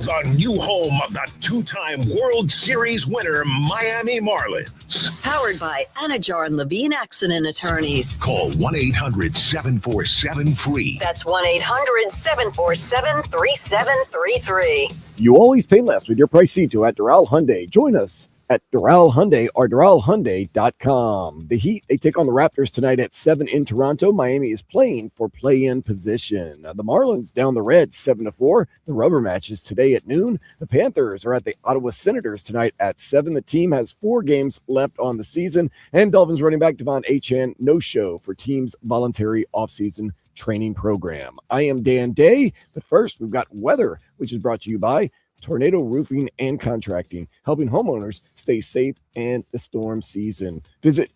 the new home of the two-time World Series winner, Miami Marlins. Powered by Anajar and Levine Accident Attorneys. Call 1-800-747-FREE. That's 1-800-747-3733. You always pay less with your Pricito at Doral Hyundai. Join us at Doral Hyundai or DoralHyundai.com. The Heat, they take on the Raptors tonight at 7 in Toronto. Miami is playing for play-in position. The Marlins down the Reds 7-4. The rubber matches today at noon. The Panthers are at the Ottawa Senators tonight at 7. The team has 4 games left on the season. And Dolphins running back Devon Achane, no show for team's voluntary offseason training program. I am Dan Day, but first we've got weather, which is brought to you by Tornado Roofing and Contracting, helping homeowners stay safe in the storm season. Visit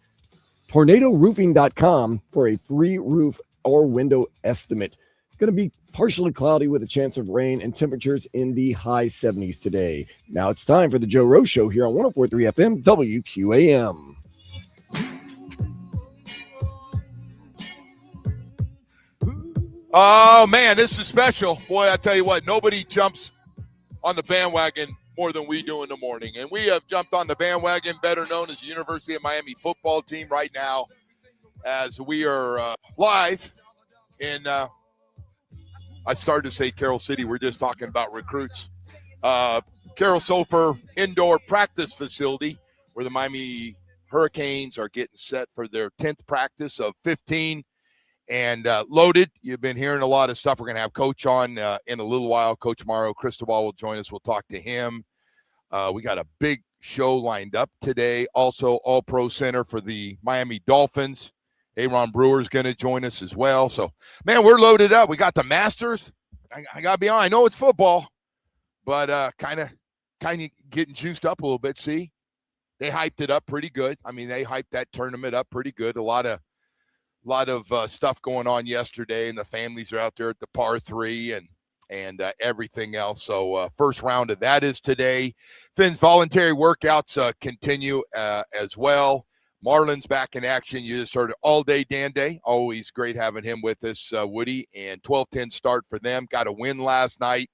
tornadoroofing.com for a free roof or window estimate. It's going to be partially cloudy with a chance of rain and temperatures in the high 70s today. Now it's time for the Joe Rose Show here on 104.3 FM WQAM. Oh, man, this is special. Boy, I tell you what, nobody jumps on the bandwagon more than we do in the morning. And we have jumped on the bandwagon, better known as the University of Miami football team right now, as we are live in, I started to say Carroll City. We're just talking about recruits. Carroll Sofer Indoor Practice Facility, where the Miami Hurricanes are getting set for their 10th practice of 15. And loaded. You've been hearing a lot of stuff. We're going to have Coach on in a little while. Coach Mario Cristobal will join us. We'll talk to him. We got a big show lined up today. Also, All-Pro Center for the Miami Dolphins. Aaron Brewer is going to join us as well. So, man, we're loaded up. We got the Masters. I got to be honest. I know it's football, but kind of getting juiced up a little bit. See, they hyped it up pretty good. I mean, they hyped that tournament up pretty good. A lot of stuff going on yesterday, and the families are out there at the par 3 and everything else. So first round of that is today. Finn's voluntary workouts continue as well. Marlins back in action. You just heard it all day, Dan Day. Always great having him with us, Woody. And 12-10 start for them. Got a win last night.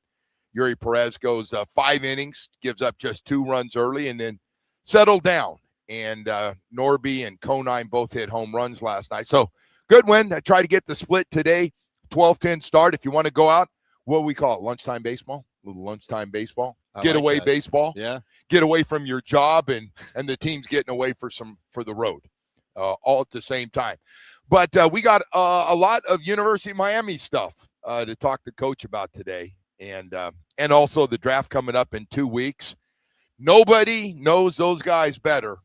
Yuri Perez goes 5 innings, gives up just 2 runs early, and then settled down. And Norby and Conine both hit home runs last night. So good win. I try to get the split today. 12-10 start. If you want to go out, what we call it, lunchtime baseball? A little lunchtime baseball. Getaway like baseball. Yeah. Get away from your job and the team's getting away for the road all at the same time. But we got a lot of University of Miami stuff to talk to Coach about today. And also the draft coming up in 2 weeks. Nobody knows those guys better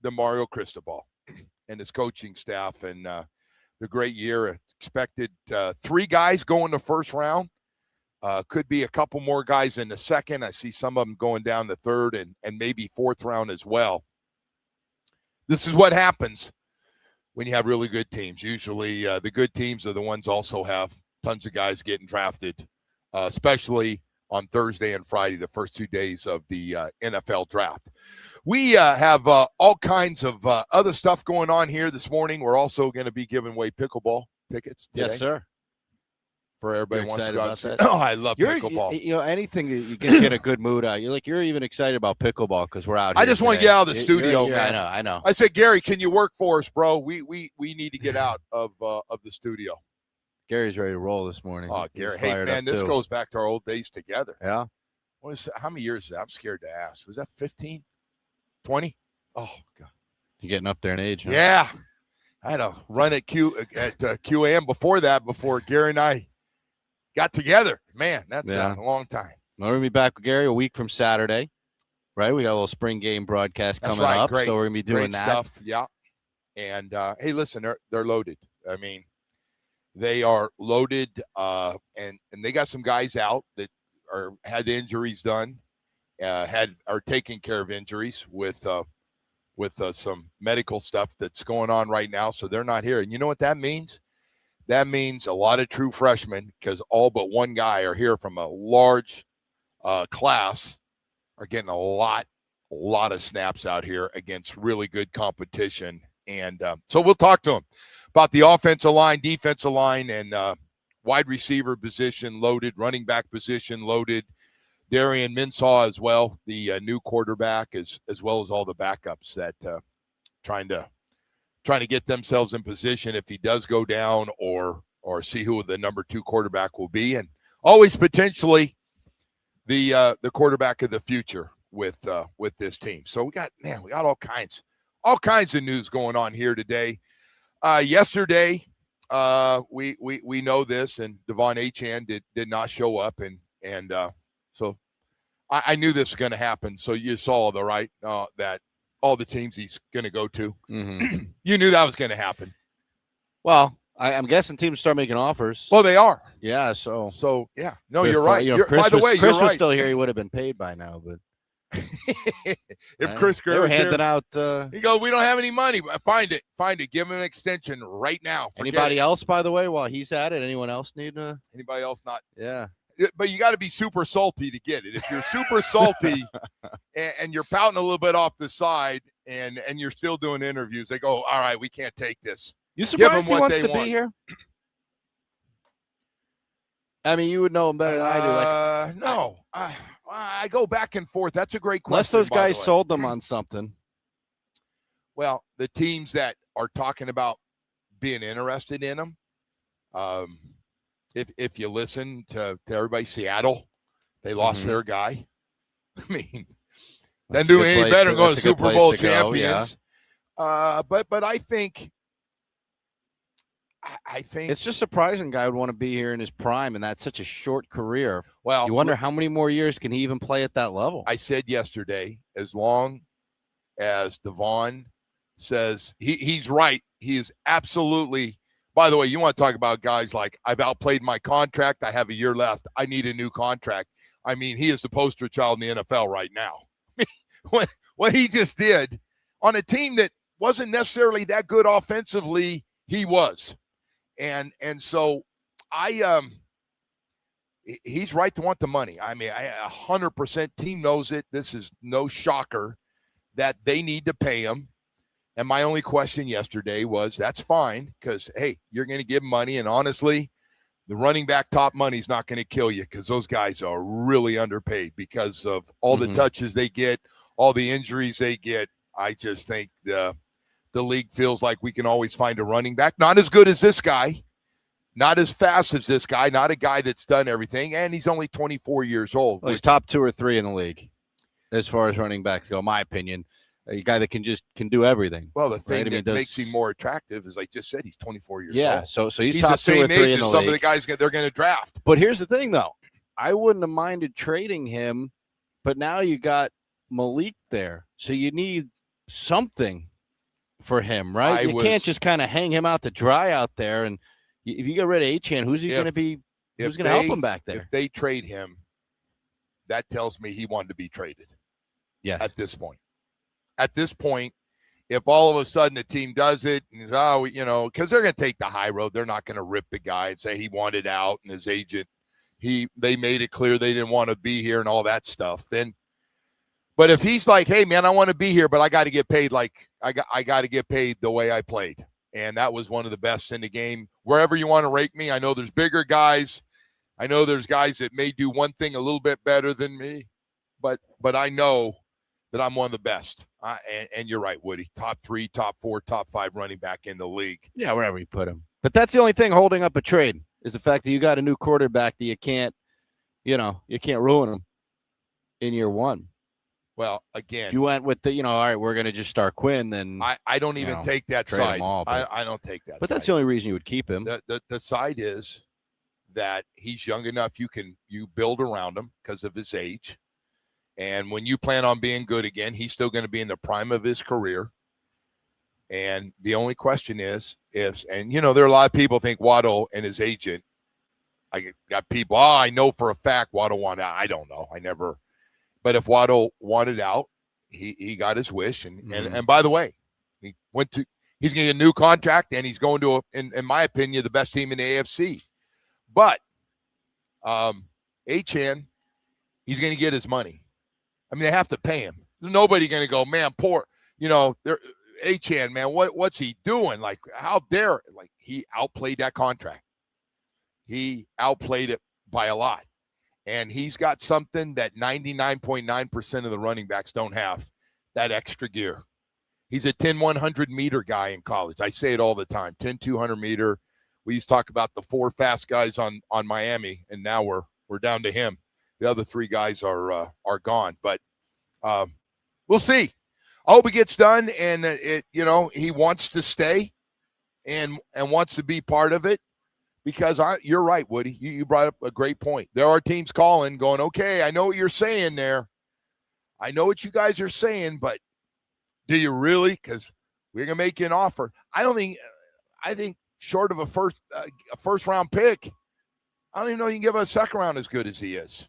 than Mario Cristobal and his coaching staff, and the great year. Expected 3 guys going the first round. Could be a couple more guys in the second. I see some of them going down the third and maybe 4th round as well. This is what happens when you have really good teams. Usually the good teams are the ones also have tons of guys getting drafted, especially on Thursday and Friday, the first 2 days of the NFL draft. We have all kinds of other stuff going on here this morning. We're also going to be giving away pickleball tickets today. Yes, sir. For everybody who wants to go out that? Oh, I love pickleball. You know, anything you can get a good mood out. You're even excited about pickleball because we're out here. I just want to get out of the studio, man. I know. I said, Gary, can you work for us, bro? We need to get out of the studio. Gary's ready to roll this morning. Oh, Gary. Hey, man, this goes back to our old days together. Yeah. How many years is that? I'm scared to ask. Was that 15? 20? Oh, God. You're getting up there in age, huh? Yeah. I had a run at QAM before Gary and I got together. Man, that's a long time. We're going to be back with Gary a week from Saturday, right? We got a little spring game broadcast coming up, great, so we're going to be doing that stuff. Yeah. And, hey, listen, they're loaded. I mean, they are loaded, and they got some guys out that had injuries done, are taking care of injuries with some medical stuff that's going on right now, so they're not here. And you know what that means? That means a lot of true freshmen, because all but one guy are here from a large class, are getting a lot of snaps out here against really good competition. And so we'll talk to them about the offensive line, defensive line, and wide receiver position loaded, running back position loaded. Darian Minsaw as well, the new quarterback, as well as all the backups that trying to get themselves in position if he does go down, or see who the number 2 quarterback will be, and always potentially the quarterback of the future with this team. So we got all kinds of news going on here today. Yesterday, we know this, and Devon Achane did not show up, and so I knew this was going to happen. So you saw that all the teams he's going to go to. Mm-hmm. You knew that was going to happen. Well, I'm guessing teams start making offers. Well, they are. Yeah. So yeah. No, you're right. By the way, Chris you're right. was still here. He would have been paid by now, but if Chris Greer was handing out, he goes, we don't have any money. Find it. Give him an extension right now. Anybody else, by the way, while he's at it? Anyone else need anybody else not? Yeah. But you got to be super salty to get it. If you're super salty and you're pouting a little bit off the side and you're still doing interviews, they go, all right, we can't take this. You surprised he what wants they to want. be here? I mean, you would know him better than I do. No. I go back and forth. That's a great question. Unless those guys sold them on something. Well, the teams that are talking about being interested in them, if you listen to everybody, Seattle, they lost their guy. I mean, then do any better than going to Super Bowl champions. Yeah. But I think it's just surprising. Guy would want to be here in his prime, and that's such a short career. Well, you wonder how many more years can he even play at that level. I said yesterday, as long as Devon says he's right, he is absolutely. By the way, you want to talk about guys like, I've outplayed my contract, I have a year left, I need a new contract. I mean, he is the poster child in the NFL right now. What he just did on a team that wasn't necessarily that good offensively, he was. And so he's right to want the money. I mean, 100% team knows it. This is no shocker that they need to pay him. And my only question yesterday was, that's fine, because, hey, you're going to give money. And honestly, the running back top money is not going to kill you, because those guys are really underpaid because of all the touches they get, all the injuries they get. I just think the league feels like we can always find a running back. Not as good as this guy, not as fast as this guy, not a guy that's done everything. And he's only 24 years old. Well, he's top 2 or 3 in the league as far as running backs go, in my opinion. A guy that can do everything. Well, the thing that makes him more attractive is, like just said, he's 24 years old. Yeah, so he's the top 2 same or 3 age in the as some league. of the guys they're going to draft. But here's the thing, though. I wouldn't have minded trading him, but now you got Malik there, so you need something for him, right? You can't just kind of hang him out to dry out there. And if you get rid of Achane, who's he going to be? Who's going to help him back there? If they trade him, that tells me he wanted to be traded. Yes. At this point, if all of a sudden the team does it, and because they're going to take the high road, they're not going to rip the guy and say he wanted out and his agent, they made it clear they didn't want to be here and all that stuff. But if he's like, hey man, I want to be here, but I got to get paid like I got to get paid the way I played, and that was one of the best in the game. Wherever you want to rate me, I know there's bigger guys. I know there's guys that may do one thing a little bit better than me, but I know that I'm one of the best. And you're right, Woody. Top 3, top 4, top 5 running back in the league. Yeah, wherever you put him. But that's the only thing holding up a trade is the fact that you got a new quarterback that you can't ruin him in year one. Well, again, if you went with the, all right, we're going to just start Quinn, then I don't even take that side. I don't take that. But that's the only reason you would keep him. The side is that he's young enough. You build around him because of his age. And when you plan on being good again, he's still going to be in the prime of his career. And the only question is, there are a lot of people think Waddle and his agent, I got people, I know for a fact Waddle wanted out. I don't know. But if Waddle wanted out, he got his wish. And by the way, he's going to get a new contract, and he's going to, in my opinion, the best team in the AFC. But Achane, he's going to get his money. I mean, they have to pay him. There's nobody going to go, man, poor, Achane, man, what's he doing? Like, how dare, he outplayed that contract. He outplayed it by a lot. And he's got something that 99.9% of the running backs don't have, that extra gear. He's a 10 100-meter guy in college. I say it all the time, 10 200-meter. We used to talk about the 4 fast guys on Miami, and now we're down to him. The other 3 guys are gone. But we'll see. I hope it gets done, and he wants to stay and wants to be part of it. Because you're right, Woody. You brought up a great point. There are teams calling, going, okay, I know what you're saying there. I know what you guys are saying, but do you really? Because we're going to make you an offer. I think short of a first-round pick, I don't even know you can give a second round as good as he is.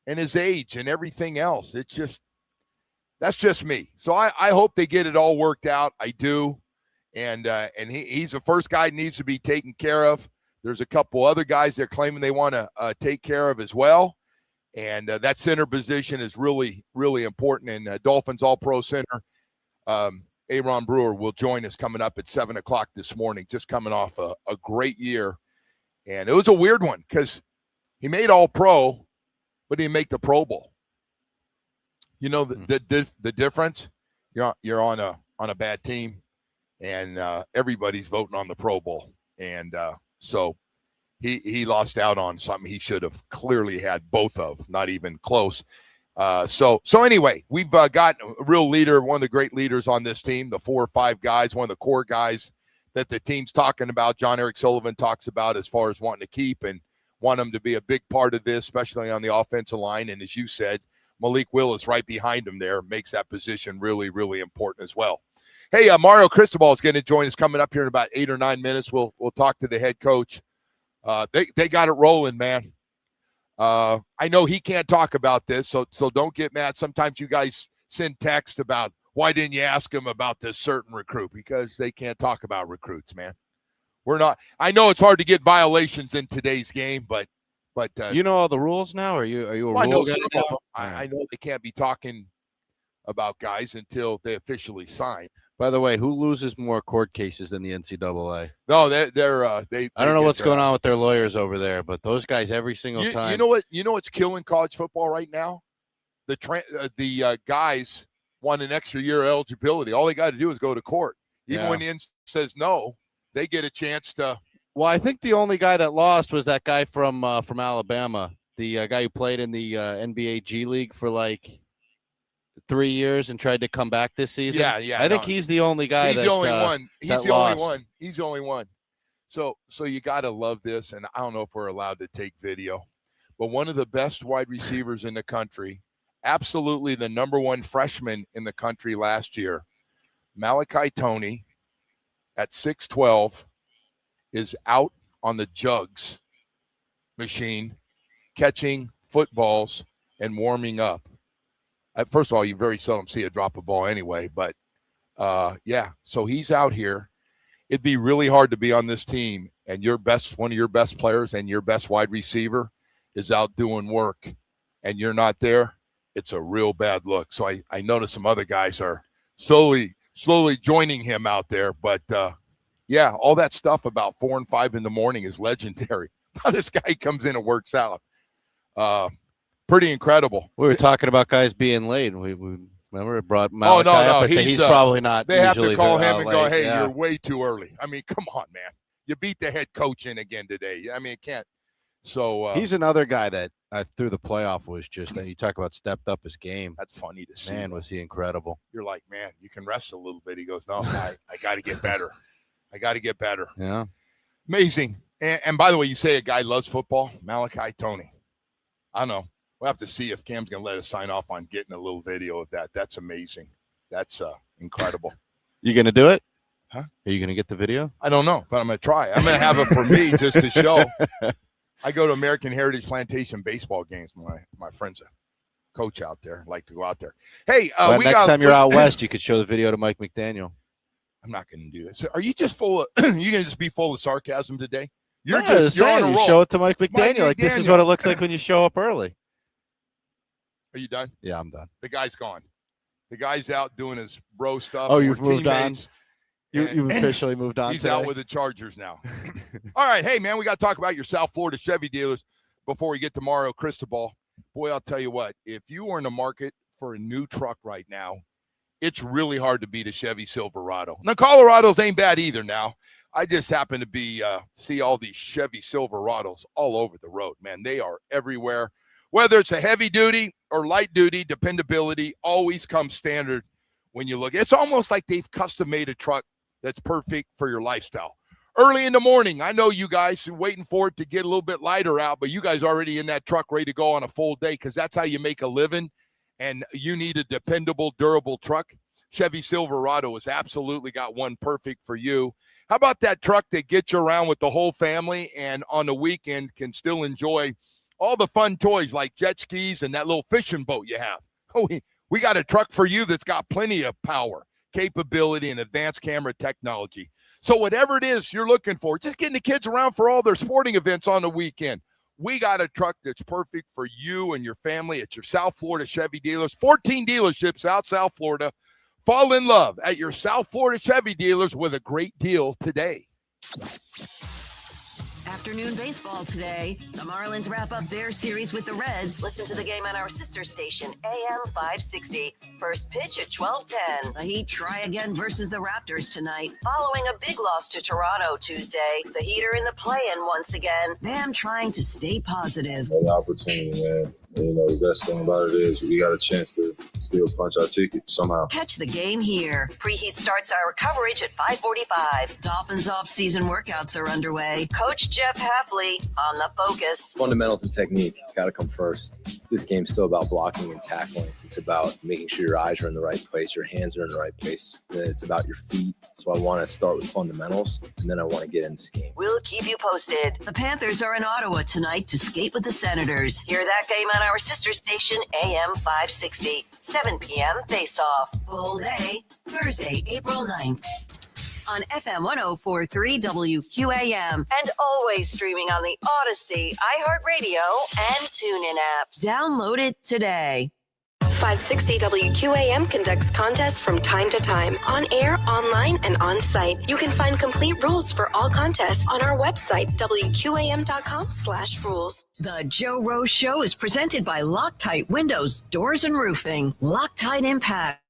And his age and everything else. That's just me. So I hope they get it all worked out. I do. And he's the first guy that needs to be taken care of. There's a couple other guys they're claiming they want to take care of as well. And that center position is really, really important. And Dolphins All-Pro center, Aaron Brewer, will join us coming up at 7 o'clock this morning, just coming off a great year. And it was a weird one because he made All-Pro, but he didn't make the Pro Bowl. You know the difference? You're on a bad team, and everybody's voting on the Pro Bowl. And so he lost out on something he should have clearly had both of, not even close. So anyway, we've got a real leader, one of the great leaders on this team, the 4 or 5 guys, one of the core guys that the team's talking about. John Eric Sullivan talks about as far as wanting to keep and want him to be a big part of this, especially on the offensive line. And as you said, Malik Willis right behind him there makes that position really, really important as well. Hey, Mario Cristobal is going to join us coming up here in about 8 or 9 minutes. We'll talk to the head coach. They got it rolling, man. I know he can't talk about this, so don't get mad. Sometimes you guys send text about why didn't you ask him about this certain recruit, because they can't talk about recruits, man. We're not. I know it's hard to get violations in today's game, but you know all the rules now. Are you a rule guy now? I know they can't be talking about guys until they officially sign. By the way, who loses more court cases than the NCAA? No, they. I don't know what's going on with their lawyers over there, but those guys every single time. You know what? You know what's killing college football right now? The guys want an extra year of eligibility. All they got to do is go to court. Even when the NCAA says no, they get a chance to. Well, I think the only guy that lost was that guy from Alabama, the guy who played in the NBA G League for like 3 years and tried to come back this season. Yeah. I think he's the only guy. He's the only one. He's the only one. He's the only one. So you got to love this, and I don't know if we're allowed to take video, but one of the best wide receivers in the country, absolutely the number 1 freshman in the country last year, Malachi Toney, at 6'12", is out on the jugs machine, catching footballs and warming up. First of all, you very seldom see a drop of ball anyway, but so he's out here. It'd be really hard to be on this team, and one of your best players and your best wide receiver is out doing work, and you're not there. It's a real bad look. So I noticed some other guys are slowly joining him out there, but all that stuff about 4 and 5 in the morning is legendary. This guy comes in and works out. Pretty incredible. We were talking about guys being late. We remember it brought Malachi up. He's probably not. They have to call him and go, hey, you're way too early. I mean, come on, man. You beat the head coach in again today. I mean, it can't. So he's another guy that through the playoff was just, you talk about stepped up his game. That's funny to see. Man, was he incredible. You're like, man, you can rest a little bit. He goes, no, I got to get better. I got to get better. Yeah. Amazing. And by the way, you say a guy loves football, Malachi Toney. I don't know. We'll have to see if Cam's going to let us sign off on getting a little video of that. That's amazing. That's incredible. You going to do it? Huh? Are you going to get the video? I don't know, but I'm going to try. I'm going to have it for me just to show. I go to American Heritage Plantation baseball games. My friend's a coach out there. I like to go out there. Hey, next time you're out west, you could show the video to Mike McDaniel. I'm not going to do this. Are you just full of – you going to just be full of sarcasm today? You're on a roll. You show it to Mike McDaniel. Like, this is what it looks like when you show up early. Are you done? Yeah, I'm done. The guy's gone. The guy's out doing his bro stuff. Oh, you've moved on? You've officially moved on. He's out with the Chargers now. All right. Hey, man, we got to talk about your South Florida Chevy dealers before we get to Mario Cristobal. boy, I'll tell you what, if you are in the market for a new truck right now, it's really hard to beat a Chevy Silverado. Now, Colorados ain't bad either now. I just happen to be see all these Chevy Silverados all over the road, man. They are everywhere. Whether it's a heavy duty or light duty, dependability always comes standard when you look. It's almost like they've custom made a truck that's perfect for your lifestyle. Early in the morning, I know you guys are waiting for it to get a little bit lighter out, but you guys are already in that truck ready to go on a full day because that's how you make a living, and you need a dependable, durable truck. Chevy Silverado has absolutely got one perfect for you. How about that truck that gets you around with the whole family and on the weekend can still enjoy all the fun toys like jet skis and that little fishing boat you have? We got a truck for you that's got plenty of power, capability, and advanced camera technology. So whatever it is you're looking for, just getting the kids around for all their sporting events on the weekend, we got a truck that's perfect for you and your family at your South Florida Chevy dealers. 14 dealerships out South Florida. Fall in love at your South Florida Chevy dealers with a great deal today. Afternoon baseball today. The Marlins wrap up their series with the Reds. Listen to the game on our sister station, AM 560. First pitch at 12:10. The Heat try again versus the Raptors tonight. Following a big loss to Toronto Tuesday, the Heat are in the play-in once again. Them trying to stay positive. The opportunity, man. The best thing about it is we got a chance to still punch our ticket somehow. Catch the game here. Preheat starts our coverage at 5:45. Dolphins off-season workouts are underway. Coach Jeff Hafley on the focus. Fundamentals and technique got to come first. This game's still about blocking and tackling. It's about making sure your eyes are in the right place, your hands are in the right place. And it's about your feet. So I want to start with fundamentals, and then I want to get in this game. We'll keep you posted. The Panthers are in Ottawa tonight to skate with the Senators. Hear that game on our sister station, AM 560. 7 p.m. face-off. Full day, Thursday, April 9th. On FM 104.3 WQAM. And always streaming on the Odyssey, iHeartRadio, and TuneIn apps. Download it today. 560 WQAM conducts contests from time to time, on air, online, and on site. You can find complete rules for all contests on our website, WQAM.com/rules. The Joe Rose Show is presented by Loctite Windows, Doors, and Roofing. Loctite Impact,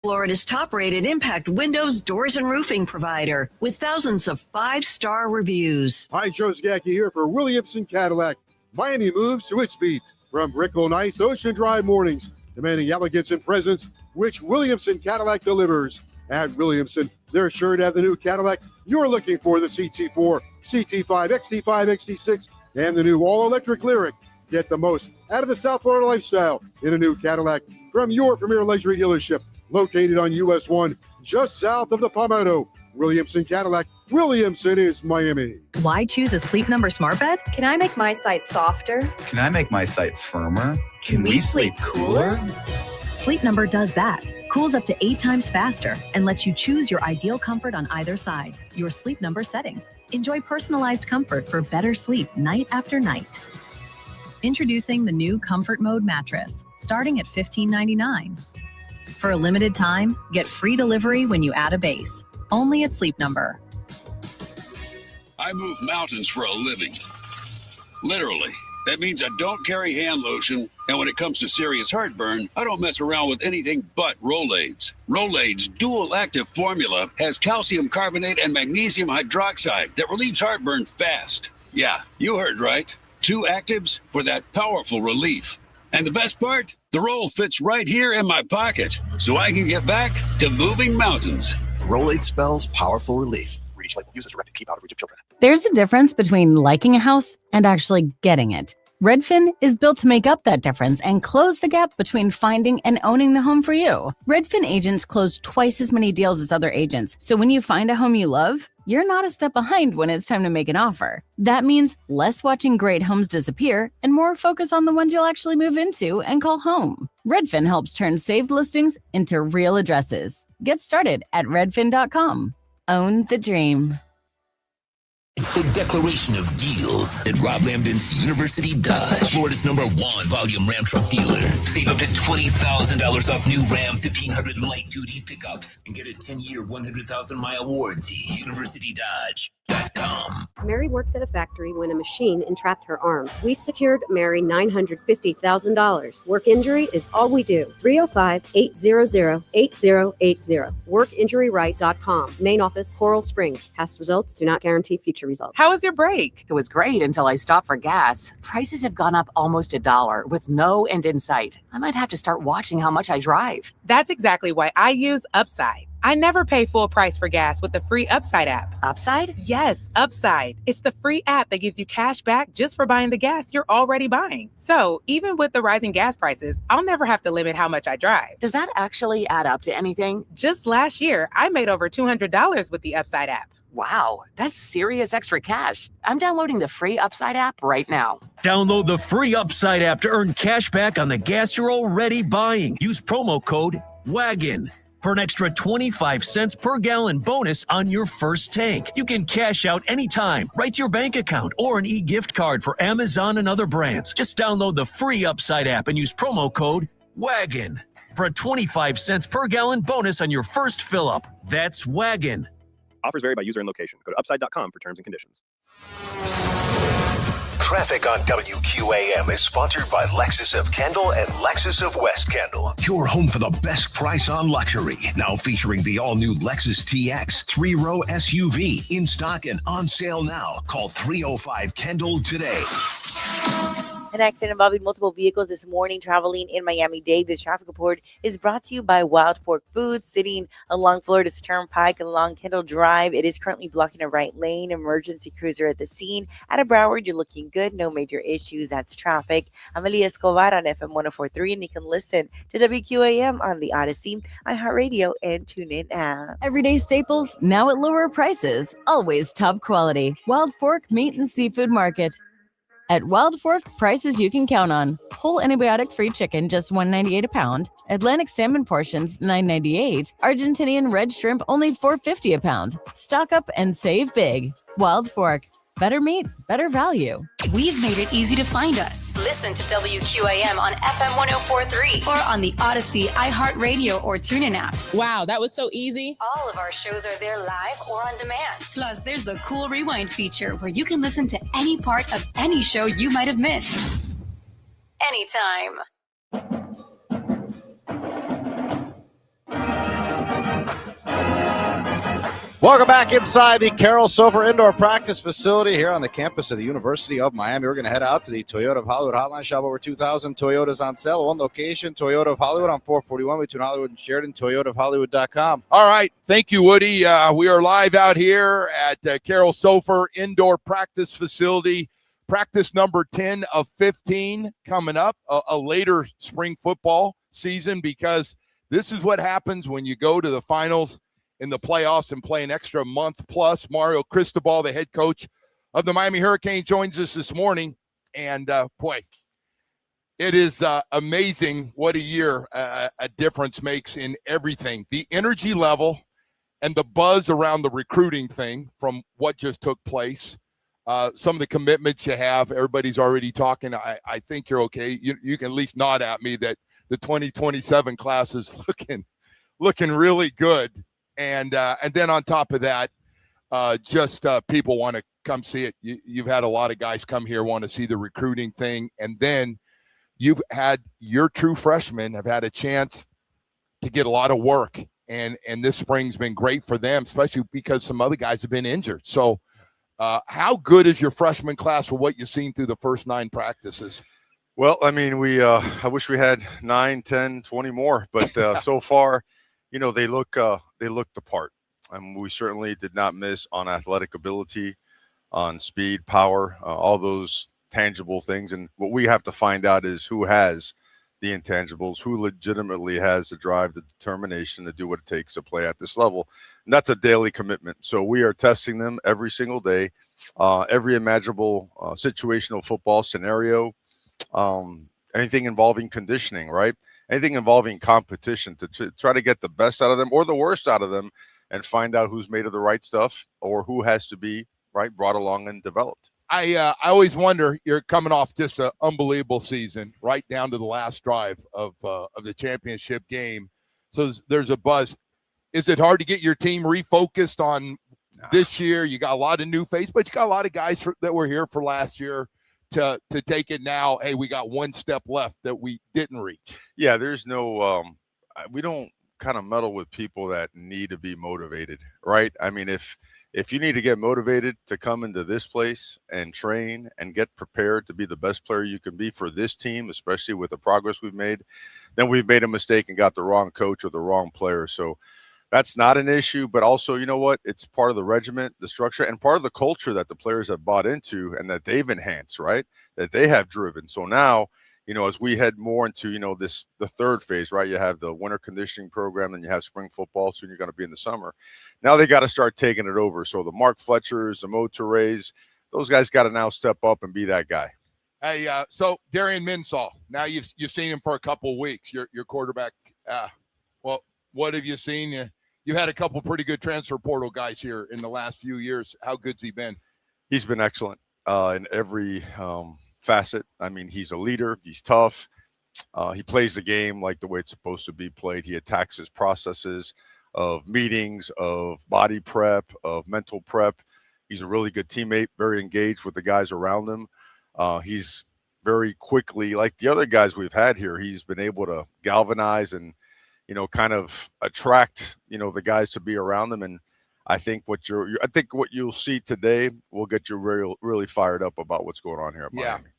Florida's top-rated impact windows, doors, and roofing provider with thousands of 5-star reviews. Hi, Joe Zgacki here for Williamson Cadillac. Miami moves to its beat. From brick on ice, ocean dry mornings, demanding elegance and presence, which Williamson Cadillac delivers. At Williamson, they're sure to have the new Cadillac you're looking for, the CT4, CT5, XT5, XT6, and the new all-electric Lyriq. Get the most out of the South Florida lifestyle in a new Cadillac from your premier luxury dealership, located on US 1, just south of the Palmetto. Williamson Cadillac. Williamson is Miami. Why choose a Sleep Number smart bed? Can I make my site softer? Can I make my site firmer? Can we sleep cooler? Sleep Number does that. Cools up to 8 times faster and lets you choose your ideal comfort on either side. Your Sleep Number setting. Enjoy personalized comfort for better sleep night after night. Introducing the new Comfort Mode mattress, starting at $15.99. For a limited time, get free delivery when you add a base. Only at Sleep Number. I move mountains for a living. Literally. That means I don't carry hand lotion, and when it comes to serious heartburn, I don't mess around with anything but Rolaids. Rolaids' dual-active formula has calcium carbonate and magnesium hydroxide that relieves heartburn fast. Yeah, you heard right. 2 actives for that powerful relief. And the best part? The roll fits right here in my pocket, so I can get back to moving mountains. Rolaid spells powerful relief. Read each label. Use as directed. Keep out of reach of children. There's a difference between liking a house and actually getting it. Redfin is built to make up that difference and close the gap between finding and owning the home for you. Redfin agents close twice as many deals as other agents, so when you find a home you love, you're not a step behind when it's time to make an offer. That means less watching great homes disappear and more focus on the ones you'll actually move into and call home. Redfin helps turn saved listings into real addresses. Get started at redfin.com. Own the dream. It's the declaration of deals at Rob Lambden's University Dodge, Florida's #1 volume Ram truck dealer. Save up to $20,000 off new Ram 1500 light duty pickups and get a 10-year, 100,000-mile warranty. UniversityDodge.com. JRS.com. Mary worked at a factory when a machine entrapped her arm. We secured Mary $950,000. Work injury is all we do. 305-800-8080. WorkInjuryRight.com. Main office, Coral Springs. Past results do not guarantee future results. How was your break? It was great until I stopped for gas. Prices have gone up almost $1 with no end in sight. I might have to start watching how much I drive. That's exactly why I use Upside. I never pay full price for gas with the free Upside app. Upside? Yes, Upside. It's the free app that gives you cash back just for buying the gas you're already buying. So even with the rising gas prices, I'll never have to limit how much I drive. Does that actually add up to anything? Just last year, I made over $200 with the Upside app. Wow, that's serious extra cash. I'm downloading the free Upside app right now. Download the free Upside app to earn cash back on the gas you're already buying. Use promo code WAGON for an extra 25 cents per gallon bonus on your first tank. You can cash out anytime, right to your bank account, or an e-gift card for Amazon and other brands. Just download the free Upside app and use promo code WAGON for a 25 cents per gallon bonus on your first fill-up. That's WAGON. Offers vary by user and location. Go to upside.com for terms and conditions. Traffic on WQAM is sponsored by Lexus of Kendall and Lexus of West Kendall. Your home for the best price on luxury. Now featuring the all-new Lexus TX 3-row SUV. In stock and on sale now. Call 305-KENDALL today. An accident involving multiple vehicles this morning traveling in Miami-Dade. This traffic report is brought to you by Wild Fork Foods, sitting along Florida's Turnpike along Kendall Drive. It is currently blocking a right lane. Emergency cruiser at the scene. Out of Broward, you're looking good. No major issues. That's traffic. Amelia Escobar on FM 104.3, and you can listen to WQAM on the Odyssey, iHeartRadio, and TuneIn app. Everyday staples, now at lower prices. Always top quality. Wild Fork Meat and Seafood Market. At Wild Fork, prices you can count on. Whole antibiotic-free chicken, just $1.98 a pound. Atlantic salmon portions, $9.98. Argentinian red shrimp, only $4.50 a pound. Stock up and save big. Wild Fork. Better meat, better value. We've made it easy to find us. Listen to WQAM on FM 104.3 or on the Odyssey, iHeartRadio, or TuneIn apps. Wow, that was so easy. All of our shows are there live or on demand. Plus, there's the cool rewind feature where you can listen to any part of any show you might have missed. Anytime. Welcome back inside the Carroll Silver Indoor Practice Facility here on the campus of the University of Miami. We're going to head out to the Toyota of Hollywood Hotline. Shop over 2,000 Toyotas on sale. One location, Toyota of Hollywood on 441 between Hollywood and Sheridan, toyotaofhollywood.com. All right. Thank you, Woody. We are live out here at Carroll Silver Indoor Practice Facility. Practice number 10 of 15 coming up, a later spring football season, because this is what happens when you go to the finals in the playoffs and play an extra month plus. Mario Cristobal, the head coach of the Miami Hurricane, joins us this morning. And, boy, it is amazing what a year a difference makes in everything. The energy level and the buzz around the recruiting thing from what just took place. Some of the commitments you have, everybody's already talking. I think you're okay. You can at least nod at me that the 2027 class is looking really good. And then on top of that, people want to come see it. You've had a lot of guys come here, want to see the recruiting thing. And then you've had your true freshmen have had a chance to get a lot of work. And this spring's been great for them, especially because some other guys have been injured. So how good is your freshman class for what you've seen through the first 9 practices? Well, I mean, I wish we had 9, 10, 20 more, but so far, they look the part. We certainly did not miss on athletic ability, on speed, power, all those tangible things. And what we have to find out is who has the intangibles, who legitimately has the drive, the determination to do what it takes to play at this level. And that's a daily commitment. So we are testing them every single day, every imaginable situational football scenario, anything involving conditioning, right? Anything involving competition to try to get the best out of them or the worst out of them and find out who's made of the right stuff or who has to be brought along and developed. I always wonder, you're coming off just an unbelievable season, right down to the last drive of the championship game. So there's a buzz. Is it hard to get your team refocused on This year, you got a lot of new faces, but you got a lot of guys that were here for last year to take it now. Hey, we got one step left that we didn't reach. Yeah, there's no we don't kind of meddle with people that need to be motivated, right? I mean, if you need to get motivated to come into this place and train and get prepared to be the best player you can be for this team, especially with the progress we've made, then we've made a mistake and got the wrong coach or the wrong player. So that's not an issue, but also, you know what? It's part of the regiment, the structure, and part of the culture that the players have bought into and that they've enhanced, right? That they have driven. So now, you know, as we head more into, you know, the third phase, right? You have the winter conditioning program, and you have spring football, soon you're going to be in the summer. Now they got to start taking it over. So the Mark Fletchers, the Mo Torres, those guys got to now step up and be that guy. Hey, so Darian Minsall, now you've seen him for a couple of weeks. Your quarterback. Well, what have you seen? You've had a couple pretty good transfer portal guys here in the last few years. How good's he been? He's been excellent in every facet. I mean, he's a leader. He's tough. He plays the game like the way it's supposed to be played. He attacks his processes of meetings, of body prep, of mental prep. He's a really good teammate, very engaged with the guys around him. He's very quickly, like the other guys we've had here, he's been able to galvanize and, you know, kind of attract, you know, the guys to be around them. And I think what you'll see today will get you really fired up about what's going on here at Miami.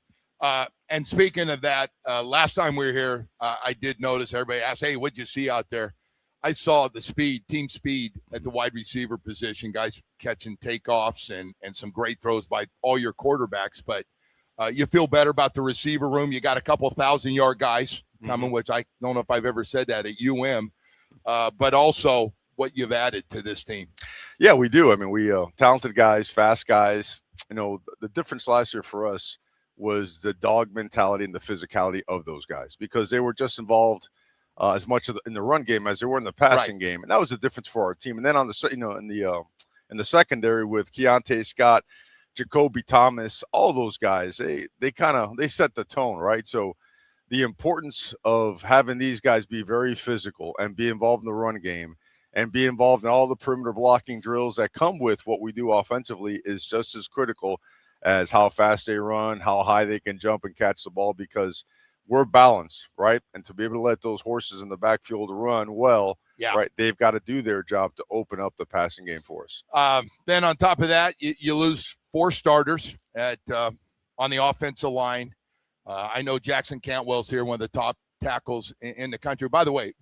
And speaking of that, last time we were here, I did notice everybody asked, hey, what'd you see out there? I saw the team speed at the wide receiver position, guys catching takeoffs and some great throws by all your quarterbacks. But you feel better about the receiver room. You got a couple 1,000-yard guys coming, which I don't know if I've ever said that at UM, but also what you've added to this team. Yeah, we do. I mean, we talented guys, fast guys. You know, the difference last year for us was the dog mentality and the physicality of those guys, because they were just involved as much in the run game as they were in the passing game, and that was the difference for our team. And then on the in the secondary with Keontae Scott, Jacoby Thomas, all those guys, they set the tone, right? So the importance of having these guys be very physical and be involved in the run game and be involved in all the perimeter blocking drills that come with what we do offensively is just as critical as how fast they run, how high they can jump and catch the ball, because we're balanced, right? And to be able to let those horses in the backfield run well, right, they've got to do their job to open up the passing game for us. Then on top of that, you lose 4 starters on the offensive line. I know Jackson Cantwell's here, one of the top tackles in the country. By the way,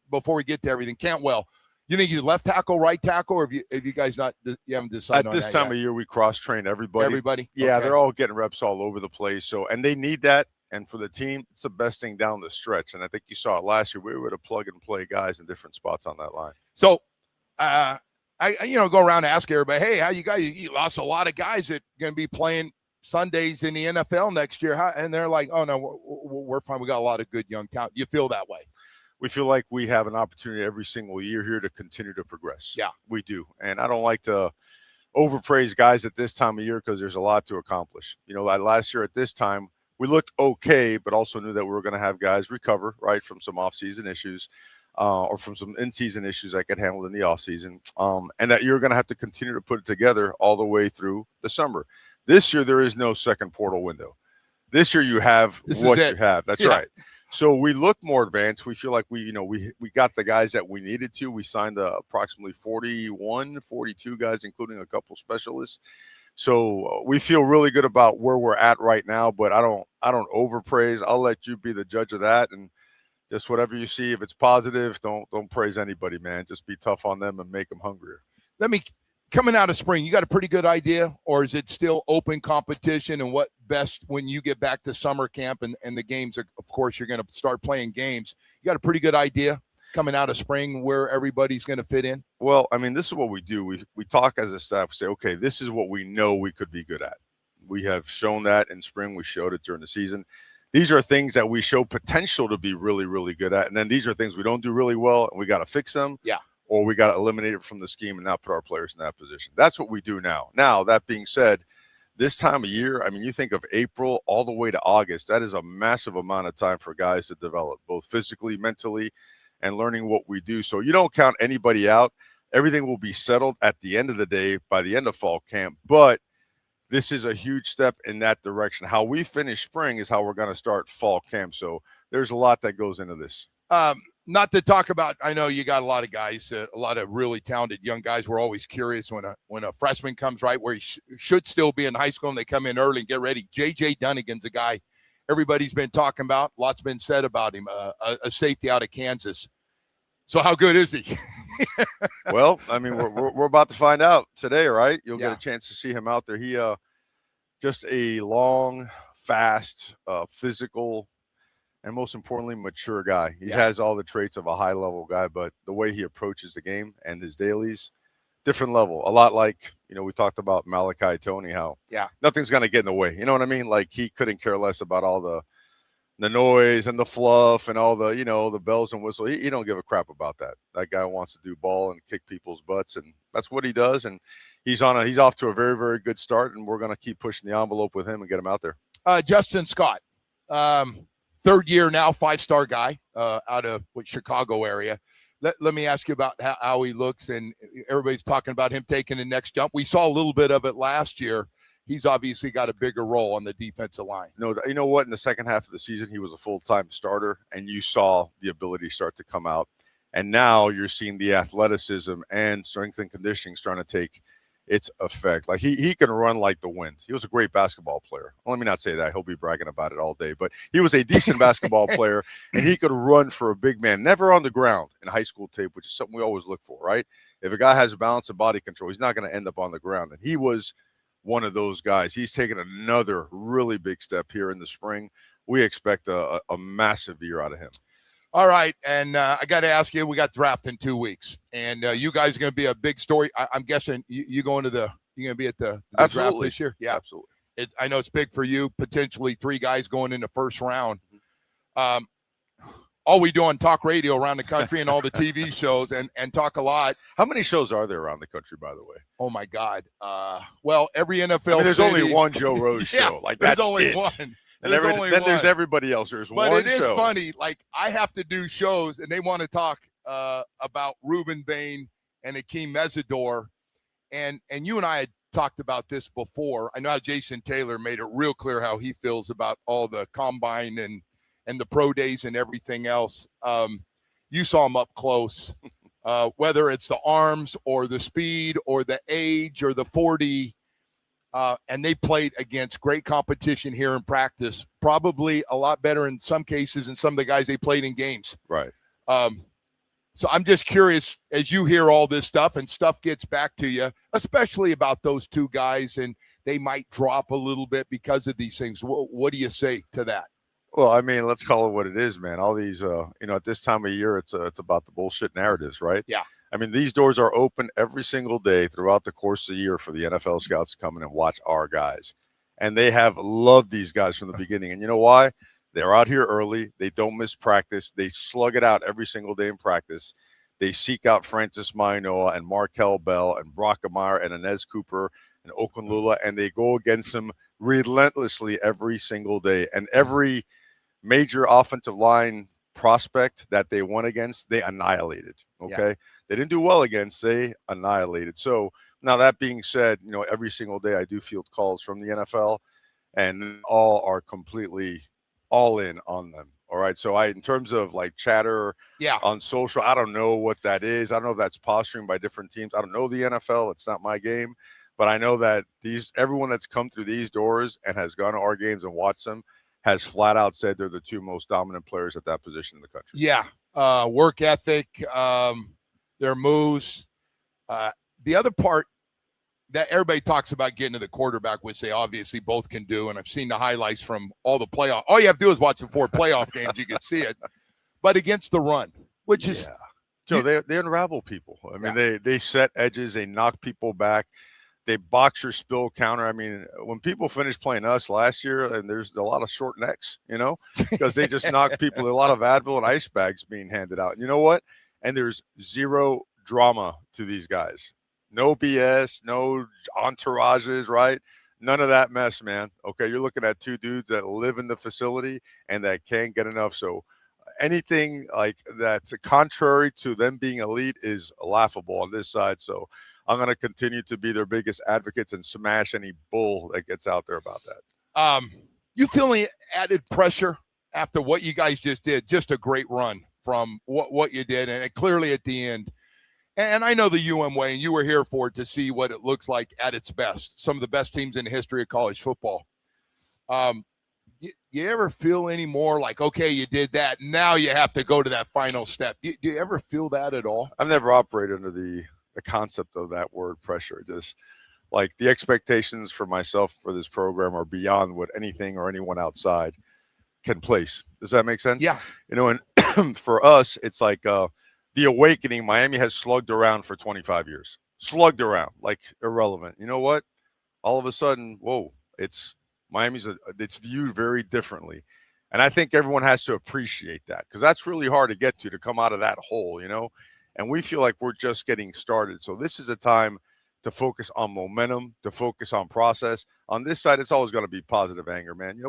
before we get to everything, Cantwell, you think he's left tackle, right tackle, or have you guys you haven't decided on that? At this time of year, we cross-train everybody. Everybody? Yeah, okay. They're all getting reps all over the place. So, and they need that. And for the team, it's the best thing down the stretch. And I think you saw it last year. We were able to plug and play guys in different spots on that line. So, I go around and ask everybody, hey, how you guys? You lost a lot of guys that are going to be playing Sundays in the NFL next year. And they're like, oh, no, we're fine. We got a lot of good young talent. You feel that way? We feel like we have an opportunity every single year here to continue to progress. Yeah, we do. And I don't like to overpraise guys at this time of year because there's a lot to accomplish. You know, last year at this time, we looked okay, but also knew that we were going to have guys recover, right, from some offseason issues or from some in-season issues that get handled in the offseason, and that you're going to have to continue to put it together all the way through the summer. This year, there is no second portal window. This year, you have what you have. That's right. So we look more advanced. We feel like we got the guys that we needed to. We signed approximately 42 guys, including a couple specialists. So we feel really good about where we're at right now, but I don't overpraise. I'll let you be the judge of that, and just whatever you see, if it's positive, don't praise anybody, man. Just be tough on them and make them hungrier. Coming out of spring, you got a pretty good idea, or is it still open competition? And what best when you get back to summer camp and the games are, of course, you're going to start playing games. You got a pretty good idea coming out of spring where everybody's going to fit in? Well, I mean, this is what we do. We talk as a staff, say, okay, this is what we know we could be good at. We have shown that in spring. We showed it during the season. These are things that we show potential to be really, really good at. And then these are things we don't do really well, and we got to fix them. Yeah. Or we got to eliminate it from the scheme and not put our players in that position. That's what we do now. Now, that being said, this time of year, I mean, you think of April all the way to August, that is a massive amount of time for guys to develop, both physically, mentally, and learning what we do. So you don't count anybody out. everything will be settled at the end of the day by the end of fall camp. But this is a huge step in that direction. How we finish spring is how we're going to start fall camp. So there's a lot that goes into this. Not to talk about, I know you got a lot of guys, a lot of really talented young guys. We're always curious when a freshman comes, right, where he should still be in high school and they come in early and get ready. J.J. Dunnigan's a guy everybody's been talking about. Lots been said about him, a safety out of Kansas. So how good is he? Well, I mean, we're about to find out today, right? You'll get a chance to see him out there. He just a long, fast, physical, and most importantly, mature guy. He has all the traits of a high-level guy, but the way he approaches the game and his dailies, different level. A lot like, we talked about Malachi Tony, how nothing's going to get in the way. You know what I mean? Like, he couldn't care less about all the noise and the fluff and all the, the bells and whistles. He don't give a crap about that. That guy wants to do ball and kick people's butts, and that's what he does. And he's off to a very, very good start, and we're going to keep pushing the envelope with him and get him out there. Justin Scott, third year now, 5-star guy out of Chicago area. Let me ask you about how he looks, and everybody's talking about him taking the next jump. We saw a little bit of it last year. He's obviously got a bigger role on the defensive line. No, you know what? In the second half of the season, he was a full-time starter, and you saw the ability start to come out. And now you're seeing the athleticism and strength and conditioning starting to take its effect. Like, he can run like the wind. He was a great basketball player. Well, let me not say that. He'll be bragging about it all day. But he was a decent basketball player, and he could run for a big man. Never on the ground in high school tape, which is something we always look for, right? If a guy has balance and body control, he's not going to end up on the ground. And he was one of those guys. He's taken another really big step here in the spring. We expect a massive year out of him. All right, and I got to ask you, we got draft in 2 weeks, and you guys are going to be a big story. I'm guessing you're going to you're going to be at the draft this year? Yeah, absolutely. I know it's big for you, potentially 3 guys going in the first round. All we do on talk radio around the country and all the TV shows and talk a lot. How many shows are there around the country, by the way? Oh, my God. Well, every NFL there's city, only one Joe Rose show. Like, that's there's only it. one. And then there's everybody else. There's one show. But it is funny. Like, I have to do shows, and they want to talk about Ruben Bain and Akeem Mesidor. And you and I had talked about this before. I know Jason Taylor made it real clear how he feels about all the combine and the pro days and everything else. You saw him up close, whether it's the arms or the speed or the age or the 40. And they played against great competition here in practice, probably a lot better in some cases than some of the guys they played in games. Right. So I'm just curious, as you hear all this stuff and stuff gets back to you, especially about those 2 guys, and they might drop a little bit because of these things. What do you say to that? Well, I mean, let's call it what it is, man. All these, at this time of year, it's about the bullshit narratives, right? Yeah. I mean, these doors are open every single day throughout the course of the year for the NFL scouts to come in and watch our guys. And they have loved these guys from the beginning. And you know why? They're out here early. They don't miss practice. They slug it out every single day in practice. They seek out Francis Mainoa and Markel Bell and Brock Amire and Inez Cooper and Okunlula, and they go against them relentlessly every single day. And every major offensive line prospect that they won against, they annihilated. Okay. Yeah. They didn't do well against, they annihilated. So now that being said, every single day I do field calls from the NFL, and all are completely all in on them. All right. So in terms of like chatter on social, I don't know what that is. I don't know if that's posturing by different teams. I don't know the NFL. It's not my game, but I know that everyone that's come through these doors and has gone to our games and watched them has flat out said they're the 2 most dominant players at that position in the country. Yeah. Work ethic, their moves. The other part that everybody talks about getting to the quarterback, which they obviously both can do, and I've seen the highlights from all the playoff. All you have to do is watch the 4 playoff games. You can see it. But against the run, which is – Joe, they unravel people. I mean, they set edges. They knock people back. They box your spill counter. I mean, when people finish playing us last year, and there's a lot of short necks, because they just knock people. A lot of Advil and ice bags being handed out. And you know what? And there's zero drama to these guys. No BS, no entourages, right? None of that mess, man. Okay, you're looking at 2 dudes that live in the facility and that can't get enough. So anything like that's contrary to them being elite is laughable on this side. So I'm going to continue to be their biggest advocates and smash any bull that gets out there about that. You feel any added pressure after what you guys just did? Just a great run from what you did, and clearly at the end. And I know the UM way, and you were here for it to see what it looks like at its best. Some of the best teams in the history of college football. You ever feel any more like, okay, you did that, now you have to go to that final step? Do you ever feel that at all? I've never operated under the concept of that word pressure. Just like the expectations for myself for this program are beyond what anything or anyone outside can place. Does that make sense? Yeah. And for us, it's like the awakening. Miami has slugged around for 25 years. Slugged around, like irrelevant. You know what? All of a sudden, whoa, it's viewed very differently. And I think everyone has to appreciate that, because that's really hard to get to come out of that hole, and we feel like we're just getting started. So this is a time to focus on momentum, to focus on process. On this side, it's always going to be positive anger, man.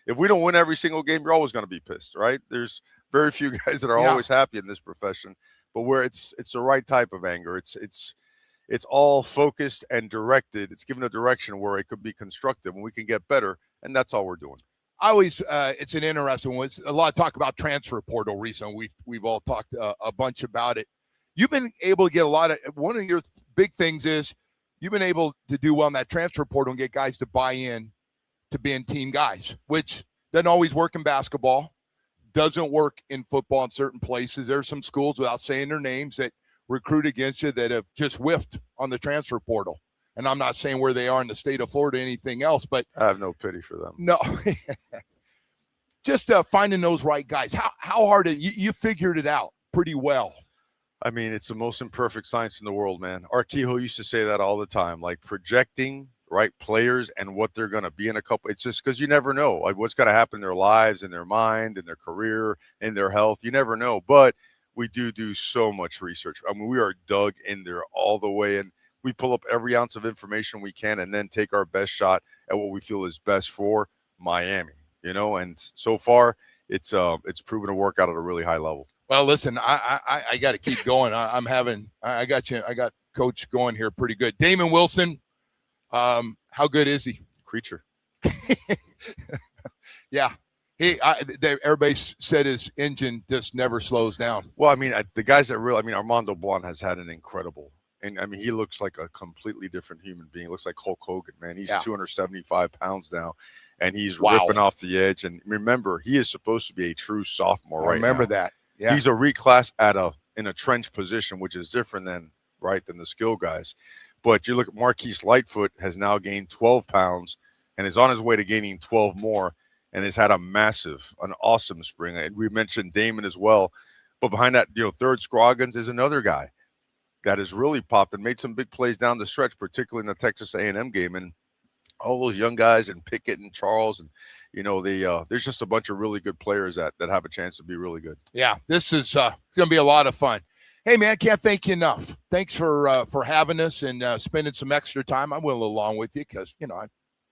If we don't win every single game, you're always going to be pissed, right? There's very few guys that are always happy in this profession, but where it's the right type of anger. It's all focused and directed. It's given a direction where it could be constructive and we can get better, and that's all we're doing. I always, it's an interesting one. It's a lot of talk about transfer portal recently. We've all talked a bunch about it. You've been able to get one of your big things is you've been able to do well in that transfer portal and get guys to buy in to being team guys, which doesn't always work in basketball, doesn't work in football in certain places. There's some schools, without saying their names, that recruit against you that have just whiffed on the transfer portal. And I'm not saying where they are in the state of Florida, anything else, but I have no pity for them. No. Just finding those right guys. How hard you figured it out pretty well. I mean, it's the most imperfect science in the world, man. Arquijo used to say that all the time, like projecting right players and what they're going to be in a couple. It's just because you never know, like what's going to happen in their lives, in their mind, in their career, in their health. You never know. But we do so much research. I mean, we are dug in there all the way, and we pull up every ounce of information we can and then take our best shot at what we feel is best for Miami, and so far it's proven to work out at a really high level. Well, listen, I got to keep going. I got Coach going here pretty good. Damon Wilson, how good is he? Creature. Yeah. Everybody said his engine just never slows down. Well, I mean, the guys that Armando Blanc has had an incredible, and I mean, he looks like a completely different human being. He looks like Hulk Hogan, man. He's 275 pounds now, and he's ripping off the edge. And remember, he is supposed to be a true sophomore right now. Remember that. Yeah. He's a reclass in a trench position, which is different than the skill guys. But you look at Marquise Lightfoot has now gained 12 pounds and is on his way to gaining 12 more, and has had an awesome spring. And we mentioned Damon as well. But behind that, third Scroggins is another guy that has really popped and made some big plays down the stretch, particularly in the Texas A&M game. And all those young guys, and Pickett and Charles, and there's just a bunch of really good players that have a chance to be really good. Yeah, this is going to be a lot of fun. Hey, man, can't thank you enough. Thanks for having us and spending some extra time. I went along with you because,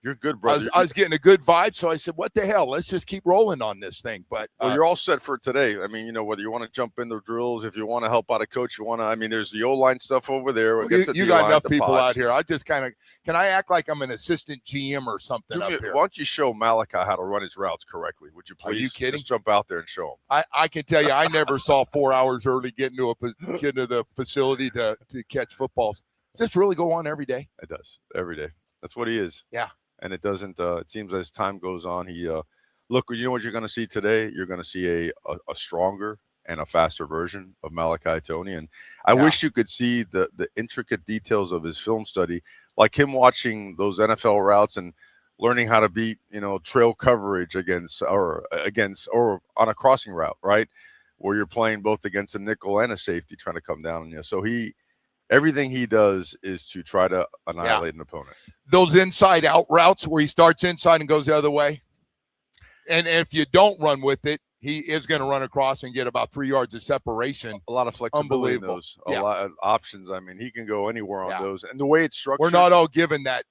you're good, brother. I was getting a good vibe, so I said, what the hell? Let's just keep rolling on this thing. But you're all set for today. I mean, whether you want to jump in the drills, if you want to help out a coach, there's the O-line stuff over there. You got enough people out here. I just can I act like I'm an assistant GM or something up here? Why don't you show Malachi how to run his routes correctly? Would you please? Are you kidding? Just jump out there and show him. I can tell you, I never saw 4 hours early get into the facility to catch footballs. Does this really go on every day? It does. Every day. That's what he is. Yeah. And it doesn't. It seems as time goes on, he look. You know what you're going to see today? You're going to see a stronger and a faster version of Malachi Tony. And I wish you could see the intricate details of his film study, like him watching those NFL routes and learning how to beat trail coverage against or on a crossing route, right, where you're playing both against a nickel and a safety trying to come down on you. So everything he does is to try to annihilate an opponent. Those inside-out routes where he starts inside and goes the other way, and if you don't run with it, he is going to run across and get about 3 yards of separation. A lot of flexibility in those. A lot of options. I mean, he can go anywhere on those. And the way it's structured. We're not all given that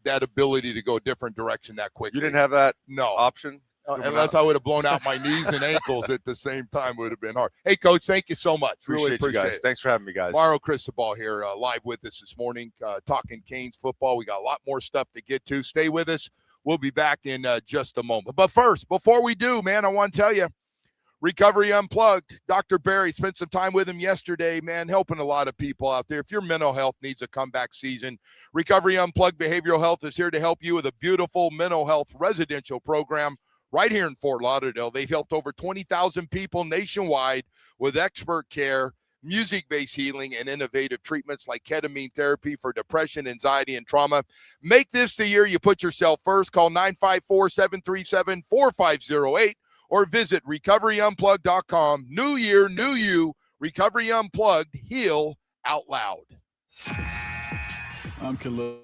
ability to go a different direction that quickly. You didn't have that option? Unless I would have blown out my knees and ankles at the same time, would have been hard. Hey, Coach, thank you so much. Really appreciate you guys. it. Thanks for having me, guys. Mario Cristobal here, live with us this morning, talking Canes football. We got a lot more stuff to get to. Stay with us. We'll be back in just a moment. But first, before we do, man, I want to tell you, Recovery Unplugged. Dr. Barry, spent some time with him yesterday, man, helping a lot of people out there. If your mental health needs a comeback season, Recovery Unplugged Behavioral Health is here to help you with a beautiful mental health residential program right here in Fort Lauderdale. They've helped over 20,000 people nationwide with expert care, music-based healing, and innovative treatments like ketamine therapy for depression, anxiety, and trauma. Make this the year you put yourself first. Call 954-737-4508. or visit recoveryunplugged.com. New year, new you. Recovery Unplugged. Heal out loud. I'm Khalil.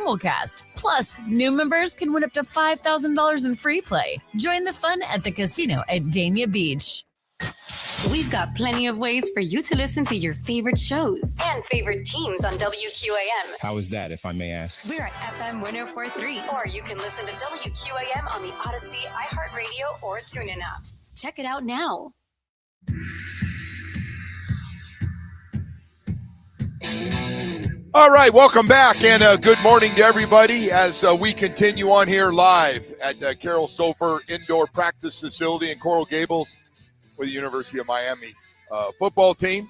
simulcast. Plus, new members can win up to $5,000 in free play. Join the fun at the casino at Dania Beach. We've got plenty of ways for you to listen to your favorite shows and favorite teams on WQAM. How is that, if I may ask? We're at FM 104.3, or you can listen to WQAM on the Odyssey, iHeartRadio, or TuneIn apps. Check it out now. All right, welcome back, and good morning to everybody as we continue on here live at Carroll Sofer Indoor Practice Facility in Coral Gables with the University of Miami football team.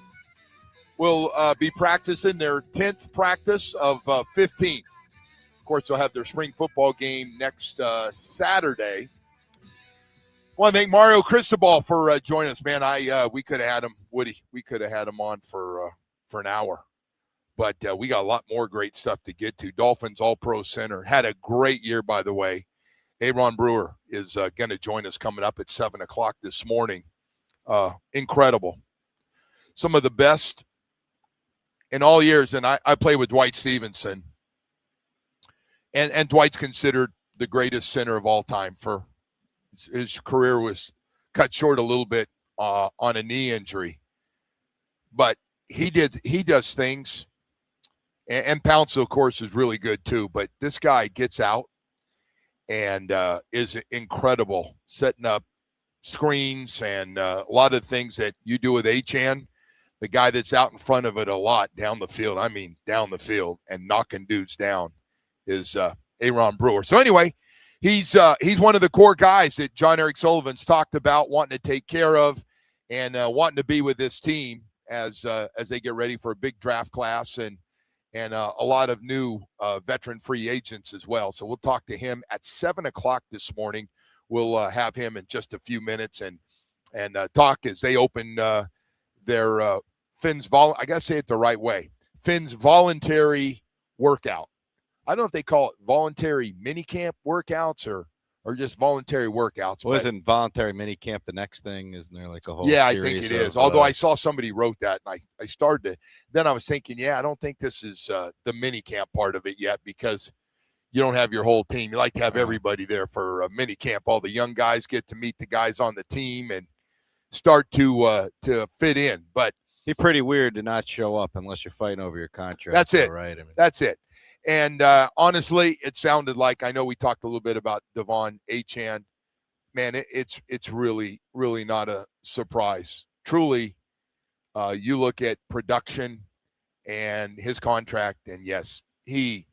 Will be practicing their 10th practice of 15. Of course, they'll have their spring football game next Saturday. Want to thank Mario Cristobal for joining us, man. We could have had him, Woody. We could have had him on for an hour. But we got a lot more great stuff to get to. Dolphins All-Pro Center had a great year, by the way. Aaron Brewer is going to join us coming up at 7 o'clock this morning. Incredible. Some of the best in all years. And I play with Dwight Stevenson. And Dwight's considered the greatest center of all time. For his career was cut short a little bit on a knee injury. But he does things. And Pounce, of course, is really good too. But this guy gets out and is incredible, setting up screens and a lot of things that you do with Achan. The guy that's out in front of it a lot down the field, down the field and knocking dudes down is Aaron Brewer. So anyway, he's one of the core guys that John Eric Sullivan's talked about wanting to take care of and wanting to be with this team as they get ready for a big draft class and a lot of new veteran free agents as well. So we'll talk to him at 7 o'clock this morning. We'll have him in just a few minutes and talk as they open their Finn's I got to say it the right way. Finn's voluntary workout. I don't know if they call it voluntary mini camp workouts or just voluntary workouts. Well, isn't voluntary mini camp the next thing? Isn't there like a whole I series think it is. Although I saw somebody wrote that and I started it. Then I was thinking, I don't think this is the mini camp part of it yet because you don't have your whole team. You like to have everybody there for a mini camp. All the young guys get to meet the guys on the team and start to fit in. But it'd be pretty weird to not show up unless you're fighting over your contract. That's it. Right. That's it. And honestly, it sounded like, I know we talked a little bit about Devon Achan. Man, it's really, really not a surprise. Truly, you look at production and his contract, and yes, he,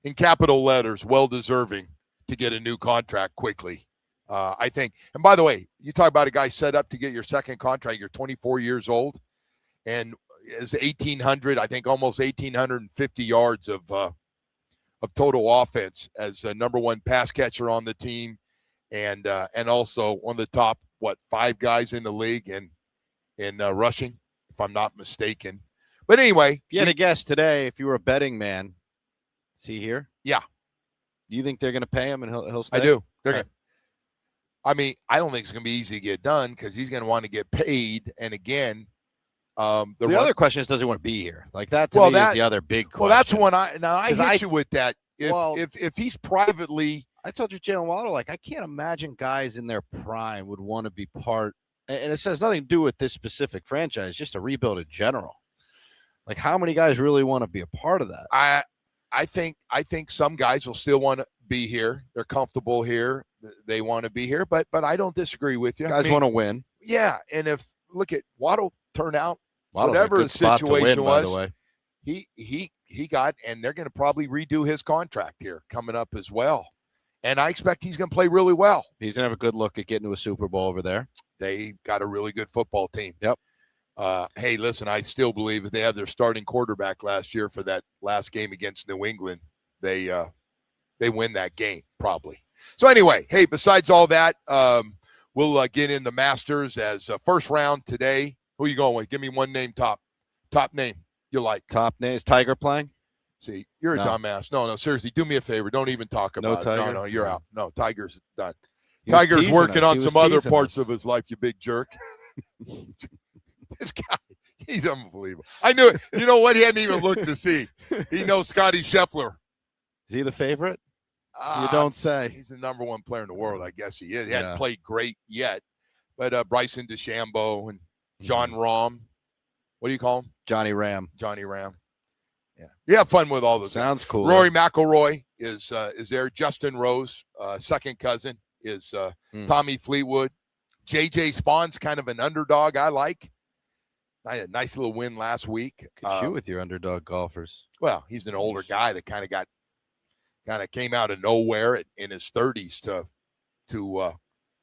in capital letters, well-deserving to get a new contract quickly. I think, and by the way, you talk about a guy set up to get your second contract, you're 24 years old, and is 1,800, I think almost 1,850 yards of total offense as a number one pass catcher on the team, and also one of the top 5 guys in the league in rushing, if I'm not mistaken. But anyway, if you had a guess today, if you were a betting man, see here, yeah. Do you think they're going to pay him and he'll stay? I do. They're going. I don't think it's going to be easy to get done because he's going to want to get paid, and again. The other question is, does he want to be here? Like that to me is the other big question. Well, that's one I hit you with that. If he's privately, I told you Jalen Waddle, I can't imagine guys in their prime would want to be part, and it has nothing to do with this specific franchise, just a rebuild in general. Like how many guys really want to be a part of that? I think some guys will still want to be here. They're comfortable here. They want to be here, but I don't disagree with you. Guys want to win. Yeah, and if look at Waddle turn out. Waddle's whatever the situation was, by the way. he got, and they're going to probably redo his contract here coming up as well. And I expect he's going to play really well. He's going to have a good look at getting to a Super Bowl over there. They got a really good football team. Yep. Hey, listen, I still believe if they have their starting quarterback last year for that last game against New England, they win that game probably. So anyway, hey, besides all that, we'll get in the Masters as first round today. Who are you going with? Give me one name, top name you like. Top name. Is Tiger playing? See, you're a dumbass. No, seriously, do me a favor. Don't even talk about it. Tiger? No, you're out. No, Tiger's done. Tiger's working on some other parts of his life, you big jerk. This guy, He's unbelievable. I knew it. You know what? He hadn't even looked to see. He knows Scotty Scheffler. Is he the favorite? You don't say. He's the number one player in the world. I guess he is. He hadn't played great yet. But Bryson DeChambeau and John Rahm. What do you call him? Johnny Ram. Johnny Ram. Yeah. You have fun with all those. Sounds cool. Rory McIlroy is there. Justin Rose, second cousin, is Tommy Fleetwood. J.J. Spawn's kind of an underdog I like. I had a nice little win last week. Good shoot with your underdog golfers. Well, he's an older guy that kind of came out of nowhere in his 30s to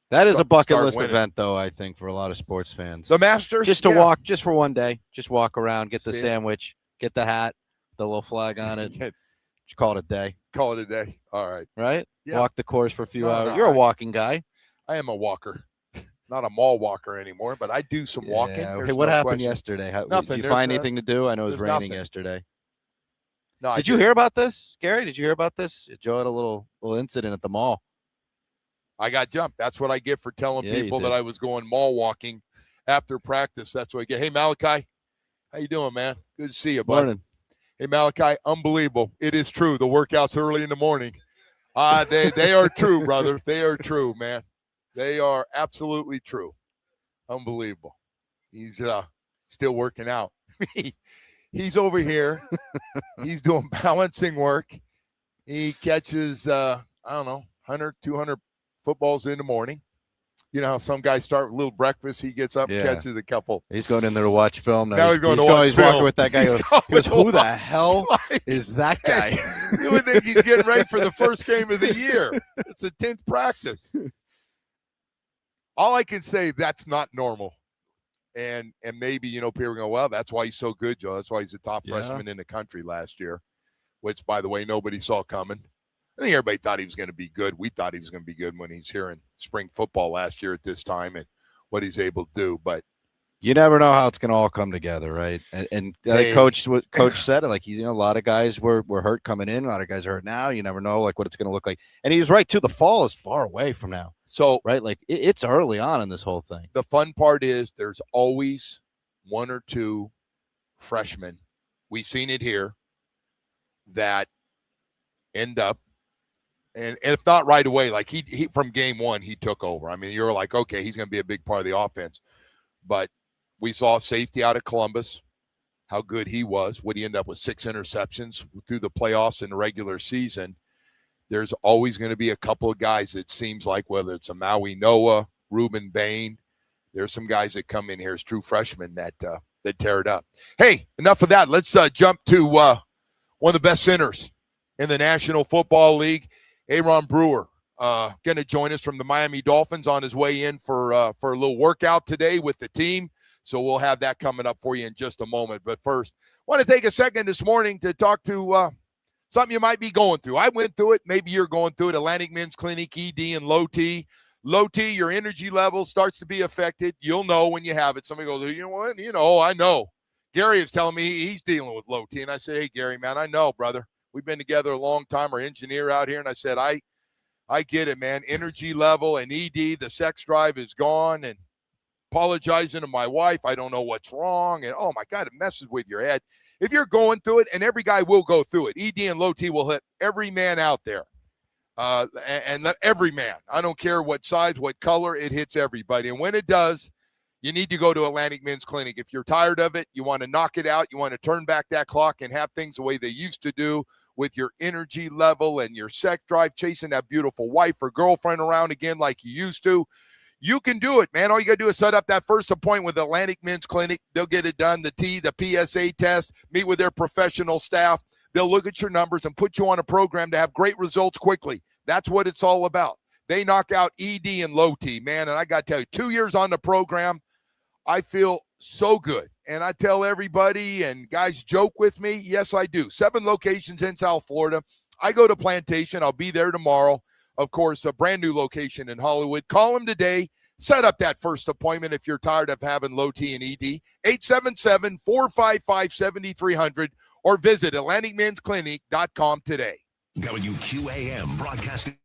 that is a bucket list event, though, I think, for a lot of sports fans. The Masters? Just to walk, just for one day. Just walk around, get the sandwich, get the hat, the little flag on it. Just call it a day. Call it a day. All right. Right? Yeah. Walk the course for a few hours. You're a walking guy. I am a walker. Not a mall walker anymore, but I do some walking. Hey, what happened yesterday? Nothing. Did you find anything to do? I know it was raining nothing. yesterday. No, Did you hear about this, Gary? Did you hear about this? Joe had a little incident at the mall. I got jumped. That's what I get for telling people that I was going mall walking after practice. That's what I get. Hey, Malachi, how you doing, man? Good to see you, bud. Morning. Hey, Malachi, unbelievable. It is true. The workouts early in the morning. They are true, brother. They are true, man. They are absolutely true. Unbelievable. He's still working out. He's over here. He's doing balancing work. He catches, 100, 200 footballs in the morning. You know how some guys start with a little breakfast. He gets up and catches a couple. He's going in there to watch film. Now he's going to watch film. He's walking with that guy. He goes, who the hell is that guy? You would think he's getting ready for the first game of the year. It's a 10th practice. All I can say, that's not normal. And maybe, people go, well, that's why he's so good, Joe. That's why he's the top freshman in the country last year, which, by the way, nobody saw coming. I think everybody thought he was going to be good. We thought he was going to be good when he's here in spring football last year at this time and what he's able to do. But you never know how it's going to all come together, right? And Coach said it, like, a lot of guys were hurt coming in. A lot of guys are hurt now. You never know, like, what it's going to look like. And he was right, too. The fall is far away from now. So, right, like, it's early on in this whole thing. The fun part is there's always one or two freshmen. We've seen it here that end up, and if not right away, like he from game one, he took over. I mean, you're like, okay, he's going to be a big part of the offense. But we saw safety out of Columbus, how good he was. Would he end up with 6 interceptions through the playoffs in the regular season? There's always going to be a couple of guys that seems like, whether it's a Maui Noah, Reuben Bain, there's some guys that come in here as true freshmen that tear it up. Hey, enough of that. Let's jump to one of the best centers in the National Football League, Aaron Brewer. Going to join us from the Miami Dolphins on his way in for a little workout today with the team. So we'll have that coming up for you in just a moment. But first, want to take a second this morning to talk to something you might be going through. I went through it. Maybe you're going through it. Atlantic Men's Clinic, ED, and Low T. Low T, your energy level starts to be affected. You'll know when you have it. Somebody goes, you know what? I know. Gary is telling me he's dealing with low T. And I said, hey, Gary, man, I know, brother. We've been together a long time. Our engineer out here. And I said, I get it, man. Energy level and ED, the sex drive is gone. And apologizing to my wife. I don't know what's wrong. And, oh, my God, it messes with your head. If you're going through it, and every guy will go through it, ED and low T will hit every man out there. And every man. I don't care what size, what color, it hits everybody. And when it does, you need to go to Atlantic Men's Clinic. If you're tired of it, you want to knock it out, you want to turn back that clock and have things the way they used to do with your energy level and your sex drive, chasing that beautiful wife or girlfriend around again like you used to, you can do it, man. All you got to do is set up that first appointment with Atlantic Men's Clinic. They'll get it done, the PSA test, meet with their professional staff. They'll look at your numbers and put you on a program to have great results quickly. That's what it's all about. They knock out ED and low T, man. And I got to tell you, 2 years on the program, I feel so good. And I tell everybody, and guys joke with me, yes, I do. 7 locations in South Florida. I go to Plantation. I'll be there tomorrow. Of course, a brand new location in Hollywood. Call them today. Set up that first appointment if you're tired of having low T and ED. 877-455-7300 or visit AtlanticMen'sClinic.com today. WQAM broadcasting.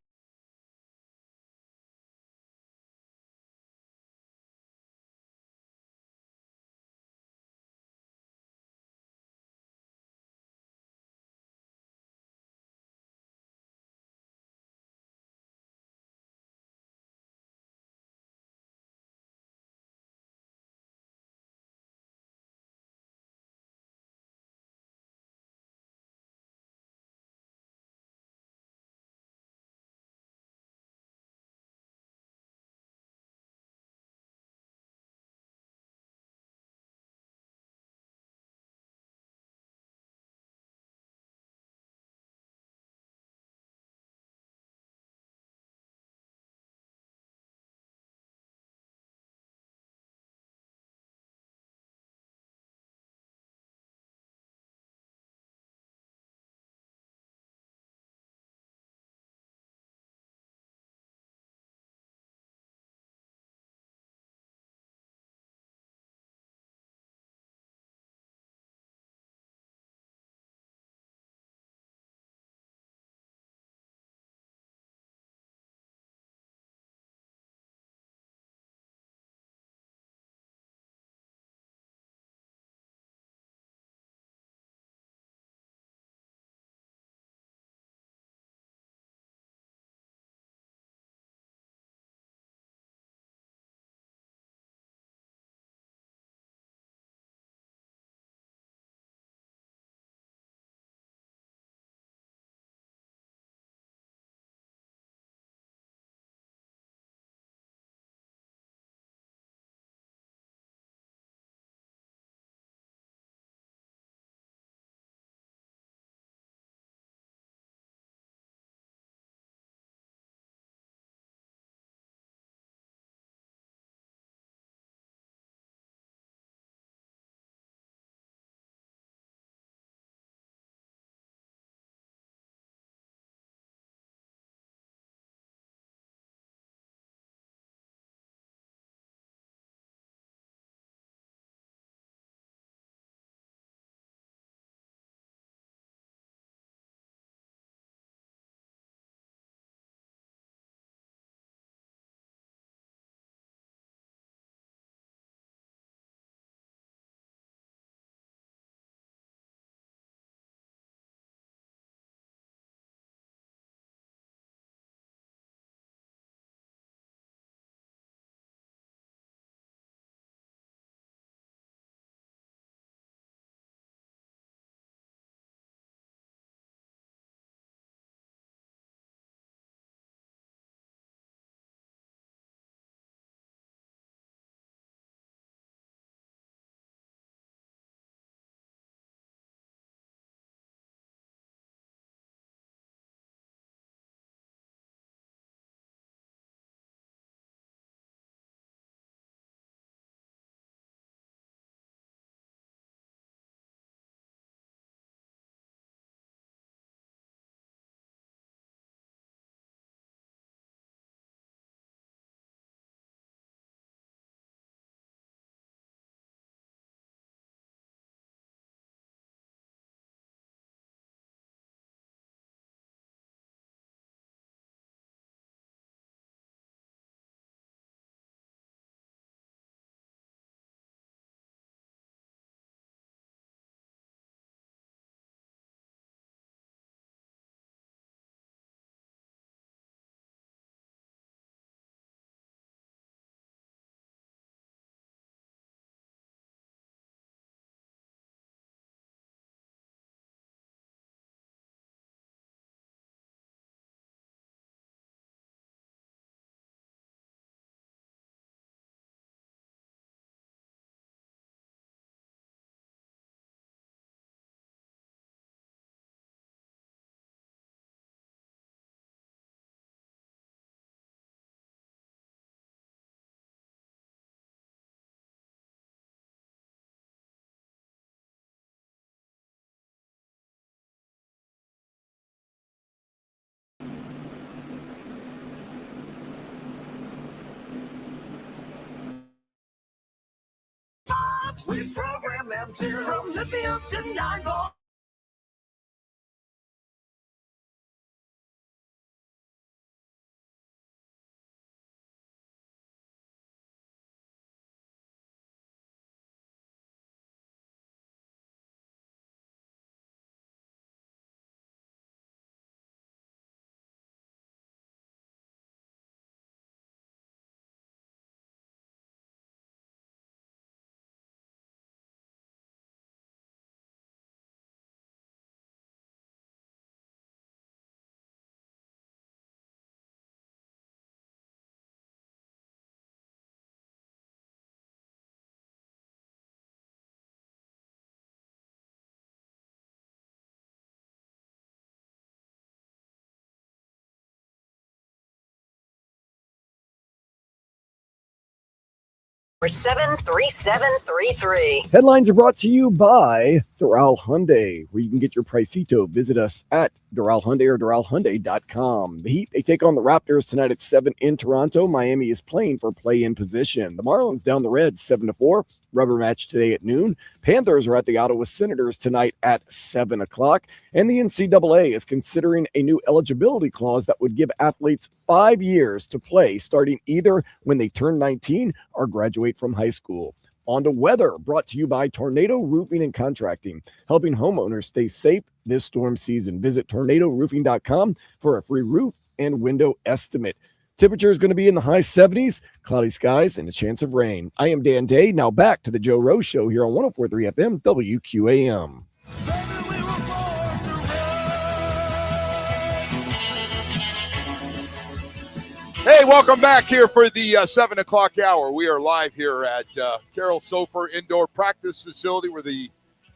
amps. We program them to from lithium to 9 volt. Or 73733. Headlines are brought to you by Doral Hyundai, where you can get your Pricito. Visit us at Doral Hyundai or DoralHyundai.com. The Heat, they take on the Raptors tonight at 7 in Toronto. Miami is playing for play-in position. The Marlins down the Reds 7-4. Rubber match today at noon. Panthers are at the Ottawa Senators tonight at 7 o'clock. And the NCAA is considering a new eligibility clause that would give athletes 5 years to play, starting either when they turn 19 or graduate from high school. On to weather, brought to you by Tornado Roofing and Contracting, helping homeowners stay safe this storm season. Visit tornadoroofing.com for a free roof and window estimate. Temperature is going to be in the high 70s, cloudy skies, and a chance of rain. I am Dan Day. Now back to the Joe Rose Show here on 104.3 FM WQAM. Hey, welcome back here for the 7 o'clock hour. We are live here at Carroll Sofer Indoor Practice Facility where the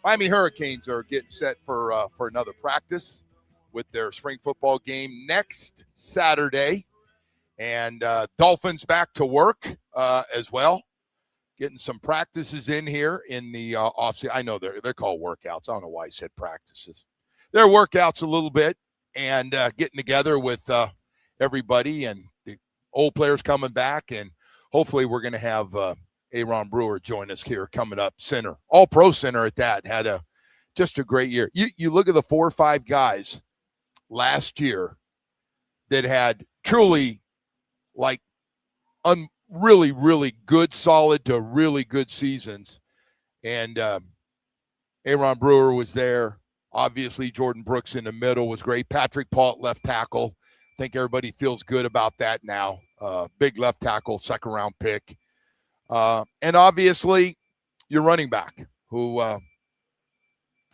Miami Hurricanes are getting set for another practice with their spring football game next Saturday. And Dolphins back to work as well, getting some practices in here in the offseason. I know they're called workouts. I don't know why I said practices. They're workouts a little bit and getting together with everybody and the old players coming back. And hopefully we're going to have Aaron Brewer join us here coming up, center, all-pro center at that. Had just a great year. You look at the 4 or 5 guys last year that had truly like really, really good, solid to really good seasons. And Aaron Brewer was there. Obviously, Jordan Brooks in the middle was great. Patrick Paul left tackle. I think everybody feels good about that now. Big left tackle, second-round pick. And obviously, your running back who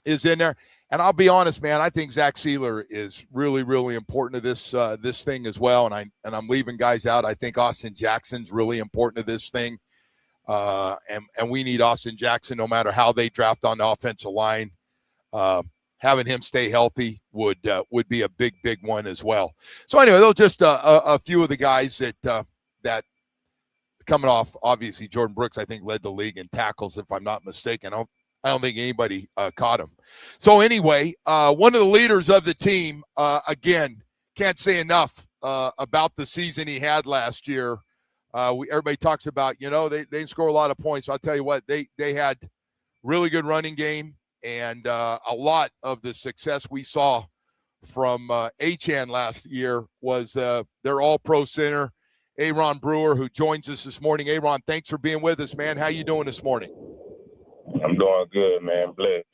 is in there. And I'll be honest, man, I think Zach Sealer is really, really important to this thing as well. And I'm leaving guys out. I think Austin Jackson's really important to this thing. And we need Austin Jackson no matter how they draft on the offensive line. Having him stay healthy would be a big, big one as well. So anyway, those just a few of the guys that coming off. Obviously, Jordan Brooks, I think, led the league in tackles, if I'm not mistaken. I don't think anybody caught him. So anyway, one of the leaders of the team, again, can't say enough about the season he had last year. Everybody talks about, they didn't score a lot of points. I'll tell you what, they had really good running game, and a lot of the success we saw from Achane last year was their all-pro center, Aaron Brewer, who joins us this morning. Aaron, thanks for being with us, man. How you doing this morning? I'm doing good, man. Blessed.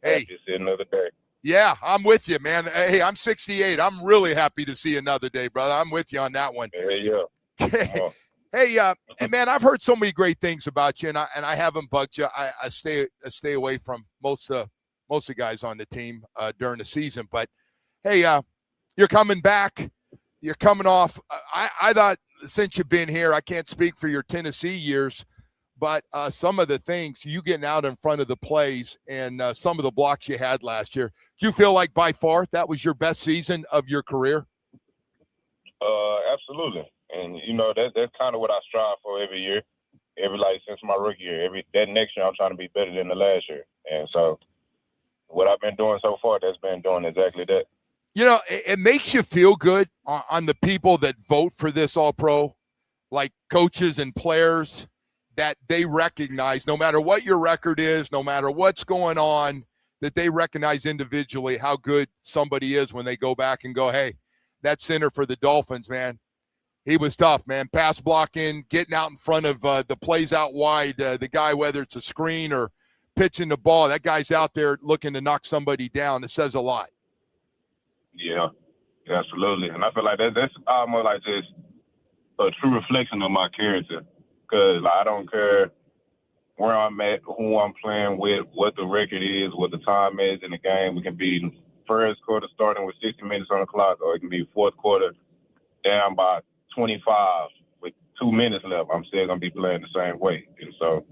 Hey, to see another day. Yeah, I'm with you, man. Hey, I'm 68. I'm really happy to see another day, brother. I'm with you on that one. Hey, yeah. Hey, and man, I've heard so many great things about you, and I haven't bugged you. I stay away from most of the guys on the team during the season. But hey, you're coming back. You're coming off. I thought since you've been here, I can't speak for your Tennessee years, but some of the things you getting out in front of the plays and some of the blocks you had last year, do you feel like by far that was your best season of your career? Absolutely. And, that's kind of what I strive for every year. Since my rookie year. That next year, I'm trying to be better than the last year. And so what I've been doing so far, that's been doing exactly that. It makes you feel good on the people that vote for this All-Pro, like coaches and players, that they recognize, no matter what your record is, no matter what's going on, that they recognize individually how good somebody is when they go back and go, hey, that center for the Dolphins, man, he was tough, man. Pass blocking, getting out in front of the plays out wide, the guy, whether it's a screen or pitching the ball, that guy's out there looking to knock somebody down. It says a lot. Yeah, absolutely. And I feel like that's almost like just a true reflection of my character. Because I don't care where I'm at, who I'm playing with, what the record is, what the time is in the game. We can be first quarter starting with 60 minutes on the clock, or it can be fourth quarter down by 25 with 2 minutes left. I'm still going to be playing the same way. And so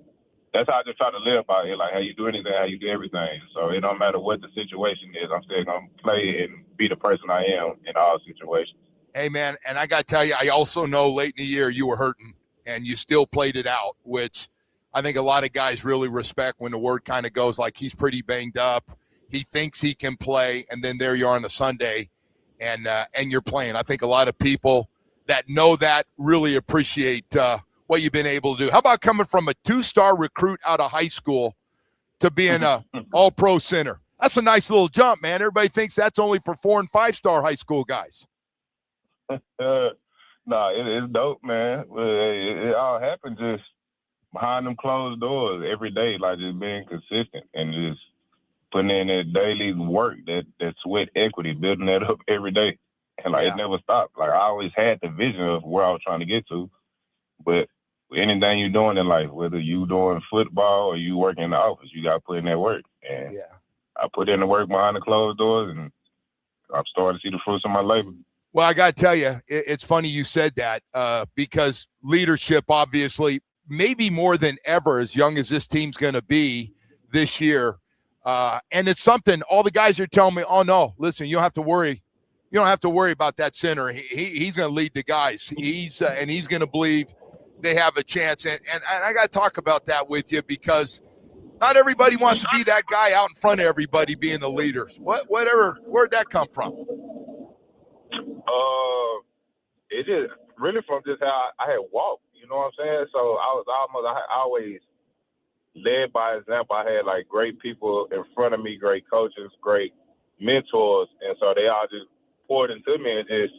that's how I just try to live by it. Like, how you do anything, how you do everything. So it don't matter what the situation is. I'm still going to play and be the person I am in all situations. Hey, man, and I got to tell you, I also know late in the year you were hurting, and you still played it out, which I think a lot of guys really respect when the word kind of goes like he's pretty banged up. He thinks he can play, and then there you are on a Sunday, and you're playing. I think a lot of people that know that really appreciate what you've been able to do. How about coming from a 2-star recruit out of high school to being a all-pro center? That's a nice little jump, man. Everybody thinks that's only for 4- and 5-star high school guys. Nah, it's dope, man. It all happened just behind them closed doors every day, like just being consistent and just putting in that daily work, that sweat equity, building that up every day. And it never stopped. Like I always had the vision of where I was trying to get to. But anything you're doing in life, whether you doing football or you working in the office, you got to put in that work. And I put in the work behind the closed doors, and I'm starting to see the fruits of my labor. Well, I got to tell you, it's funny you said that because leadership, obviously, maybe more than ever, as young as this team's going to be this year. And it's something all the guys are telling me, oh, no, listen, you don't have to worry. You don't have to worry about that center. He's going to lead the guys. And he's going to believe they have a chance. And I got to talk about that with you because not everybody wants to be that guy out in front of everybody being the leader. Where'd that come from? It just really from just how I had walked, you know what I'm saying? So I always led by example. I had like great people in front of me, great coaches, great mentors, and so they all just poured into me and just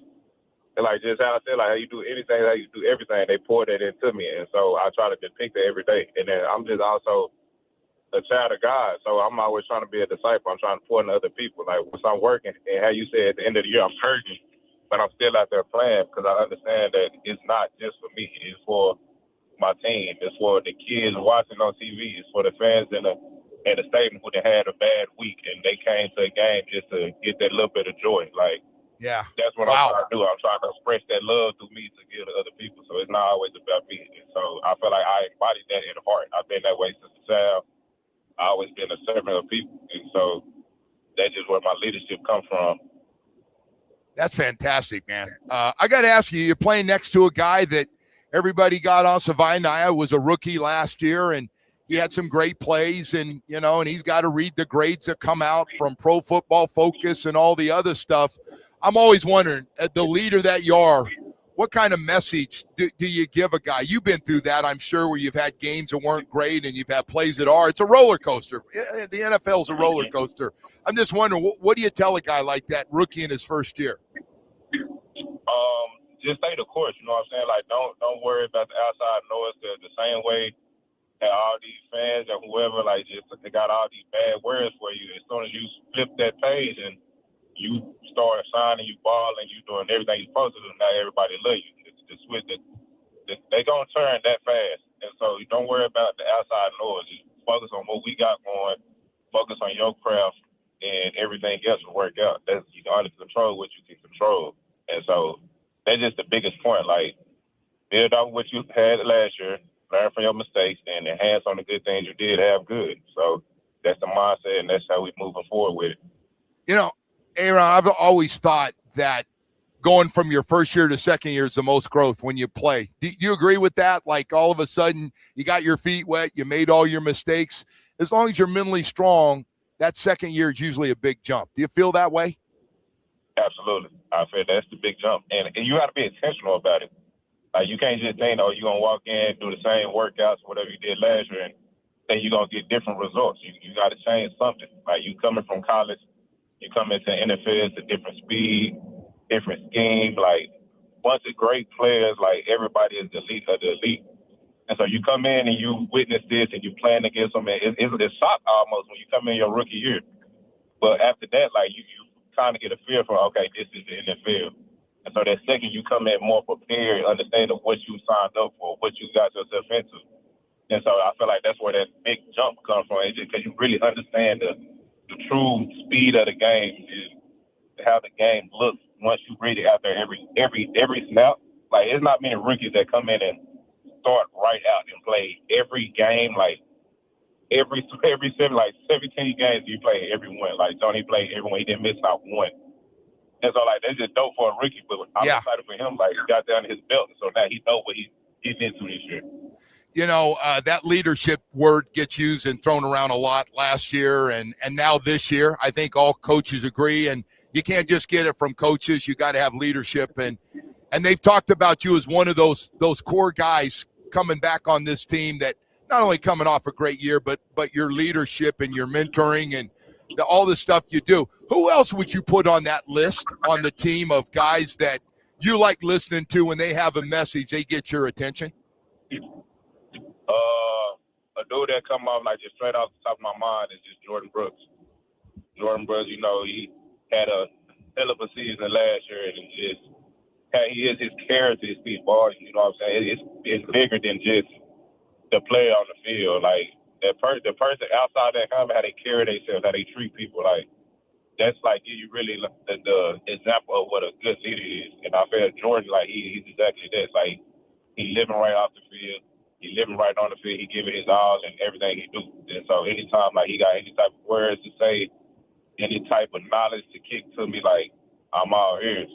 how I said, like how you do anything, how you do everything, they poured that into me, and so I try to depict it every day. And then I'm just also a child of God, so I'm always trying to be a disciple. I'm trying to pour into other people. Like once I'm working, and how you said at the end of the year, I'm hurting, but I'm still out there playing because I understand that it's not just for me. It's for my team. It's for the kids watching on TV. It's for the fans in the stadium who had a bad week and they came to a game just to get that little bit of joy. Like, that's what I'm trying to do. I'm trying to express that love through me to give to other people. So it's not always about me. And so I feel like I embody that in heart. I've been that way since a child. I've always been a servant of people. And so that's just where my leadership comes from. That's fantastic, man. I got to ask you, you're playing next to a guy that everybody got on. Savai'Naia was a rookie last year, and he had some great plays, and and he's got to read the grades that come out from Pro Football Focus and all the other stuff. I'm always wondering, the leader that you are, what kind of message do you give a guy? You've been through that, I'm sure, where you've had games that weren't great and you've had plays that are. It's a roller coaster. The NFL is a roller coaster. I'm just wondering, what do you tell a guy like that, rookie in his first year? Just stay the course, you know what I'm saying? Like, don't worry about the outside noise. The same way that all these fans or whoever, like, just they got all these bad words for you. As soon as you flip that page and you start signing, you balling, you doing everything you're supposed to do, now everybody love you. The switch, they gonna turn that fast. And so you don't worry about the outside noise. Just focus on what we got going. Focus on your craft, and everything else will work out. You can only control what you can control. And so that's just the biggest point. Like, build on what you had last year, learn from your mistakes, and enhance on the good things you did have good. So that's the mindset, and that's how we're moving forward with it. Aaron, I've always thought that going from your first year to second year is the most growth when you play. Do you agree with that? Like, all of a sudden, you got your feet wet, you made all your mistakes. As long as you're mentally strong, that second year is usually a big jump. Do you feel that way? Absolutely. I feel that's the big jump. And you got to be intentional about it. Like, you can't just think, oh, you're going to walk in, do the same workouts, whatever you did last year, and think you're going to get different results. You got to change something. Like, you coming from college, you come into the NFL, it's a different speed, different scheme. Like, bunch of great players, like, everybody is the elite of the elite. And so you come in and you witness this and you playing against them, and it's a shock almost when you come in your rookie year. But after that, like, you kind of get a feel for, okay, this is the NFL. And so that second, you come in more prepared, understanding what you signed up for, what you got yourself into. And so I feel like that's where that big jump comes from, because you really understand the true speed of the game and how the game looks once you read it out there every snap. Like, it's not many rookies that come in and start right out and play every game, like every 17 games you play every one. Like, Tony played every one. He didn't miss not one. And so, like, that's just dope for a rookie. But I'm excited for him. Like, he got down to his belt, so now he knows what he's into this year. You know, that leadership word gets used and thrown around a lot last year and now this year. I think all coaches agree, and you can't just get it from coaches. You got to have leadership, and they've talked about you as one of those core guys coming back on this team that not only coming off a great year, but your leadership and your mentoring and all the stuff you do. Who else would you put on that list on the team of guys that you like listening to when they have a message, they get your attention? A dude that come off like just straight off the top of my mind is just Jordan Brooks. Jordan Brooks, you know, he had a hell of a season last year, and he is his character, his Steve Barton. You know what I'm saying? It's bigger than just the player on the field. Like, the person outside that helmet, how they carry themselves, how they treat people. Like, that's like give you really the example of what a good leader is. And I feel Jordan, like, he's exactly that. Like, he living right off the field. He living right on the field. He giving his all and everything he do. And so anytime, like, he got any type of words to say, any type of knowledge to kick to me, like, I'm all ears.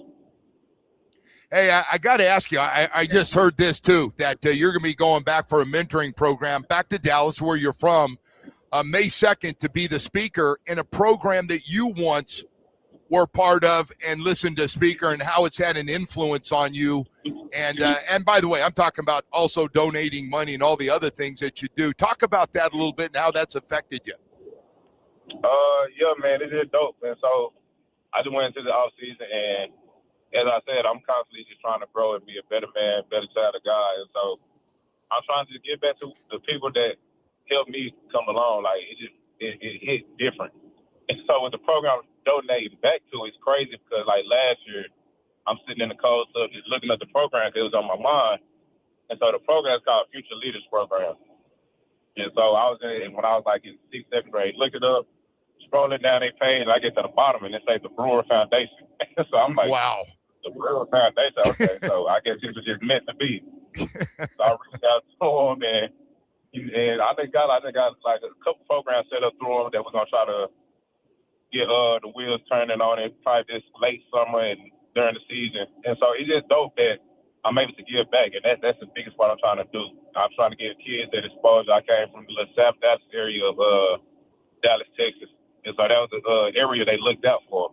Hey, I got to ask you, I just heard this too, that you're going to be going back for a mentoring program back to Dallas, where you're from, May 2nd, to be the speaker in a program that you once were part of and listened to speaker and how it's had an influence on you. And by the way, I'm talking about also donating money and all the other things that you do. Talk about that a little bit and how that's affected you. Yeah, man, it is dope. And so I just went into the offseason, and as I said, I'm constantly just trying to grow and be a better man, better child of God. And so I'm trying to get back to the people that helped me come along. Like, it hit different. And so with the program I'm donating back to, it's crazy because, like, last year, I'm sitting in the cold stuff just looking at the program because it was on my mind. And so the program is called Future Leaders Program. And so I was in, when I was like in 6th, 7th grade, look it up, scrolling down their page, I get to the bottom and it says the Brewer Foundation. So I'm like, wow. The Brewer Foundation. Okay, so I guess it was just meant to be. So I reached out to him, and I think got like a couple programs set up through him that we're gonna try to get the wheels turning on it probably this late summer and during the season. And so it's just dope that I'm able to give back, and that's the biggest part I'm trying to do. I'm trying to give kids that exposure. I came from the South Dallas area of Dallas, Texas, and so that was the area they looked out for.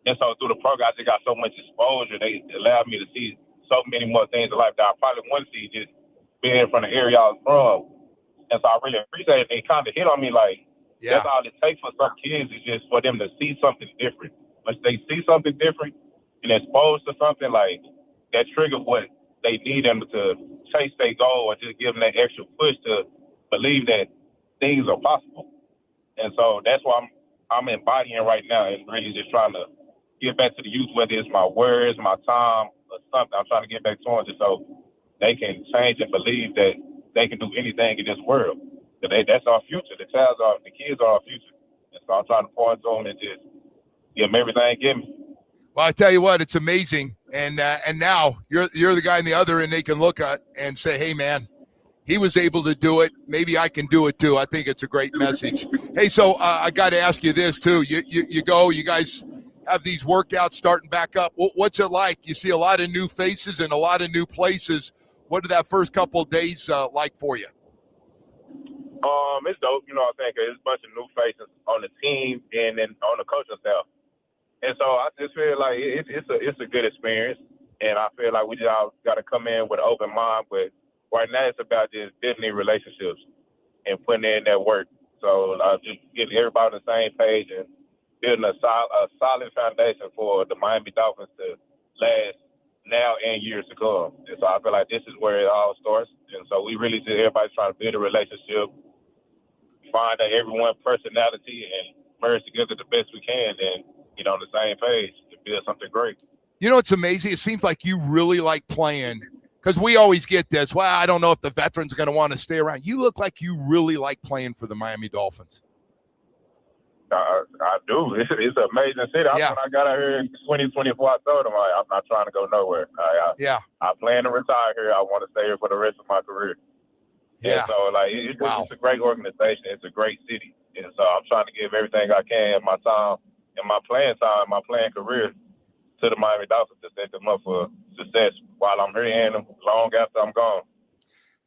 And so through the program, I just got so much exposure. They allowed me to see so many more things in life that I probably wouldn't see just being from the area I was from. And so I really appreciate it. They kind of hit on me like, that's all it takes for some kids is just for them to see something different. Once they see something different and exposed to something, like, that trigger what they need them to chase their goal or just give them that extra push to believe that things are possible. And so that's what I'm embodying right now, and really just trying to get back to the youth, whether it's my words, my time, or something. I'm trying to get back to them just so they can change and believe that they can do anything in this world. That's our future. The kids are our future. And so I'm trying to point to them and just give them everything give me. Well, I tell you what, it's amazing. And now you're the guy in the other end they can look at and say, hey, man, he was able to do it. Maybe I can do it too. I think it's a great message. Hey, so I got to ask you this too. You guys have these workouts starting back up. What's it like? You see a lot of new faces and a lot of new places. What did that first couple of days like for you? It's dope. You know, I think there's a bunch of new faces on the team and then on the coaching staff. And so I just feel like it's a good experience. And I feel like we just all got to come in with an open mind. But right now, it's about just building relationships and putting in that work. So just getting everybody on the same page and building a solid foundation for the Miami Dolphins to last now and years to come. And so I feel like this is where it all starts. And so we really just, everybody's trying to build a relationship, find out everyone's personality, and merge together the best we can, and get on the same page to build something great. You know, it's amazing. It seems like you really like playing, because we always get this, well, I don't know if the veterans are going to want to stay around. You look like you really like playing for the Miami Dolphins. I do. It's an amazing city. When I got out here in 2024, I told them I'm not trying to go nowhere. I plan to retire here. I want to stay here for the rest of my career. Yeah. And so, it's a great organization. It's a great city. And so I'm trying to give everything I can in my time, in my playing career, to the Miami Dolphins to set them up for success while I'm here and long after I'm gone.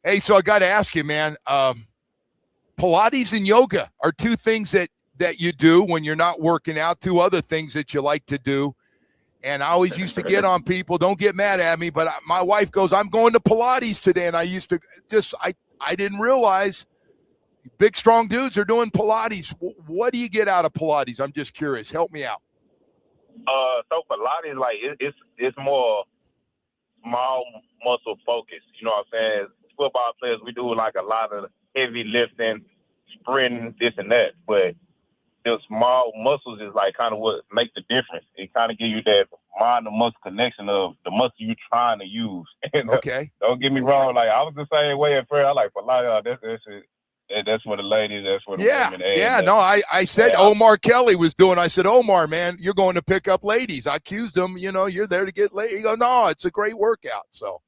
Hey, so I got to ask you, man, Pilates and yoga are two things that you do when you're not working out, two other things that you like to do. And I always used to get on people, don't get mad at me, but my wife goes, I'm going to Pilates today. And I used to I didn't realize big, strong dudes are doing Pilates. What do you get out of Pilates? I'm just curious. Help me out. So Pilates, it's more small muscle focused. You know what I'm saying? Football players, we do a lot of heavy lifting, sprinting, this and that. But the small muscles is kind of what make the difference. It kind of give you that mind to muscle connection of the muscle you're trying to use. Okay. Don't get me wrong. I was the same way at first. I like Pilates. That's for the ladies. That's for the women. No, I said Omar Kelly was doing. I said, Omar, man, you're going to pick up ladies. I accused him. You're there to get ladies. He goes, no, it's a great workout. So,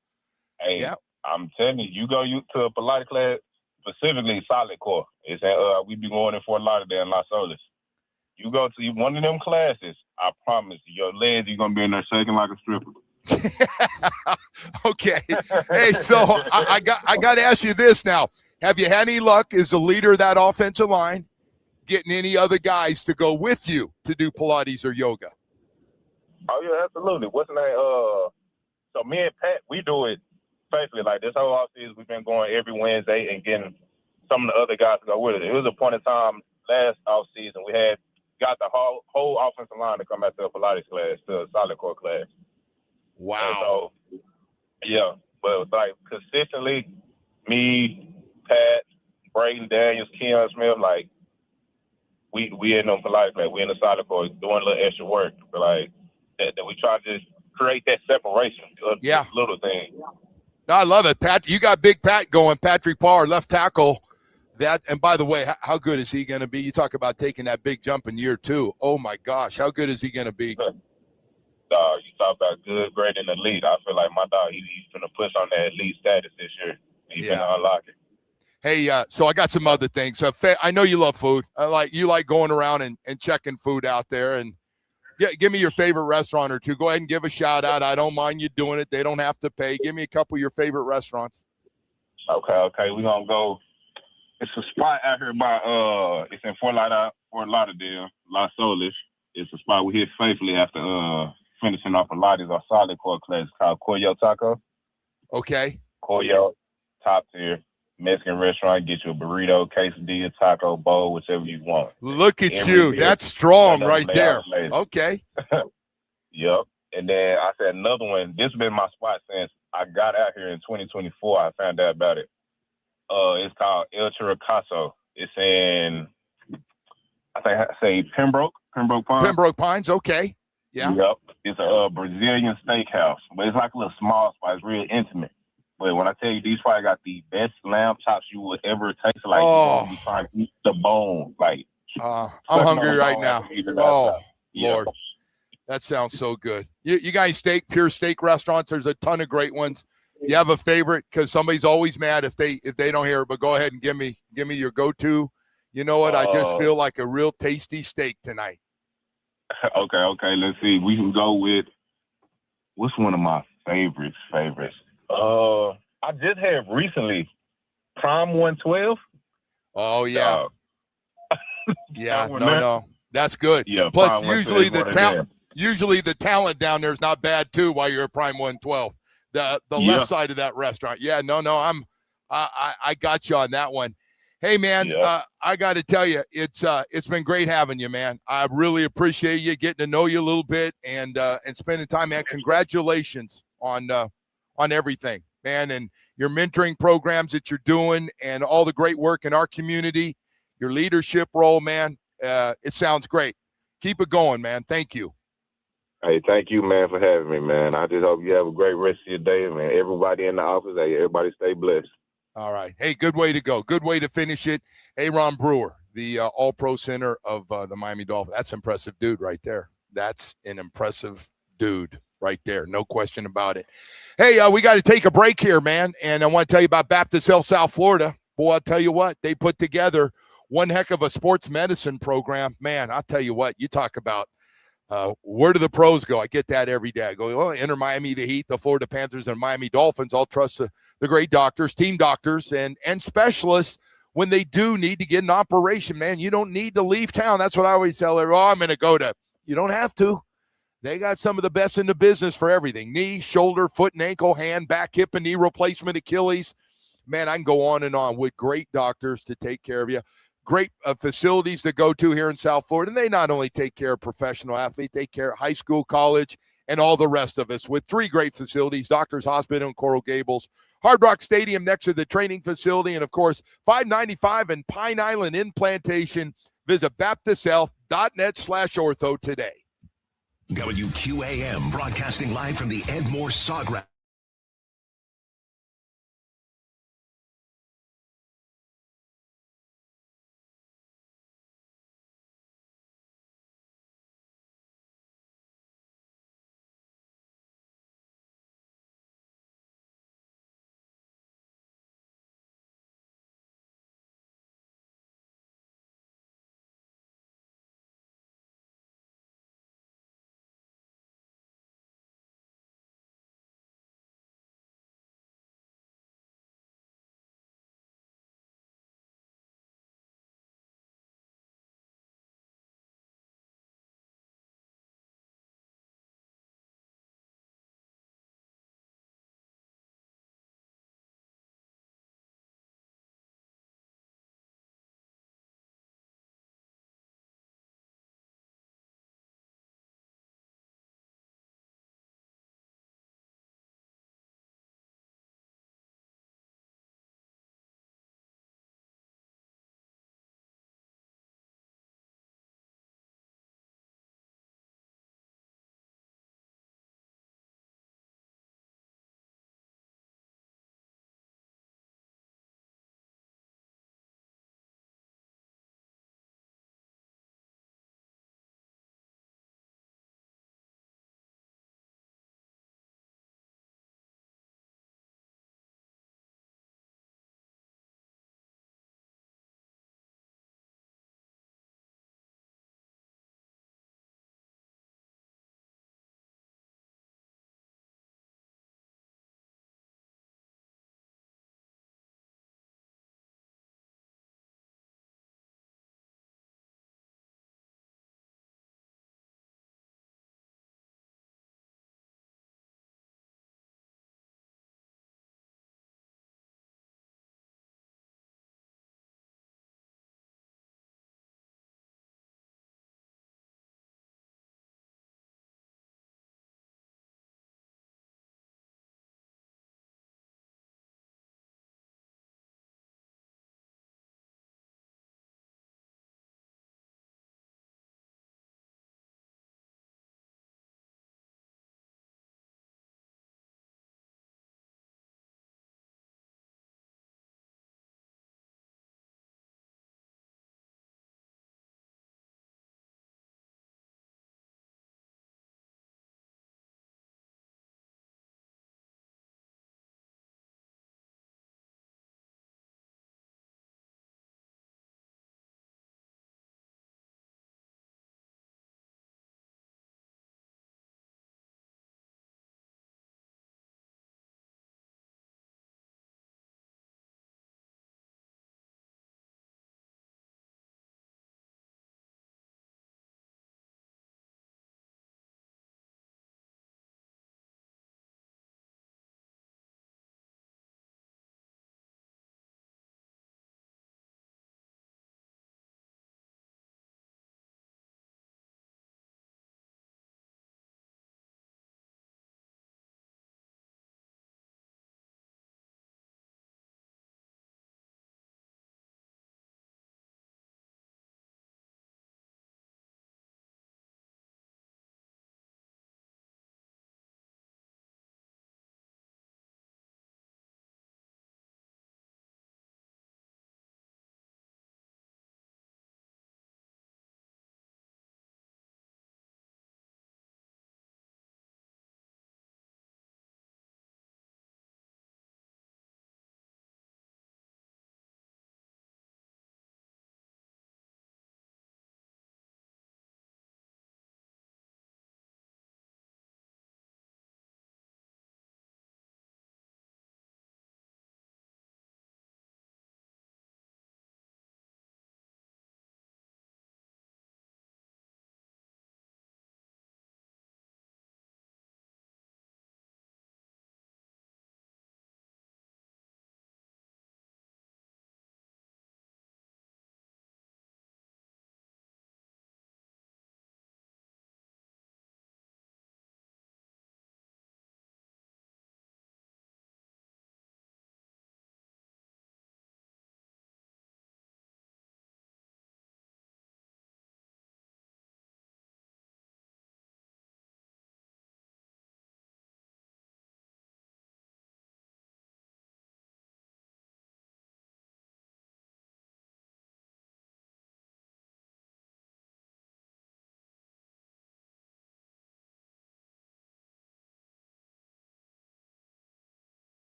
I'm telling you, you go to a Pilates class, specifically solid core. It's we be going in Fort Lauderdale and Las Olas. You go to one of them classes, I promise you, your legs, you're gonna be in there shaking like a stripper. Okay. Hey, so I got to ask you this now. Have you had any luck as a leader of that offensive line getting any other guys to go with you to do Pilates or yoga? Oh, yeah, absolutely. What's the name? So me and Pat, we do it faithfully. This whole offseason, we've been going every Wednesday and getting some of the other guys to go with it. It was a point in time last offseason. We had got the whole offensive line to come out to a Pilates class, to a solid core class. Wow. And so, but consistently, me, Pat, Braden Daniels, Keon Smith, we in them Pilates class. We in the solid core doing a little extra work. But that we try to just create that separation. Little thing. No, I love it, Pat. You got Big Pat going, Patrick Parr, left tackle. And by the way, how good is he going to be? You talk about taking that big jump in year 2. Oh my gosh, how good is he going to be? You talk about good, great, and elite. I feel like my dog, he's going to push on that elite status this year. He's going to unlock it. Hey, so I got some other things. So I know you love food. You like going around and checking food out there. And give me your favorite restaurant or two. Go ahead and give a shout out. I don't mind you doing it. They don't have to pay. Give me a couple of your favorite restaurants. Okay. We're going to go. It's a spot out here by, it's in Fort Lauderdale, Las Olas. It's a spot we hit faithfully after finishing off Pilates, our solid core class, called Coyo Taco. Okay. Coyo, top tier Mexican restaurant. Get you a burrito, quesadilla, taco, bowl, whichever you want. Look at you. That's strong right there. Okay. Yep. And then I said another one. This has been my spot since I got out here in 2024. I found out about it. It's called El Chiricazo. It's in, I say Pembroke Pines. Pembroke Pines, okay. Yeah. Yep. It's a Brazilian steakhouse, but it's like a little small spot. It's real intimate. But when I tell you, these probably got the best lamb chops you would ever taste. You're trying to eat the bone. I'm hungry right now. Oh, Lord. That sounds so good. You guys pure steak restaurants, there's a ton of great ones. You have a favorite? Because somebody's always mad if they don't hear it, but go ahead and give me your go-to. You know what? I just feel like a real tasty steak tonight. Okay. Let's see. We can go with, what's one of my favorites? I just had recently Prime 112. Oh, yeah. Yeah, no. That's good. Yeah, plus, usually the Usually the talent down there is not bad too while you're at Prime 112. The left side of that restaurant. Yeah, no, I got you on that one. Hey man, I got to tell you, it's been great having you, man. I really appreciate you getting to know you a little bit and spending time, man. Congratulations on everything, man, and your mentoring programs that you're doing and all the great work in our community, your leadership role, man. It sounds great. Keep it going, man. Thank you. Hey, thank you, man, for having me, man. I just hope you have a great rest of your day, man. Everybody in the office, hey, everybody stay blessed. All right. Hey, good way to go. Good way to finish it. Aaron Brewer, the all-pro center of the Miami Dolphins. That's an impressive dude right there. That's an impressive dude right there. No question about it. Hey, we got to take a break here, man. And I want to tell you about Baptist Health South Florida. Boy, I'll tell you what, they put together one heck of a sports medicine program. Man, I'll tell you what, you talk about where do the pros go? I get that every day. I go, well, enter Miami, the Heat, the Florida Panthers, and Miami Dolphins. I'll trust the great doctors, team doctors, and specialists when they do need to get an operation, man. You don't need to leave town. That's what I always tell everyone. Oh, I'm going to go to. You don't have to. They got some of the best in the business for everything. Knee, shoulder, foot and ankle, hand, back, hip, and knee replacement, Achilles. Man, I can go on and on with great doctors to take care of you. Great facilities to go to here in South Florida. And they not only take care of professional athletes, they take care of high school, college, and all the rest of us with 3 great facilities, Doctors Hospital in Coral Gables, Hard Rock Stadium next to the training facility, and, of course, 595 and Pine Island in Plantation. Visit baptisthealth.net/ortho today. WQAM broadcasting live from the Ed Moore Sawgrass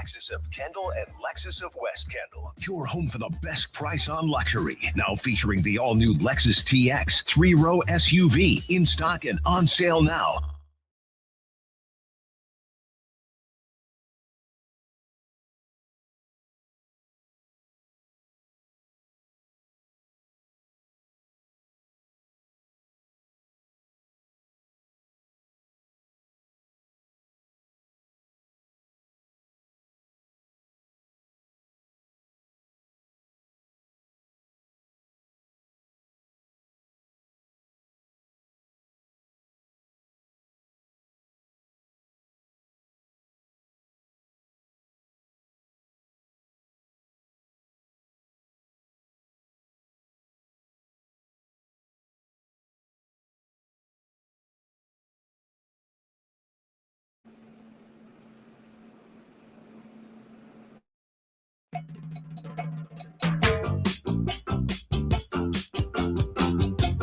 Lexus of Kendall and Lexus of West Kendall. Your home for the best price on luxury. Now featuring the all-new Lexus TX 3-row SUV in stock and on sale now.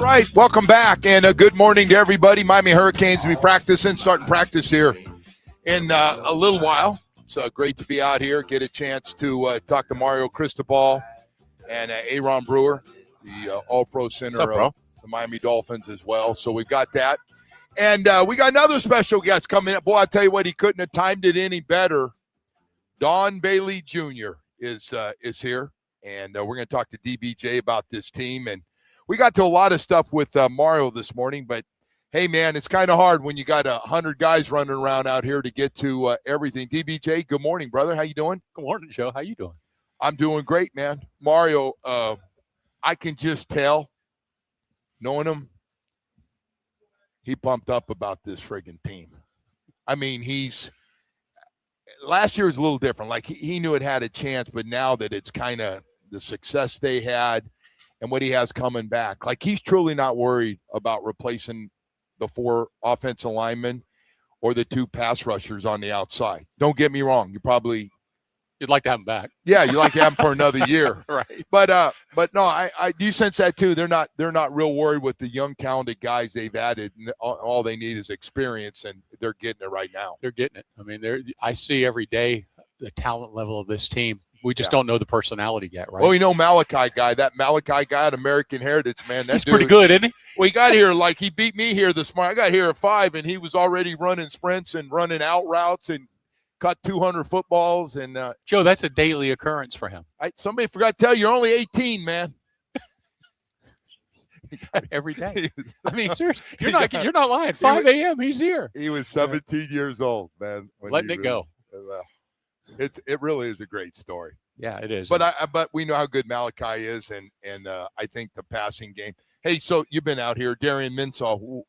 Right, welcome back, and a good morning to everybody. Miami Hurricanes will be starting practice here in a little while. It's great to be out here, get a chance to talk to Mario Cristobal and Aaron Brewer, the All-Pro center of the Miami Dolphins as well. So we've got that. And we got another special guest coming up. Boy, I'll tell you what, he couldn't have timed it any better. Don Bailey Jr. is here, and we're going to talk to DBJ about this team. And we got to a lot of stuff with Mario this morning, but hey, man, it's kind of hard when you got 100 guys running around out here to get to everything. DBJ, good morning, brother. How you doing? Good morning, Joe. How you doing? I'm doing great, man. Mario, I can just tell, knowing him, he pumped up about this friggin' team. I mean, last year was a little different. Like, he knew it had a chance, but now that it's kind of the success they had and what he has coming back, like, he's truly not worried about replacing the 4 offensive linemen or the 2 pass rushers on the outside. Don't get me wrong. You'd like to have him back. Yeah, you'd like to have him for another year. Right. But no, I do sense that too. They're not real worried with the young, talented guys they've added. And all they need is experience, and they're getting it right now. They're getting it. I mean, I see every day the talent level of this team. We just don't know the personality yet, right? Well, you know Malachi guy. That Malachi guy at American Heritage, man. He's pretty good, isn't he? Well, he got here, like, he beat me here this morning. I got here at 5, and he was already running sprints and running out routes and caught 200 footballs. And Joe, that's a daily occurrence for him. Somebody forgot to tell you, you're only 18, man. Every day. I mean, seriously, you're not lying. 5 a.m. He's here. He was 17 years old, man. Letting it go. It really is a great story. Yeah, it is. But we know how good Malachi is, and I think the passing game. Hey, so you've been out here, Darian Minsaw.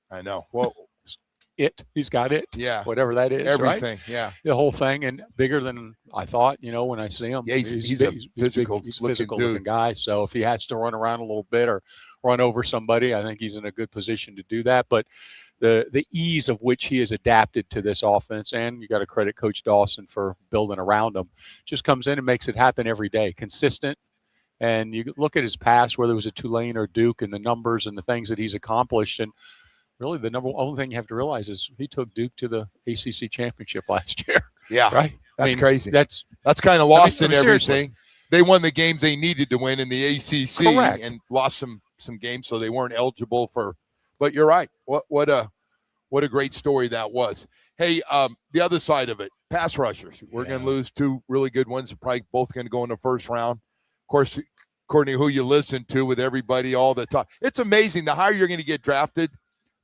I know. Well, he's got it. Yeah, whatever that is. Everything. Right? Yeah, the whole thing, and bigger than I thought. You know, when I see him, yeah, he's a physical looking guy. So if he has to run around a little bit or run over somebody, I think he's in a good position to do that. But the ease of which he has adapted to this offense, and you got to credit Coach Dawson for building around him, just comes in and makes it happen every day, consistent. And you look at his past, whether it was a Tulane or Duke, and the numbers and the things that he's accomplished. And really, the only thing you have to realize is he took Duke to the ACC championship last year. Yeah, right. That's crazy. That's kind of lost in everything. Seriously. They won the games they needed to win in the ACC. Correct. And lost some games, so they weren't eligible for. But you're right. What a great story that was. Hey, the other side of it, pass rushers. We're going to lose 2 really good ones. They're probably both going to go in the first round. Of course, according to who you listen to with everybody all the time. It's amazing. The higher you're going to get drafted,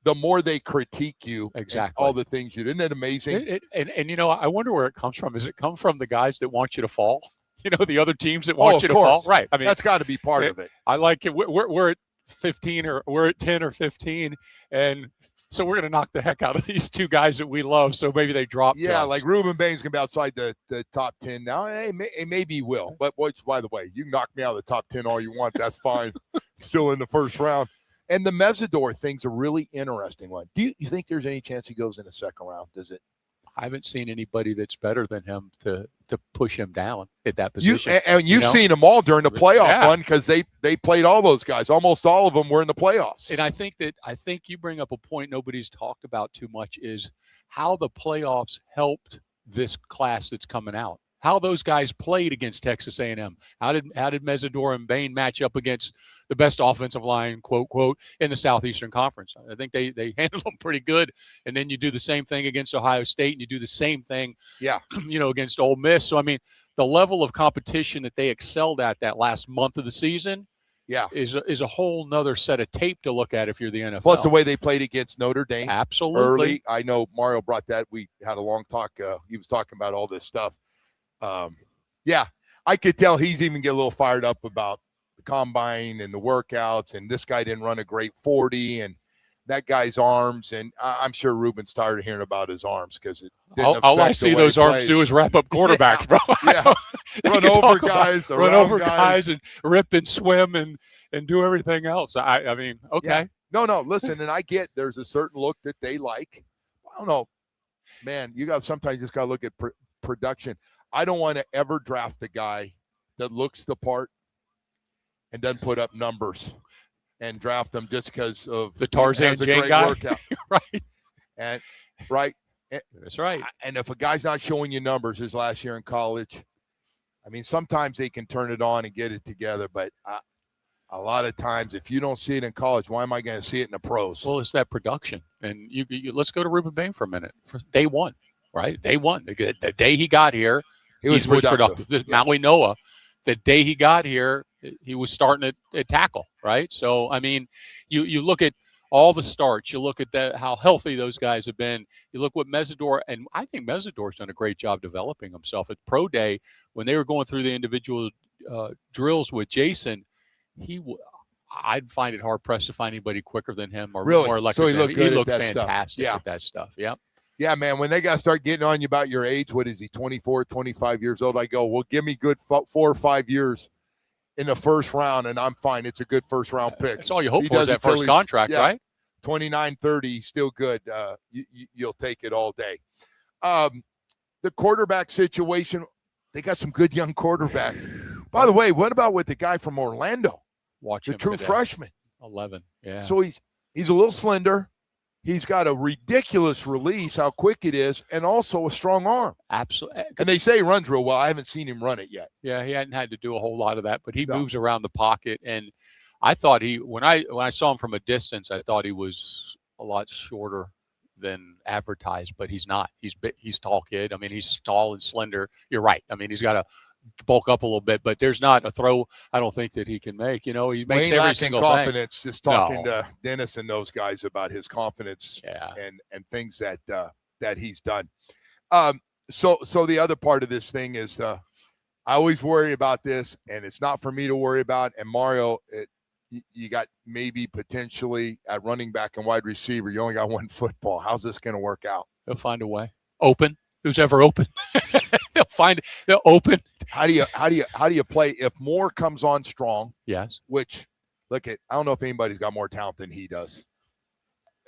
the more they critique you. Exactly. All the things you did. Isn't it amazing? And you know, I wonder where it comes from. Does it come from the guys that want you to fall? You know, the other teams that want you to fall? Right. I mean, that's got to be part of it. I like it. We're at 15 or we're at 10 or 15, and so we're going to knock the heck out of these 2 guys that we love. So maybe they drop. Yeah, drops. like Ruben Baines going to be outside the top 10 now. Hey, maybe he will. But by the way, you can knock me out of the top 10 all you want. That's fine. Still in the first round. And the Mesidor thing's a really interesting one. Do you think there's any chance he goes in the second round? Does it? I haven't seen anybody that's better than him to push him down at that position. You've seen them all during the playoff run because they played all those guys. Almost all of them were in the playoffs. And I think you bring up a point nobody's talked about too much is how the playoffs helped this class that's coming out. How those guys played against Texas A&M. How did Mesidor and Bain match up against the best offensive line, quote, quote, in the Southeastern Conference? I think they handled them pretty good. And then you do the same thing against Ohio State, and you do the same thing, against Ole Miss. So, I mean, the level of competition that they excelled at that last month of the season is a whole nother set of tape to look at if you're the NFL. Plus the way they played against Notre Dame. Absolutely. Early. I know Mario brought that. We had a long talk. He was talking about all this stuff. I could tell he's even get a little fired up about the combine and the workouts, and this guy didn't run a great 40, and that guy's arms, and I'm sure Ruben's tired of hearing about his arms because it didn't all I see those arms do is wrap up quarterbacks, bro. Run over guys, run over guys, and rip and swim and do everything else. I mean, okay. No, listen, and I get there's a certain look that they like. I don't know, man. Sometimes you just got to look at production. I don't want to ever draft a guy that looks the part and doesn't put up numbers and draft them just because of the Tarzan Jane guy. Workout. Right. And that's right. And if a guy's not showing you numbers his last year in college, I mean, sometimes they can turn it on and get it together, but a lot of times if you don't see it in college, why am I going to see it in the pros? Well, it's that production. And you let's go to Ruben Bain for a minute. For day one, right? Day one. The day he got here, he was productive. Maui Noah, the day he got here, he was starting at tackle, right? So, I mean, you look at all the starts. You look at how healthy those guys have been. You look what Mesidor, and I think Mesidor's done a great job developing himself. At Pro Day, when they were going through the individual drills with Jason, I'd find it hard-pressed to find anybody quicker than him or more electric. So he looked good. He looked fantastic at that stuff. Yep. Yeah, man, when they got to start getting on you about your age, what is he, 24, 25 years old? I go, well, give me good 4 or 5 years in the first round, and I'm fine. It's a good first-round pick. That's all you hope for is that first contract, right? 29, 30, still good. You'll take it all day. The quarterback situation, they got some good young quarterbacks. By the way, what about with the guy from Orlando? Watch the true freshman. 11, yeah. So he's a little slender. He's got a ridiculous release, how quick it is, and also a strong arm. Absolutely. And they say he runs real well. I haven't seen him run it yet. Yeah, he hadn't had to do a whole lot of that, but he moves around the pocket. And I thought when I saw him from a distance, I thought he was a lot shorter than advertised, but he's not. He's a tall kid. I mean, he's tall and slender. You're right. I mean, he's got to bulk up a little bit, but there's not a throw I don't think that he can make. He makes every single confidence. thing. Just talking to Dennis and those guys about his confidence and things that he's done. So the other part of this thing is I always worry about this, and it's not for me to worry about. And Mario, you got maybe potentially at running back and wide receiver, you only got one football. How's this going to work out? They'll find a way. Open. Who's ever open? They'll open. How do you play if Moore comes on strong? Yes. Which I don't know if anybody's got more talent than he does.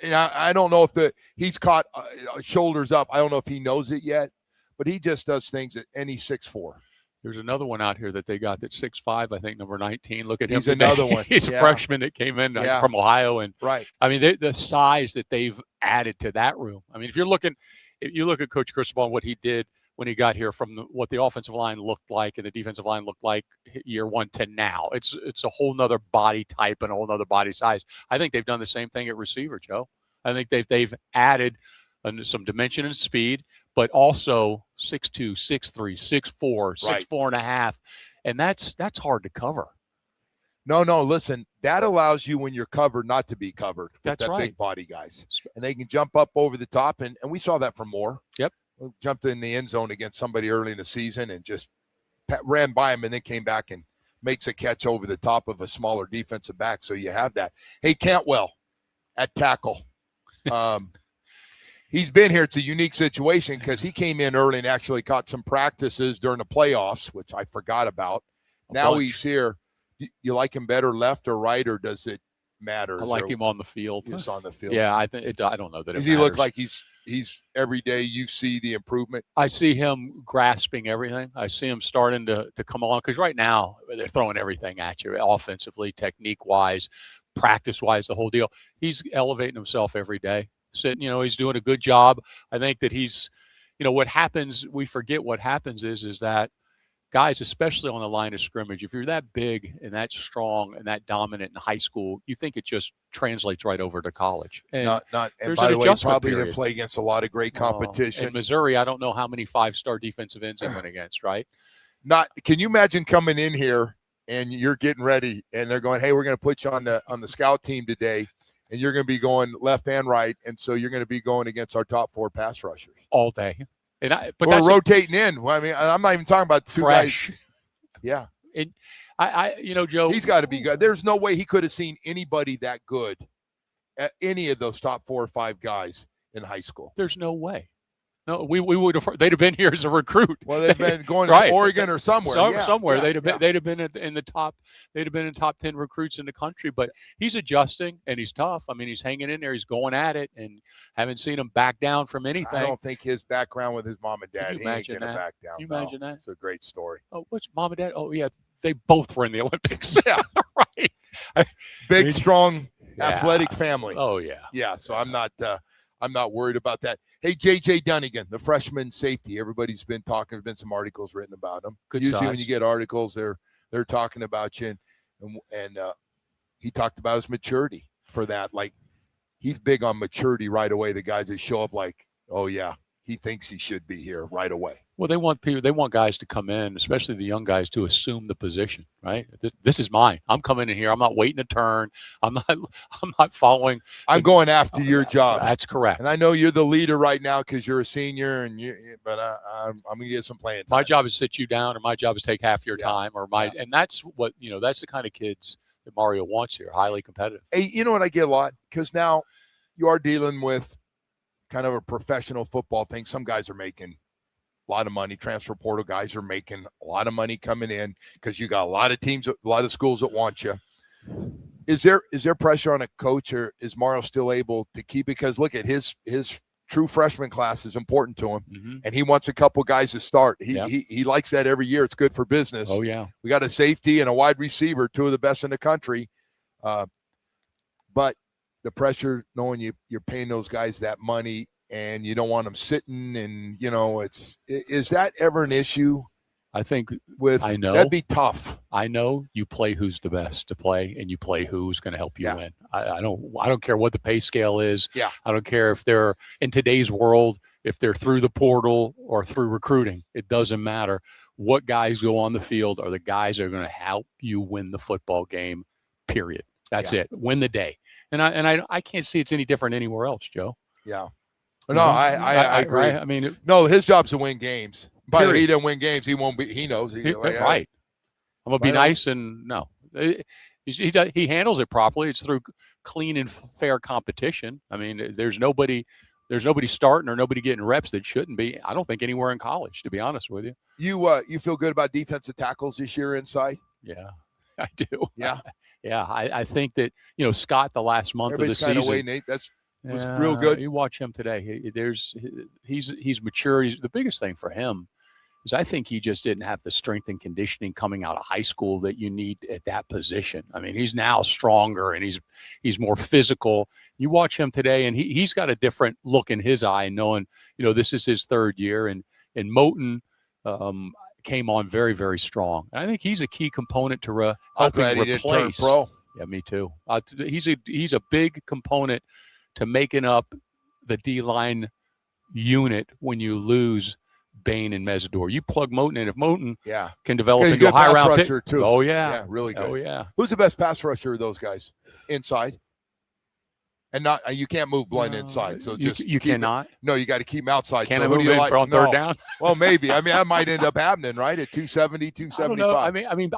And I don't know if he's caught shoulders up. I don't know if he knows it yet, but he just does things and he's 6'4". There's another one out here that they got that's 6'5", I think, number 19. Look at him. He's another one. He's a freshman that came in from Ohio. And I mean, the size that they've added to that room. I mean, if you look at Coach Cristobal and what he did when he got here from what the offensive line looked like and the defensive line looked like year one to now, it's a whole nother body type and a whole nother body size. I think they've done the same thing at receiver, Joe. I think they've added some dimension and speed, but also 6'2", 6'3", 6'4", 6'4.5", and that's hard to cover. No, listen, that allows you when you're covered not to be covered. That's right. Big body guys. And they can jump up over the top, and we saw that from Moore. Yep. Jumped in the end zone against somebody early in the season and just ran by him and then came back and makes a catch over the top of a smaller defensive back. So you have that. Hey, Cantwell at tackle. He's been here. It's a unique situation because he came in early and actually caught some practices during the playoffs, which I forgot about. Now he's here. You like him better left or right, or does it matter? I like him on the field. He's on the field. Yeah, I don't know that. Does he look like he's every day you see the improvement? I see him grasping everything. I see him starting to come along because right now they're throwing everything at you, offensively, technique-wise, practice-wise, the whole deal. He's elevating himself every day. He's doing a good job. I think that he's what happens, we forget what happens is that guys, especially on the line of scrimmage, if you're that big and that strong and that dominant in high school, you think it just translates right over to college. And and by the way, probably to play against a lot of great competition. In Missouri, I don't know how many 5-star defensive ends he went against, right? Can you imagine coming in here and you're getting ready and they're going, hey, we're going to put you on the scout team today, and you're going to be going left and right, and so you're going to be going against our top 4 pass rushers all day. But we're rotating in. Well, I mean, I'm not even talking about 2 fresh guys. Yeah. And Joe, he's got to be good. There's no way he could have seen anybody that good at any of those top 4 or 5 guys in high school. There's no way. No, we would have. They'd have been here as a recruit. Well, they've been going right. to Oregon or somewhere. Somewhere Yeah. they'd have been in the top. They'd have been in top 10 recruits in the country. But he's adjusting and he's tough. I mean, he's hanging in there. He's going at it, and haven't seen him back down from anything. I don't think his background with his mom and dad, he ain't going to back down. Can you imagine that? It's a great story. Oh, what's mom and dad? Oh, yeah, they both were in the Olympics. Yeah, right. Big, strong, athletic family. Oh yeah, yeah. So I'm not worried about that. Hey, J.J. Dunnigan, the freshman safety. Everybody's been talking. There's been some articles written about him. Usually when you get articles, they're talking about you. And he talked about his maturity for that. Like, he's big on maturity right away. The guys that show up like, oh, yeah, he thinks he should be here right away. Well, they want guys to come in, especially the young guys, to assume the position, right? This is mine. I'm coming in here. I'm not waiting a turn. I'm not following. I'm going after your job. That's correct. And I know you're the leader right now because you're a senior, but I'm going to get some playing time. My job is to sit you down, or my job is to take half your time, and that's what that's the kind of kids that Mario wants here. Highly competitive. Hey, you know what I get a lot, because now you are dealing with kind of a professional football thing. Some guys are making a lot of money. Transfer portal guys are making a lot of money coming in because you got a lot of teams, a lot of schools that want you. Is there pressure on a coach, or is Mario still able to keep? Because look at his true freshman class is important to him, and he wants a couple guys to start. He likes that every year. It's good for business. Oh yeah, we got a safety and a wide receiver, 2 of the best in the country. But the pressure, knowing you're paying those guys that money, and you don't want them sitting, and is that ever an issue? I think I know that'd be tough. I know you play who's the best to play, and you play who's going to help you win. I don't care what the pay scale is. Yeah. I don't care if they're in today's world, if they're through the portal or through recruiting. It doesn't matter. What guys go on the field are the guys that are going to help you win the football game. Period. That's it. Win the day. And I can't see it's any different anywhere else, Joe. Yeah. No, I agree. Right? I mean, no, his job's to win games. But if period. he doesn't win games, he won't be. He knows. Right. I'm gonna be nice, and no, he handles it properly. It's through clean and fair competition. I mean, there's nobody starting or nobody getting reps that shouldn't be. I don't think anywhere in college, to be honest with you. You feel good about defensive tackles this year inside? Yeah, I do. Yeah. Yeah, I think that Scott the last month of the season. Everybody's kind of waiting. That was real good. You watch him today. He's mature. The biggest thing for him is I think he just didn't have the strength and conditioning coming out of high school that you need at that position. I mean, he's now stronger and he's more physical. You watch him today, and he's got a different look in his eye, knowing this is his 3rd year, and Moten came on very, very strong. And I think he's a key component to helping replace. Pro. Yeah, me too. He's a big component to making up the D-line unit when you lose Bain and Mesidor. You plug Moten in. If Moten can develop into a high round pick. Too. Oh, yeah. Yeah, really good. Oh, yeah. Who's the best pass rusher of those guys? Inside? And not you can't move Blunt inside. So you cannot. No, you got to keep him outside. Can so I move him for on 3rd down? Well, maybe. I mean, that might end up happening, right? At 270, 275. I mean,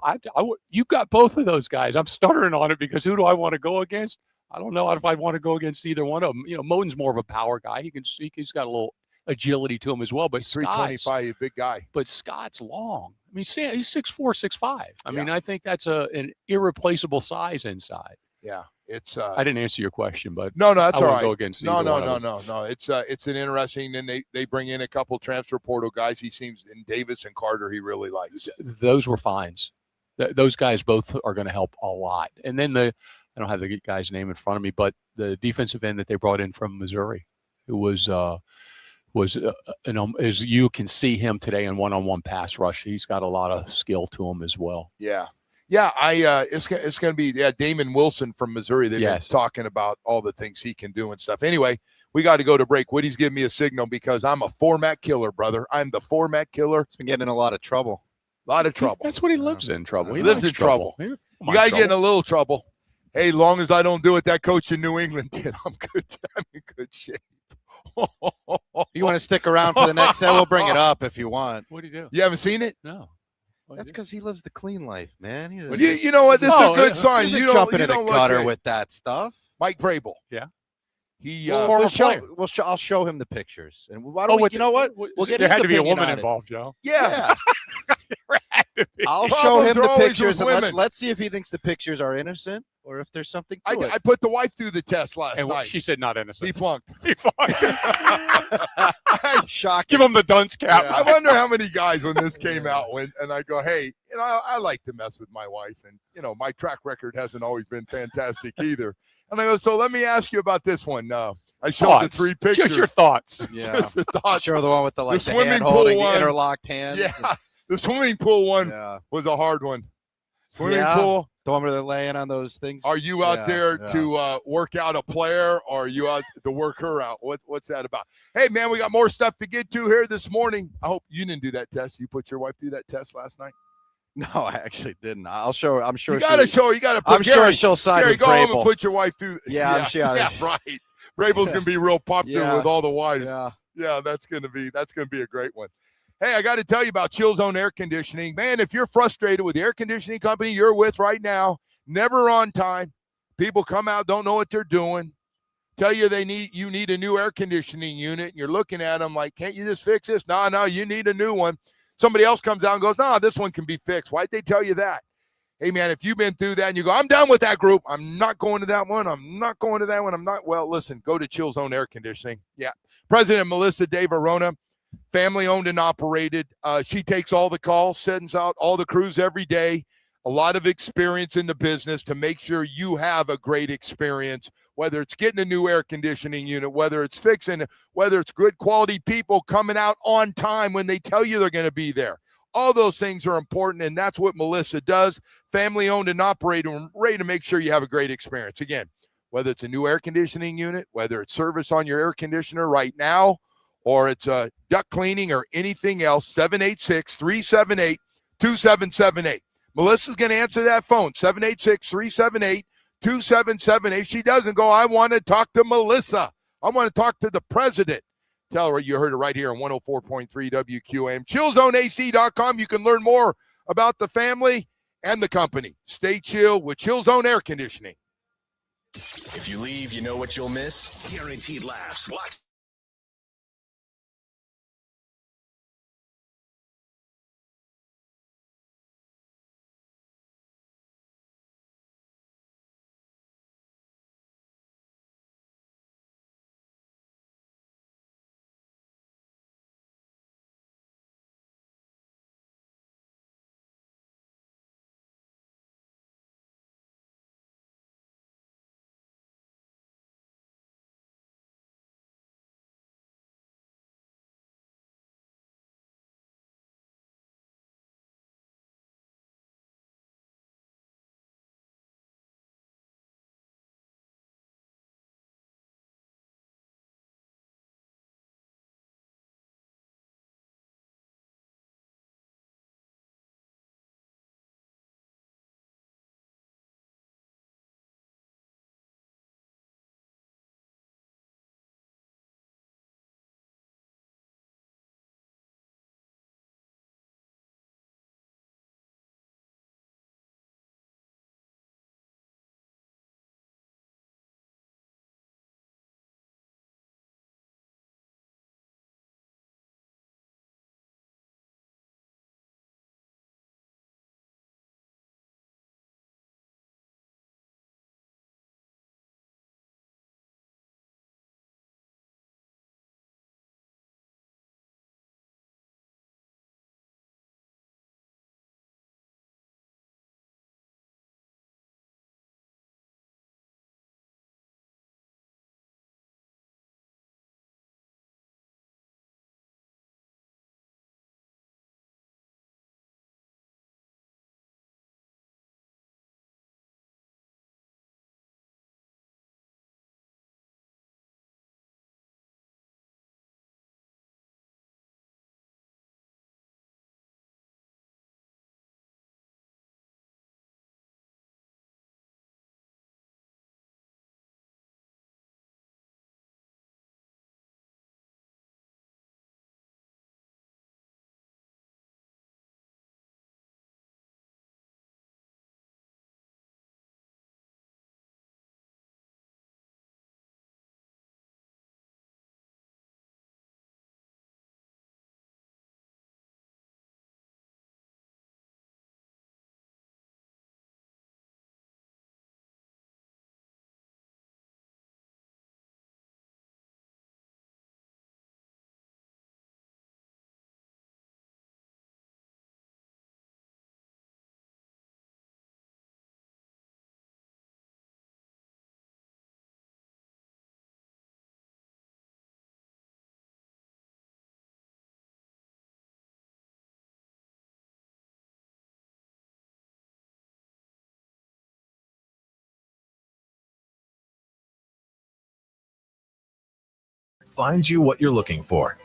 you got both of those guys. I'm stuttering on it because who do I want to go against? I don't know if I want to go against either one of them. Moten's more of a power guy. He's got a little agility to him as well. But 325, a big guy. But Scott's long. I mean, he's 6'4", 6'5". I mean, I think that's an irreplaceable size inside. Yeah, it's. I didn't answer your question, but no, that's all right. Go against no. It's an interesting. And they bring in a couple transfer portal guys. He seems in Davis and Carter. He really likes. Those were fines. Those guys both are going to help a lot. And then I don't have the guy's name in front of me, but the defensive end that they brought in from Missouri, who was was, as you can see him today in one-on-one pass rush. He's got a lot of skill to him as well. Yeah. Yeah, it's going to be Damon Wilson from Missouri. They've been talking about all the things he can do and stuff. Anyway, we got to go to break. Woody's giving me a signal because I'm a format killer, brother. I'm the format killer. He's been getting in a lot of trouble. That's what he lives in, trouble. He lives in trouble. You got to get in a little trouble. Hey, as long as I don't do what that coach in New England did, I'm good. I'm in good shape. You want to stick around for the next set? We'll bring it up if you want. What do you do? You haven't seen it? No. That's because he lives the clean life, man. You know what? This is a good sign. You don't jump into the gutter with that stuff. Mike Vrabel. Yeah. I'll show him the pictures. And why don't we? You know what? We'll get. There had to be a woman involved, Joe. Yeah. I'll show him the pictures and let's see if he thinks the pictures are innocent or if there's something to it. I put the wife through the test last night. She said not innocent. He flunked. Shocking. Give him the dunce cap. I wonder how many guys when this came out went, and I go, hey, I like to mess with my wife, and my track record hasn't always been fantastic either. And I go, so let me ask you about this one. I showed the 3 pictures. Just your thoughts. Yeah. Just the thoughts. Show the one with the swimming hand pool holding, one. the interlocked hands. Yeah. The swimming pool one was a hard one. Swimming pool. The one where they're laying on those things. Are you out there to work out a player, or are you out to work her out? What's that about? Hey, man, we got more stuff to get to here this morning. I hope you didn't do that test. You put your wife through that test last night? No, I actually didn't. I'll show her. I'm sure. You got to show her. You got to put I'm sure she'll side Gary, with go Vrabel. home and put your wife through. Yeah, yeah, right. Vrabel's going to be real popular with all the wives. Yeah, that's going to be a great one. Hey, I got to tell you about Chill Zone Air Conditioning. Man, if you're frustrated with the air conditioning company you're with right now, never on time, people come out, don't know what they're doing, tell you you need a new air conditioning unit, and you're looking at them like, can't you just fix this? No, you need a new one. Somebody else comes out and goes, no, this one can be fixed. Why'd they tell you that? Hey, man, if you've been through that and you go, I'm done with that group, I'm not going to that one, well, listen, go to Chill Zone Air Conditioning. Yeah. President Melissa De Verona, family owned and operated. She takes all the calls, sends out all the crews every day. A lot of experience in the business to make sure you have a great experience, whether it's getting a new air conditioning unit, whether it's fixing, whether it's good quality people coming out on time when they tell you they're going to be there. All those things are important, and that's what Melissa does. Family owned and operated, and ready to make sure you have a great experience. Again, whether it's a new air conditioning unit, whether it's service on your air conditioner right now, or it's duct cleaning or anything else, 786-378-2778. Melissa's going to answer that phone, 786-378-2778. If she doesn't go, I want to talk to Melissa. I want to talk to the president. Tell her you heard it right here on 104.3 WQAM. ChillZoneAC.com. You can learn more about the family and the company. Stay chill with Chill Zone Air Conditioning. If you leave, you know what you'll miss? Guaranteed laughs. find you what you're looking for.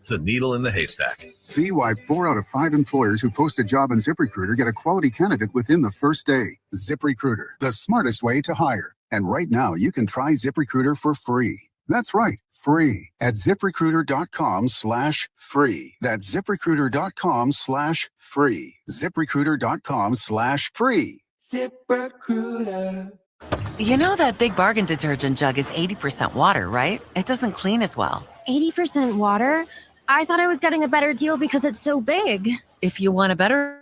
The needle in the haystack. See why 4 out of 5 employers who post a job on ZipRecruiter get a quality candidate within the first day. ZipRecruiter, the smartest way to hire. And right now, you can try ZipRecruiter for free. That's right, free at ZipRecruiter.com/free. That's ZipRecruiter.com/free. ZipRecruiter.com/free. ZipRecruiter. You know that Big Bargain detergent jug is 80% water, right? It doesn't clean as well. 80% water? I thought I was getting a better deal because it's so big. If you want a better...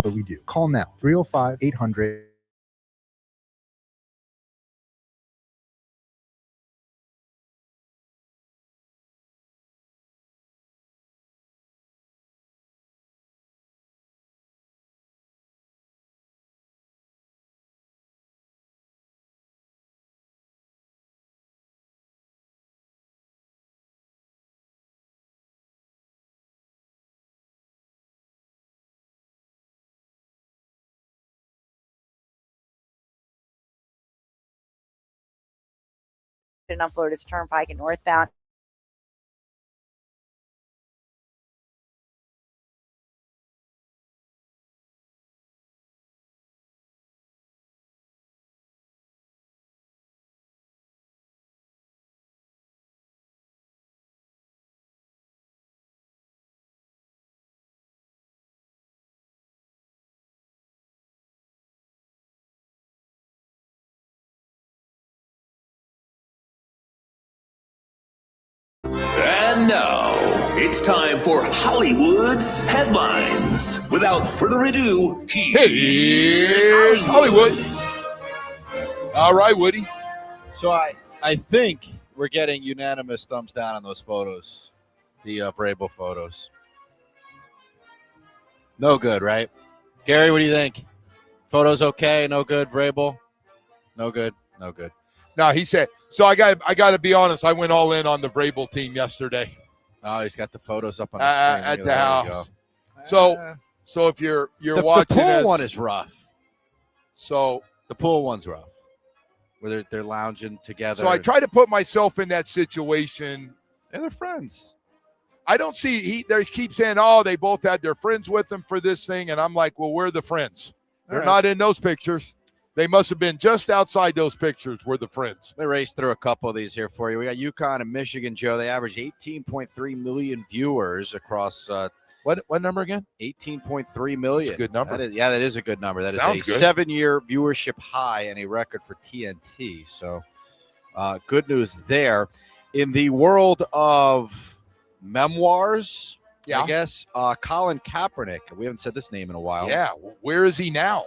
But we do. Call now, 305-800. On Florida's Turnpike and northbound. And now, it's time for Hollywood's headlines. Without further ado, here's Hollywood. All right, Woody. So I think we're getting unanimous thumbs down on those photos, the Vrabel photos. No good, right? Gary, what do you think? Photos okay? No good, Vrabel? No good? No good. No, he said. So I got to be honest. I went all in on the Vrabel team yesterday. Oh, he's got the photos up on the screen. At the house. So if you're watching, the pool one is rough. So the pool one's rough, where they're lounging together. So I try to put myself in that situation. Yeah, they're friends. I don't see they keep saying, oh, they both had their friends with them for this thing, and I'm like, well, where are the friends? They're not in those pictures. They must have been just outside those pictures were the friends. Let me race through a couple of these here for you. We got UConn and Michigan, Joe. They averaged 18.3 million viewers across what number again? 18.3 million. That's a good number. That is a good number. That Sounds is a good. 7-year viewership high and a record for TNT. So good news there. In the world of memoirs, I guess, Colin Kaepernick. We haven't said this name in a while. Yeah. Where is he now?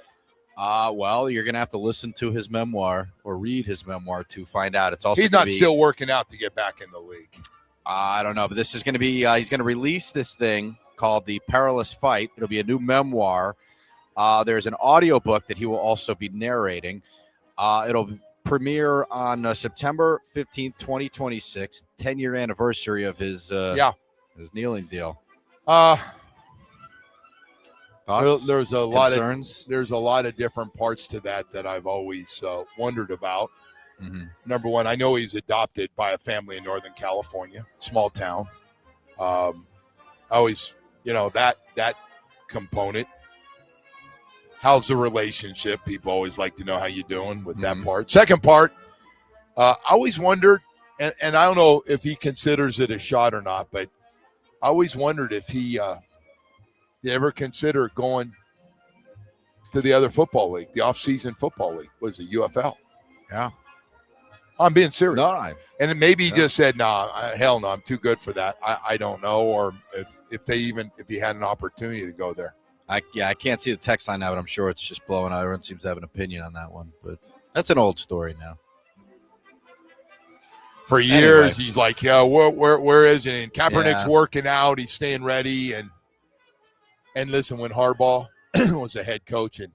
Well, you're going to have to listen to his memoir or read his memoir to find out. It's also he's not still working out to get back in the league. I don't know, but this is going to be he's going to release this thing called The Perilous Fight. It'll be a new memoir. There's an audiobook that he will also be narrating. It'll premiere on September 15th, 2026, 10-year anniversary of his kneeling deal. There's a lot of different parts to that I've always wondered about. Mm-hmm. Number one, I know he was adopted by a family in Northern California, small town. I always, that component. How's the relationship? People always like to know how you're doing with that part. Second part, I always wondered, and I don't know if he considers it a shot or not, but I always wondered if he ever considered going to the other football league, the offseason football league, was it UFL? Yeah. I'm being serious. No, and maybe he just said, "No, hell no, I'm too good for that." I don't know, or if he had an opportunity to go there. I can't see the text line now, but I'm sure it's just blowing out. Everyone seems to have an opinion on that one, but that's an old story now. For years, he's like, "Yeah, where is he?" And Kaepernick's working out; he's staying ready. And listen, when Harbaugh was a head coach and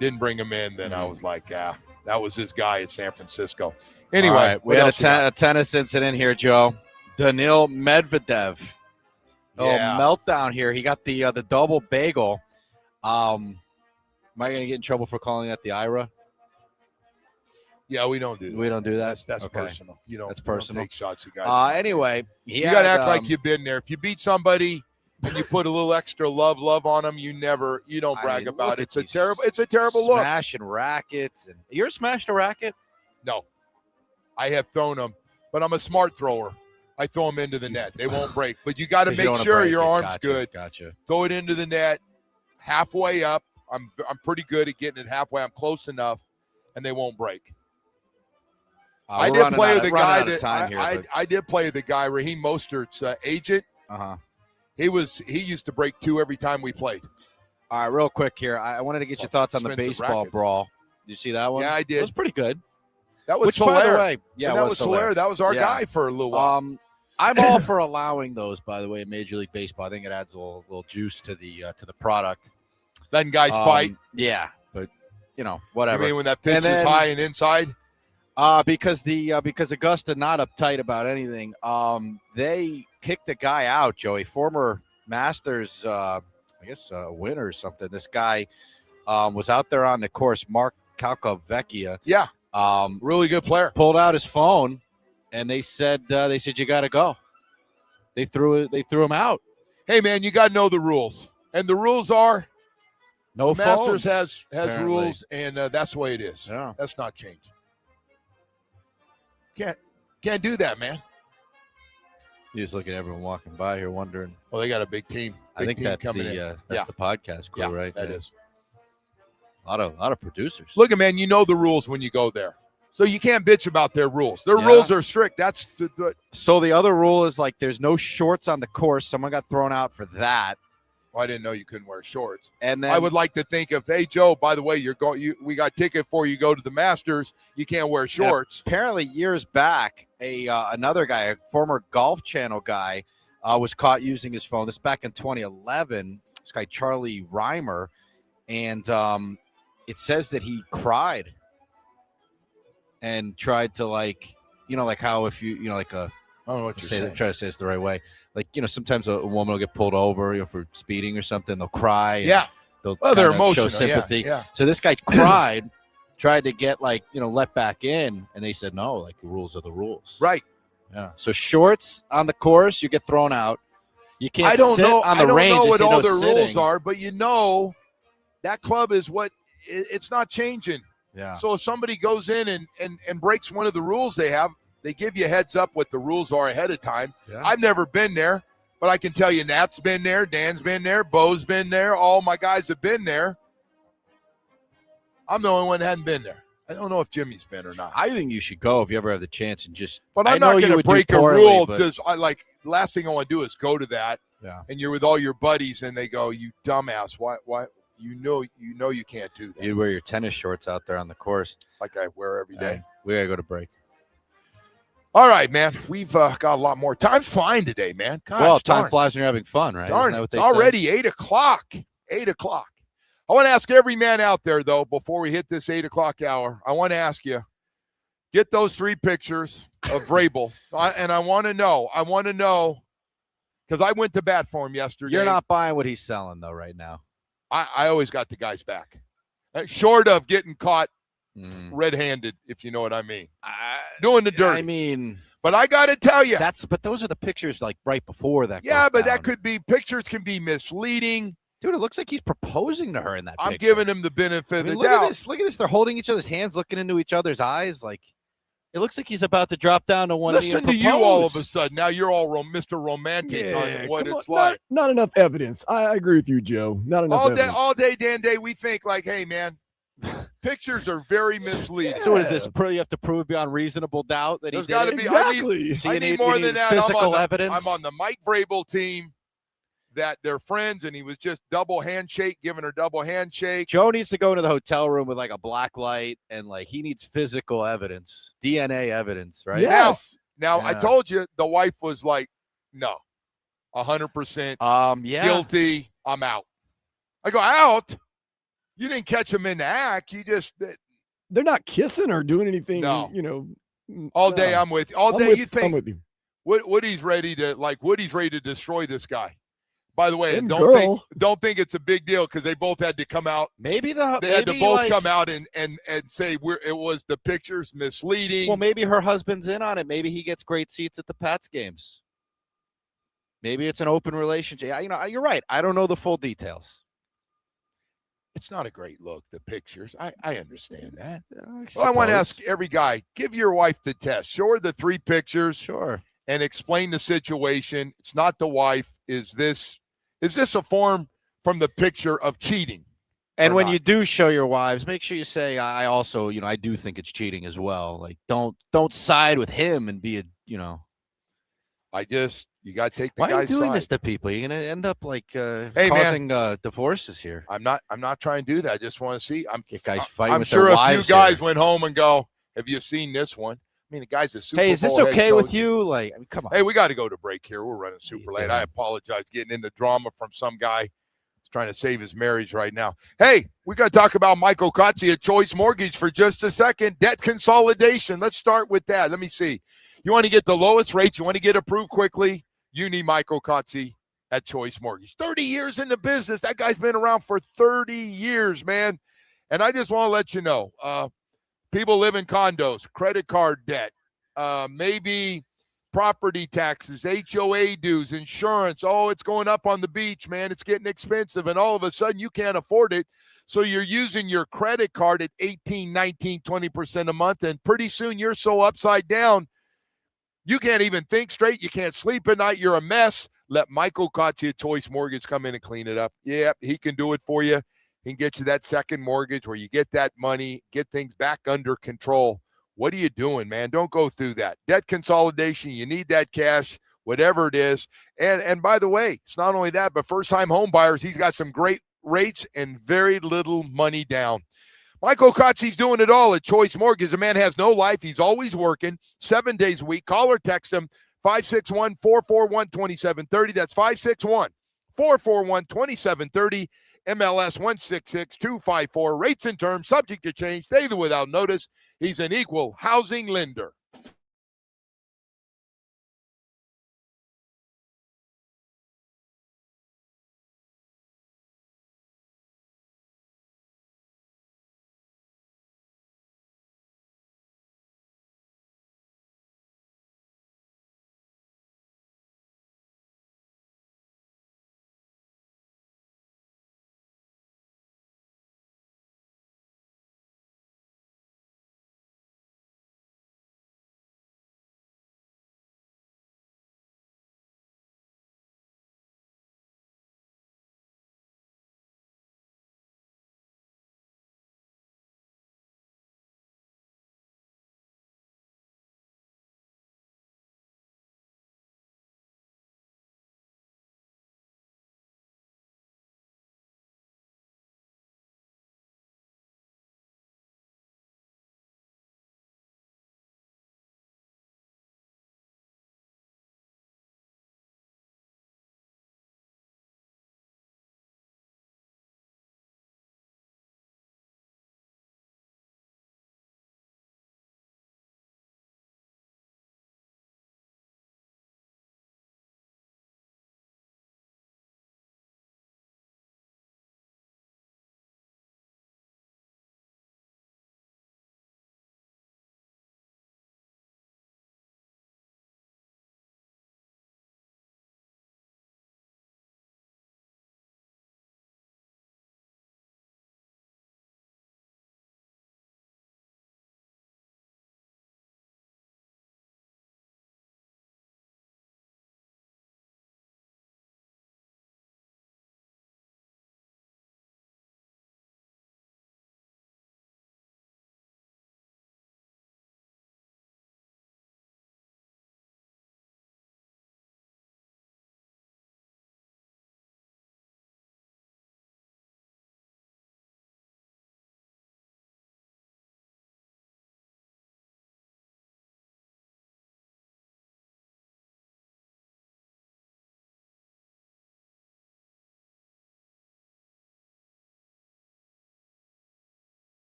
didn't bring him in, then I was like, "Ah, that was his guy at San Francisco." Anyway, right, we had a tennis incident here, Joe. Daniil Medvedev. Yeah. Oh, meltdown here. He got the double bagel. Am I going to get in trouble for calling that the IRA? Yeah, we don't do that. We don't do that? That's Okay. personal. That's personal. Take shots, you guys. Anyway, you got to act like you've been there. If you beat somebody and you put a little extra love on them, you don't brag about it. It's a terrible look. Smashing rackets. And you're smashed a racket? No. I have thrown them, but I'm a smart thrower. I throw them into the net. They won't break. But you got to make sure your arm's good. Gotcha. Throw it into the net halfway up. I'm pretty good at getting it halfway. I'm close enough, and they won't break. I did play with the guy I did play with the guy, Raheem Mostert's agent. He used to break 2 every time we played. All right, real quick here. I wanted to get your thoughts on the baseball brawl. Did you see that one? Yeah, I did. It was pretty good. That was By the way, that was Soler. That was our guy for a little while. I'm all for allowing those, by the way, in Major League Baseball. I think it adds a little juice to the product. Letting guys fight. Yeah, but whatever. You mean when that pitch is high and inside? Because Augusta not uptight about anything. They kicked a guy out, Joey, former Masters, winner or something. This guy was out there on the course, Mark Calcavecchia. Yeah, really good player. Pulled out his phone, and they said you got to go. They threw him out. Hey man, you got to know the rules, and the rules are no Masters phones, has apparently. rules, and that's the way it is. Yeah. That's not changing. Can't do that, man. You just look at everyone walking by here, wondering. Well, they got a big team. I think that's coming the in. the podcast crew, right? That is. A lot of producers. Look, man, you know the rules when you go there, so you can't bitch about their rules. Their rules are strict. That's So the other rule is like there's no shorts on the course. Someone got thrown out for that. Well, I didn't know you couldn't wear shorts. And then I would like to think of, hey Joe, by the way, we got ticket for you go to the Masters. You can't wear shorts. Apparently, years back, another guy, a former Golf Channel guy, was caught using his phone. This back in 2011. This guy Charlie Reimer, and it says that he cried and tried to like how if I don't know what you're saying. Try to say this the right way. Like, sometimes a woman will get pulled over for speeding or something. They'll cry. Yeah. They're emotional. Show sympathy. Yeah. So this guy cried, tried to get let back in, and they said no. The rules are the rules. Right. Yeah. So shorts on the course, you get thrown out. You can't. I don't sit know. on the I don't range. know what all their their rules are, but that club is what it's not changing. Yeah. So if somebody goes in and breaks one of the rules they have, they give you a heads up what the rules are ahead of time. Yeah. I've never been there, but I can tell you Nat's been there, Dan's been there, Bo's been there. All my guys have been there. I'm the only one that hadn't been there. I don't know if Jimmy's been or not. I think you should go if you ever have the chance and just. But I'm not going to break a rule. Just last thing I want to do is go to that. Yeah. And you're with all your buddies, and they go, "You dumbass! Why? You know you can't do that." You wear your tennis shorts out there on the course, like I wear every day. We gotta go to break. All right, man. We've got a lot more. Time's flying today, man. Gosh, time flies when you're having fun, right? Darn it. It's already 8 o'clock. 8 o'clock. I want to ask every man out there, though, before we hit this 8 o'clock hour, I want to ask you, get those 3 pictures of Vrabel. And I want to know, because I went to bat for him yesterday. You're not buying what he's selling, though, right now. I always got the guy's back. Short of getting caught red-handed, if you know what I mean. Doing the dirty. I mean, But I got to tell you. But those are the pictures like right before that. Yeah, but down. that could be, pictures can be misleading. Dude, it looks like he's proposing to her in that picture. I'm giving him the benefit of the look doubt. At this. Look at this. They're holding each other's hands, looking into each other's eyes. Like, it looks like he's about to drop down to one Listen of the to you all of a sudden. Now you're all Mr. Romantic on what it's like. Not enough evidence. I agree with you, Joe. Not enough evidence. All day, Dan Day, we think like, hey, man, pictures are very misleading. So what is this? You have to prove beyond reasonable doubt that There's he got did to it? be. Exactly. I need more than that. Physical evidence. I'm on the Mike Vrabel team that they're friends, and he was just double handshake, giving her double handshake. Joe needs to go into the hotel room with like a black light, and like he needs physical evidence, DNA evidence, right? Yes. Now I told you the wife was like, no, 100% guilty. I'm out. I go, out? You didn't catch him in the act. You just they're not kissing or doing anything. No. You know. All day I'm with you. All day you think I'm with you. Woody's ready to destroy this guy. By the way, And don't think it's a big deal because they both had to come out. They had to both come out and say it was the pictures misleading. Well, maybe her husband's in on it. Maybe he gets great seats at the Pats games. Maybe it's an open relationship. You know, you're right. I don't know the full details. It's not a great look, the pictures. I understand that. Well, I want to ask every guy, give your wife the test. Show her the 3 pictures. Sure. And explain the situation. It's not the wife. Is this a form from the picture of cheating? And when you do show your wives, make sure you say, I also, I do think it's cheating as well. Like, don't side with him and be you got to take the Why guy's are you doing side. this to people? You're going to end up like causing divorces here. I'm not trying to do that. I just want to see. I'm sure a few guys went home and go, have you seen this one? I mean, the guy's a Super Bowl. Hey, is this okay with you? Like, I mean, come on. Hey, we got to go to break here. We're running super late. I apologize getting into drama from some guy who's trying to save his marriage right now. Hey, we got to talk about Michael Kotze at Choice Mortgage for just a second. Debt consolidation. Let's start with that. Let me see. You want to get the lowest rates? You want to get approved quickly? You need Michael Kotze at Choice Mortgage. 30 years in the business. That guy's been around for 30 years, man. And I just want to let you know, people live in condos, credit card debt, maybe property taxes, HOA dues, insurance. Oh, it's going up on the beach, man. It's getting expensive. And all of a sudden you can't afford it. So you're using your credit card at 18, 19, 20% a month. And pretty soon you're so upside down, you can't even think straight. You can't sleep at night. You're a mess. Let Michael Kotze at Choice Mortgage come in and clean it up. Yeah, he can do it for you. He can get you that second mortgage where you get that money, get things back under control. What are you doing, man? Don't go through that. Debt consolidation, you need that cash, whatever it is. And by the way, it's not only that, but first-time home buyers, he's got some great rates and very little money down. Michael Kotze's doing it all at Choice Mortgage. The man has no life. He's always working 7 days a week. Call or text him, 561-441-2730. That's 561-441-2730. MLS 166254. Rates and terms subject to change. Daily without notice. He's an equal housing lender.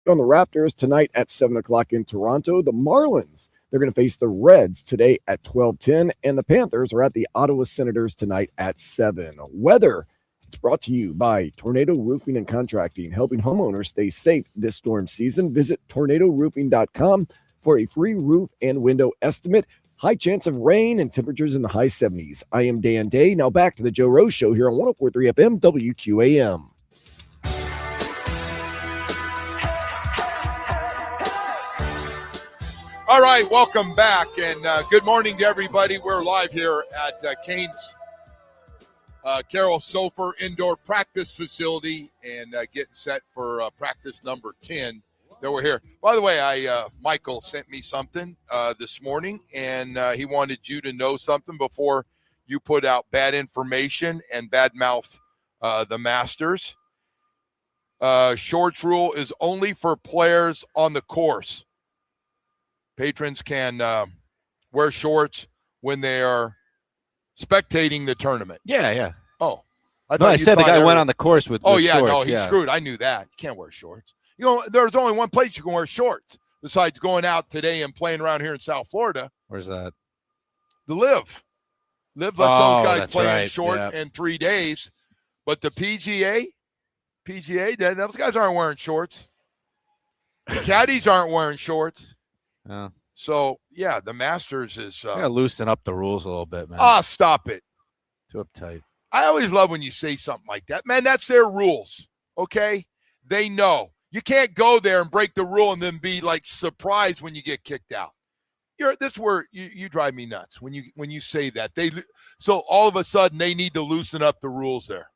On the Raptors tonight at 7 o'clock in Toronto, the Marlins, they're going to face the Reds today at 12:10, and the Panthers are at the Ottawa Senators tonight at 7. Weather, it's brought to you by Tornado Roofing and Contracting, helping homeowners stay safe this storm season. Visit tornadoroofing.com for a free roof and window estimate. High chance of rain and temperatures in the high 70s. I am Dan Day. Now back to the Joe Rose Show here on 104.3 FM WQAM. All right, welcome back, and good morning to everybody. We're live here at Canes Carroll Sofer Indoor Practice Facility and getting set for practice number 10 that we're here. By the way, Michael sent me something this morning, and he wanted you to know something before you put out bad information and badmouth the Masters. Shorts rule is only for players on the course. Patrons can wear shorts when they are spectating the tournament. Yeah. Oh. I said the guy went on the course with Oh, with yeah, shorts, no, he's screwed. I knew that. You can't wear shorts. You know, there's only one place you can wear shorts besides going out today and playing around here in South Florida. Where's that? The Live. Live lets those guys that's play in right. short Yeah. in 3 days. But the PGA, those guys aren't wearing shorts. The caddies aren't wearing shorts. Yeah. So, yeah, the Masters is Gotta loosen up the rules a little bit, man. Stop it. Too uptight. I always love when you say something like that. Man, that's their rules, okay? They know. You can't go there and break the rule and then be, like, surprised when you get kicked out. This is where you drive me nuts when you say that. So all of a sudden they need to loosen up the rules there.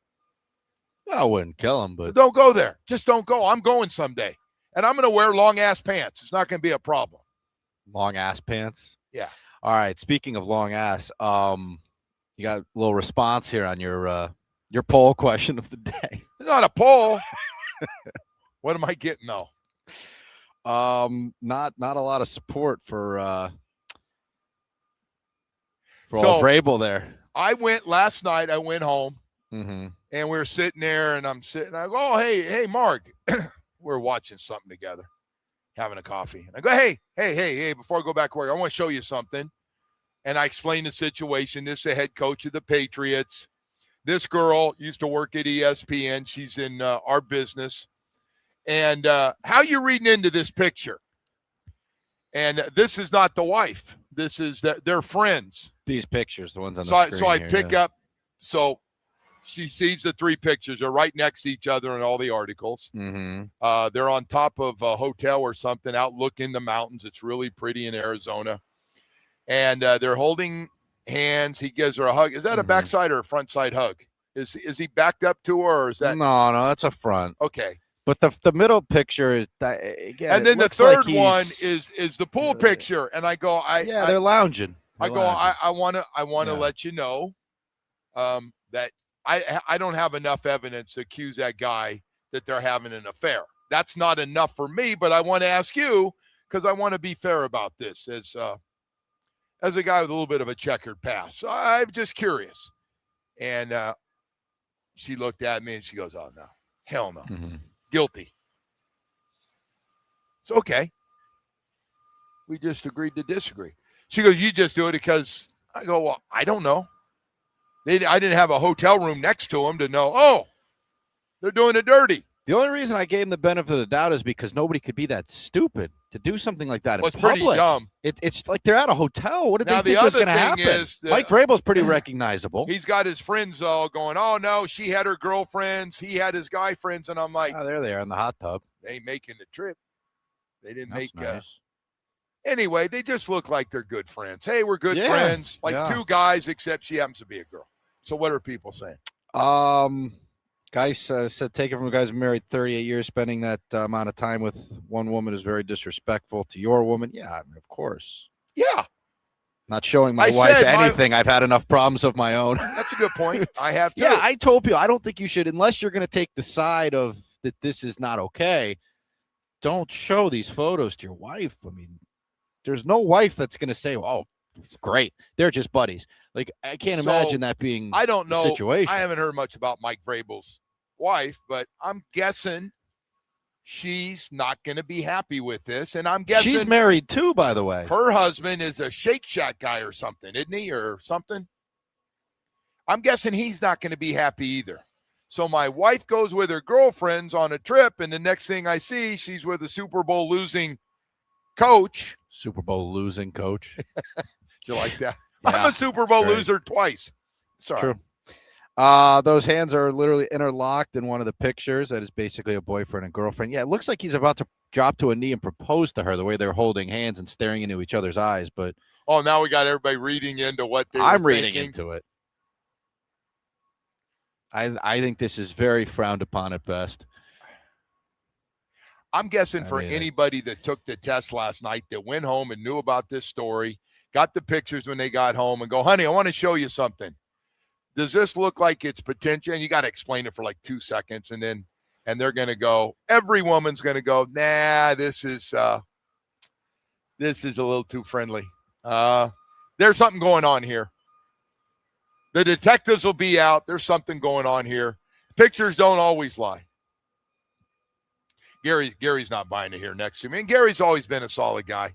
I wouldn't kill him, but don't go there. Just don't go. I'm going someday. And I'm going to wear long-ass pants. It's not going to be a problem. long ass pants. Yeah. All right. Speaking of long ass, you got a little response here on your poll question of the day. It's not a poll. What am I getting though? Not a lot of support for old Vrabel there. I went last night. I went home, mm-hmm. and we were sitting there, and I'm sitting. I go, "Oh, hey, Mark." We're watching something together, having a coffee. And I go, hey, before I go back to work, I want to show you something. And I explained the situation. This is the head coach of the Patriots. This girl used to work at ESPN. She's in our business. And how you reading into this picture? And this is not the wife. This is they're friends. These pictures, the ones on the screen. So I pick up. So she sees the three pictures. They're right next to each other in all the articles. Mm-hmm. They're on top of a hotel or something out looking the mountains. It's really pretty in Arizona. And they're holding hands. He gives her a hug. Is that a backside or a front side hug? Is he backed up to her, or is that? No, that's a front. Okay. But the middle picture is that again. And then the third one is the pool picture. And I go, they're lounging. I want to let you know that I don't have enough evidence to accuse that guy that they're having an affair. That's not enough for me, but I want to ask you because I want to be fair about this as a guy with a little bit of a checkered past. So I'm just curious. And she looked at me and she goes, "Oh, no. Hell no. Mm-hmm. Guilty." It's okay. We just agreed to disagree. She goes, "You just do it because," I go, "Well, I don't know. I didn't have a hotel room next to them to know, oh, they're doing it dirty." The only reason I gave him the benefit of the doubt is because nobody could be that stupid to do something like that in public. It's pretty dumb. It's like they're at a hotel. What did Now, they think was going to happen? Is Mike Vrabel's pretty recognizable. He's got his friends all going, "Oh, no, she had her girlfriends. He had his guy friends." And I'm like, oh, there they are in the hot tub. They ain't making the trip. They didn't That's make nice. Anyway, they just look like they're good friends. Hey, we're good friends. Like two guys, except she happens to be a girl. So what are people saying? Guys said, take it from a guy's married 38 years, spending that amount of time with one woman is very disrespectful to your woman. Yeah, I mean, of course. Yeah. Not showing my wife anything. I've had enough problems of my own. That's a good point. I have to. Yeah, I told people I don't think you should, unless you're going to take the side of that this is not okay, don't show these photos to your wife. I mean, there's no wife that's going to say, "Oh, it's great. They're just buddies." Like, I can't imagine that being I don't know. the situation. I haven't heard much about Mike Vrabel's wife, but I'm guessing she's not going to be happy with this. And I'm guessing she's married too, by the way. Her husband is a Shake Shack guy or something, isn't he, or something? I'm guessing he's not going to be happy either. So my wife goes with her girlfriends on a trip, and the next thing I see, she's with a Super Bowl losing coach. Super Bowl losing coach. Do you like that? Yeah, I'm a Super Bowl loser twice. Sorry. True. Those hands are literally interlocked in one of the pictures. That is basically a boyfriend and girlfriend. Yeah, it looks like he's about to drop to a knee and propose to her, the way they're holding hands and staring into each other's eyes. But now we got everybody reading into what I'm were reading thinking. into it. I think this is very frowned upon at best. I'm guessing for anybody that took the test last night that went home and knew about this story, got the pictures when they got home and go, honey, I want to show you something. Does this look like it's potential? And you got to explain it for like 2 seconds. And they're going to go, every woman's going to go, nah, this is a little too friendly. There's something going on here. The detectives will be out. There's something going on here. Pictures don't always lie. Gary's not buying it here next to me. And Gary's always been a solid guy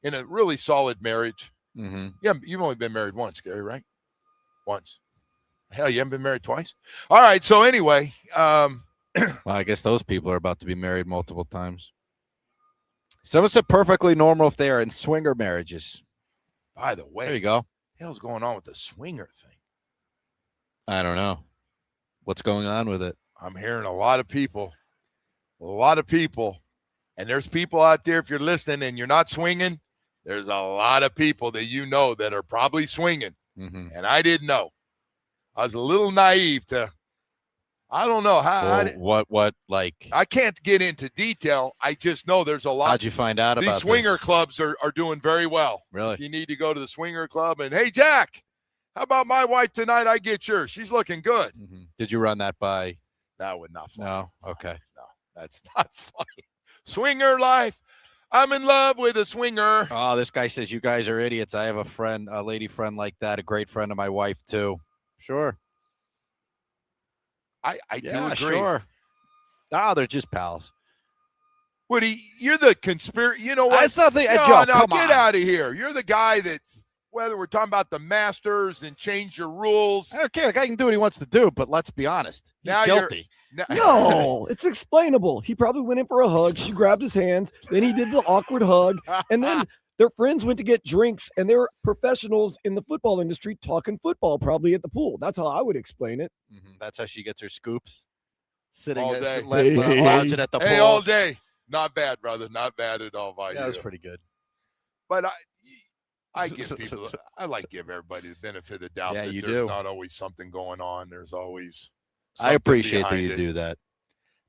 in a really solid marriage. Mm-hmm. Yeah, you've only been married once, Gary, right? Once. Hell, you haven't been married twice? All right, so anyway. Well, I guess those people are about to be married multiple times. Someone said perfectly normal if they are in swinger marriages. By the way. There you go. What the hell's going on with the swinger thing? I don't know. What's going on with it? I'm hearing a lot of people, and there's people out there, if you're listening and you're not swinging, there's a lot of people that you know that are probably swinging, and I didn't know. I was a little naive I don't know. What, like? I can't get into detail. I just know there's a lot. How'd you find out about these swinger this? clubs are doing very well. Really? If you need to go to the swinger club and, hey, Jack, how about my wife tonight? I get yours. She's looking good. Did you run that by? That would not fly. No? Okay. No, that's not funny. Swinger life. I'm in love with a swinger. Oh, this guy says you guys are idiots. I have a lady friend like that, a great friend of my wife too. Sure. I do agree. Sure. Oh, they're just pals. Woody, you're the conspiracy. You know what? It's nothing. No, Come get on. out of here. You're the guy that, whether we're talking about the Masters and change your rules. I don't care. The guy can do what he wants to do, but let's be honest. He's guilty. No, it's explainable. He probably went in for a hug. She grabbed his hands. Then he did the awkward hug. And then their friends went to get drinks, and they're professionals in the football industry talking football, probably at the pool. That's how I would explain it. That's how she gets her scoops. Sitting all day. lounging at the pool. Hey, all day. Not bad, brother. Not bad at all. That was pretty good. But I give people, I like give everybody the benefit of the doubt that there's not always something going on. There's always I appreciate that you do that.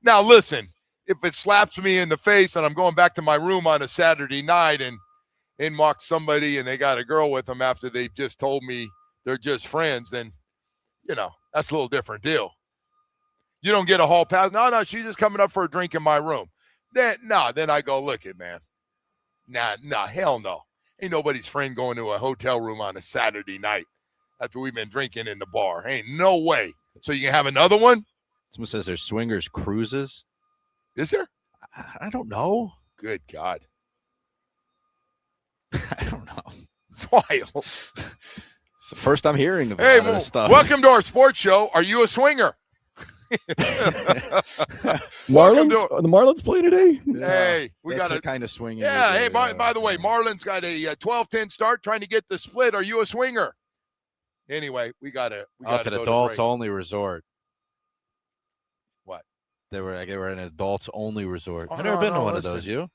Now, listen, if it slaps me in the face and I'm going back to my room on a Saturday night and in walks somebody and they got a girl with them after they just told me they're just friends, then, that's a little different deal. You don't get a hall pass. No, she's just coming up for a drink in my room. Then I go, look it, man. Nah, hell no. Ain't nobody's friend going to a hotel room on a Saturday night after we've been drinking in the bar. Ain't no way. So you can have another one? Someone says there's swingers cruises. Is there? I don't know. Good God. I don't know. It's wild. It's the first I'm hearing about this stuff. Welcome to our sports show. Are you a swinger? Marlins? Are the Marlins play today? Hey, we got a kind of swinging. Yeah, hey, by the way, Marlins got a 12-10 start trying to get the split. Are you a swinger? Anyway, we got to it's an adults only resort. What? They were an adults only resort. I've never been to one of those. You?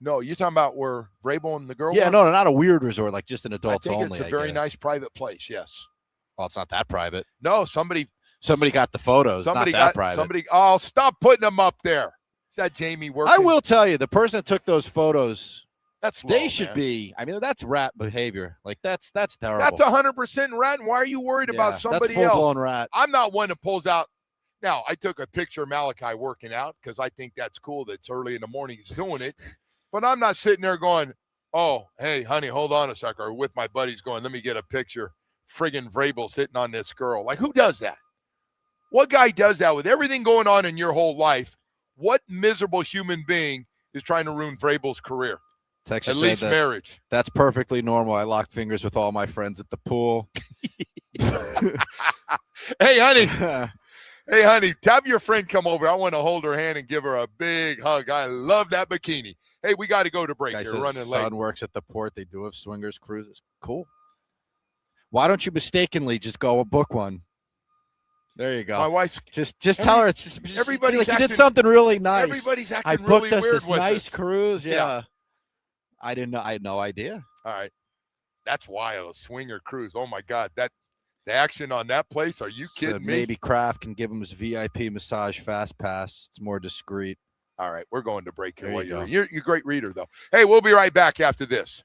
No, you're talking about where Vrabel and the girl Yeah, were? no, not a weird resort, like just an adults I think only. It's a very nice private place, yes. Well, it's not that private. No, somebody got the photos. Somebody not that got private. Stop putting them up there. Is that Jamie working? I will tell you, the person that took those photos, they should be. I mean, that's rat behavior. Like that's terrible. That's 100% rat. And why are you worried about somebody that's else? Full-blown rat. I'm not one that pulls out. Now, I took a picture of Malachi working out because I think that's cool. That's early in the morning he's doing it. But I'm not sitting there going, oh, hey, honey, hold on a second. Or with my buddies going, let me get a picture. Friggin' Vrabel's hitting on this girl. Like, who does that? What guy does that with everything going on in your whole life? What miserable human being is trying to ruin Vrabel's career? Texas At least marriage. That's perfectly normal. I lock fingers with all my friends at the pool. Hey, honey. Hey, honey, have your friend come over. I want to hold her hand and give her a big hug. I love that bikini. Hey, we got to go to break. You're running late. Son works at the port. They do have swingers cruises. Cool. Why don't you mistakenly just go book one? There you go. My wife's just tell her it's just everybody's like acting, you did something really nice. Everybody's acting I booked really us weird this with nice us. cruise. Yeah. I didn't know. I had no idea. All right. That's wild. A swinger cruise. Oh my God. The action on that place. Are you kidding me? Maybe Kraft can give him his VIP massage fast pass. It's more discreet. All right. We're going to break here. You're a great reader, though. Hey, we'll be right back after this.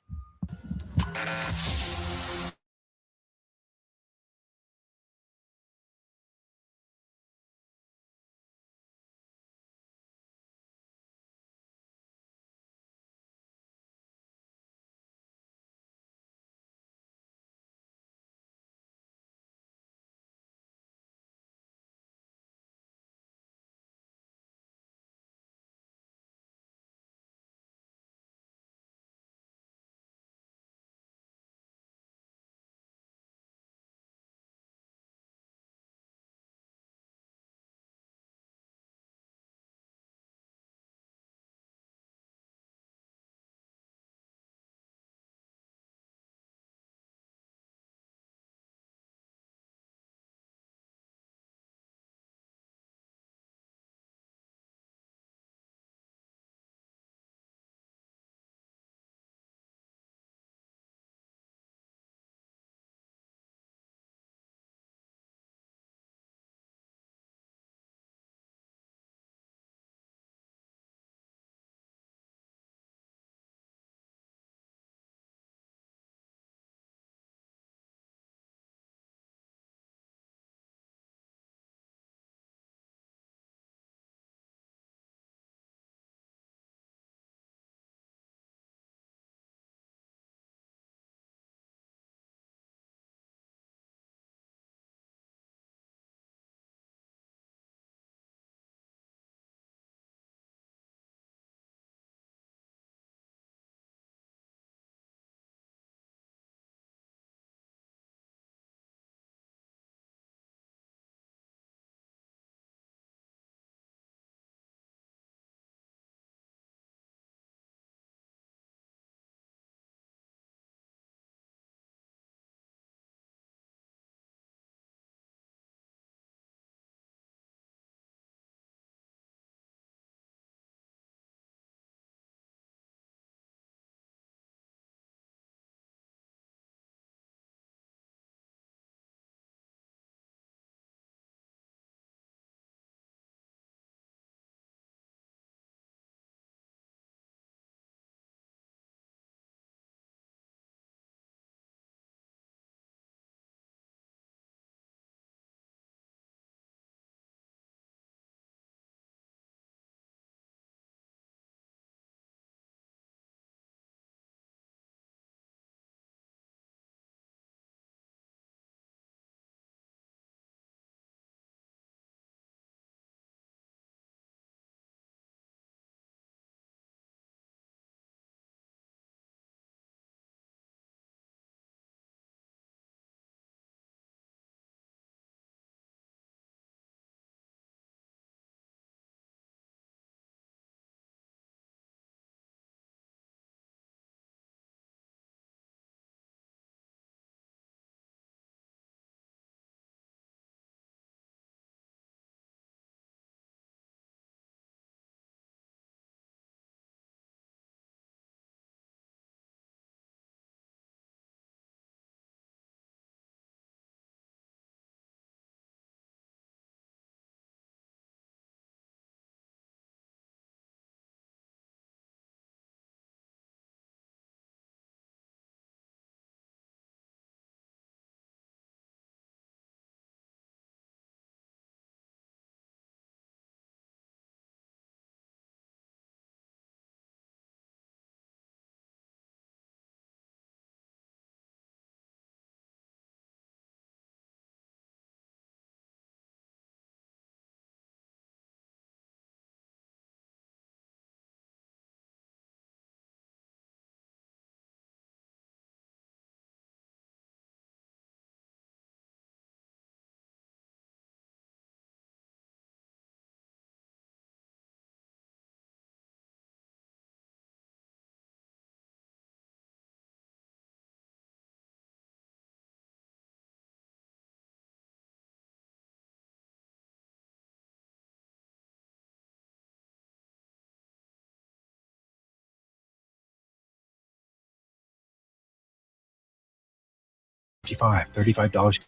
$35.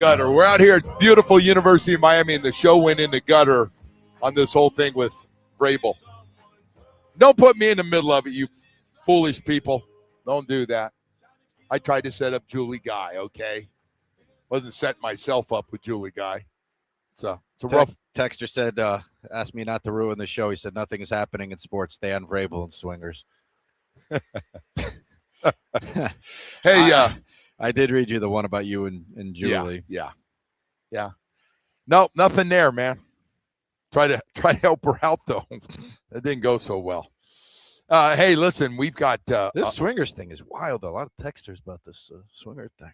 Gutter. We're out here at beautiful University of Miami, and the show went in the gutter on this whole thing with Vrabel. Don't put me in the middle of it, you foolish people. Don't do that. I tried to set up Julie Guy, okay? Wasn't setting myself up with Julie Guy. So it's a rough. Texter said, asked me not to ruin the show. He said, nothing is happening in sports. Dan Vrabel and Swingers. Hey, I did read you the one about you and Julie. Yeah. No, nothing there, man. Try to help her out, though. That didn't go so well. Hey, listen, we've got this Swingers thing is wild. A lot of texters about this Swinger thing.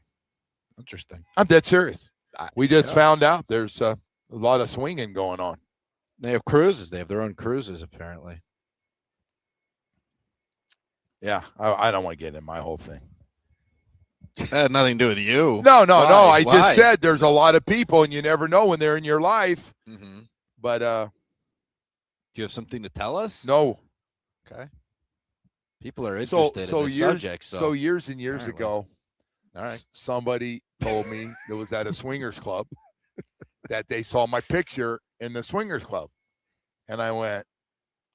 Interesting. I'm dead serious. We just found out there's a lot of swinging going on. They have cruises. They have their own cruises, apparently. Yeah, I don't want to get in my whole thing. That had nothing to do with you. No. I just said there's a lot of people, and you never know when they're in your life. Mm-hmm. But do you have something to tell us? No. Okay. People are interested in the subject. So years and years apparently. ago, all right, somebody told me it was at a swingers club that they saw my picture in the swingers club, and I went,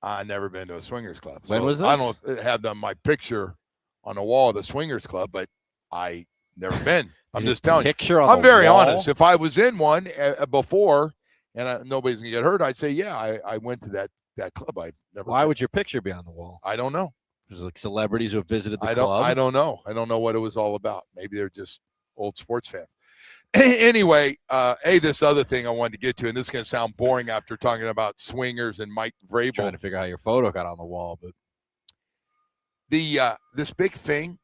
I've never been to a swingers club. When was this? I don't have my picture on the wall of the swingers club, but I never been. I'm just telling you. I'm very honest. If I was in one before and nobody's gonna get hurt, I'd say, yeah, I went to that club. I never. Why would your picture be on the wall? I don't know. There's like celebrities who have visited the club. I don't know. I don't know what it was all about. Maybe they're just old sports fans. Anyway, this other thing I wanted to get to, and this is going to sound boring after talking about Swingers and Mike Vrabel. Trying to figure out how your photo got on the wall, but this big thing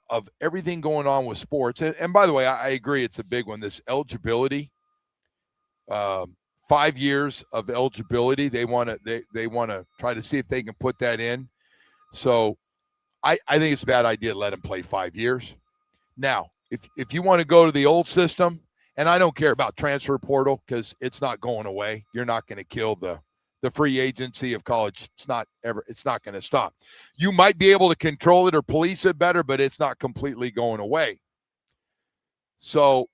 of everything going on with sports, and by the way, I agree it's a big one. This eligibility, 5 years of eligibility. They want to try to see if they can put that in. So, I think it's a bad idea to let them play 5 years. Now, if you want to go to the old system, and I don't care about transfer portal because it's not going away. You're not going to kill the free agency of college. It's not going to stop. You might be able to control it or police it better, but it's not completely going away. So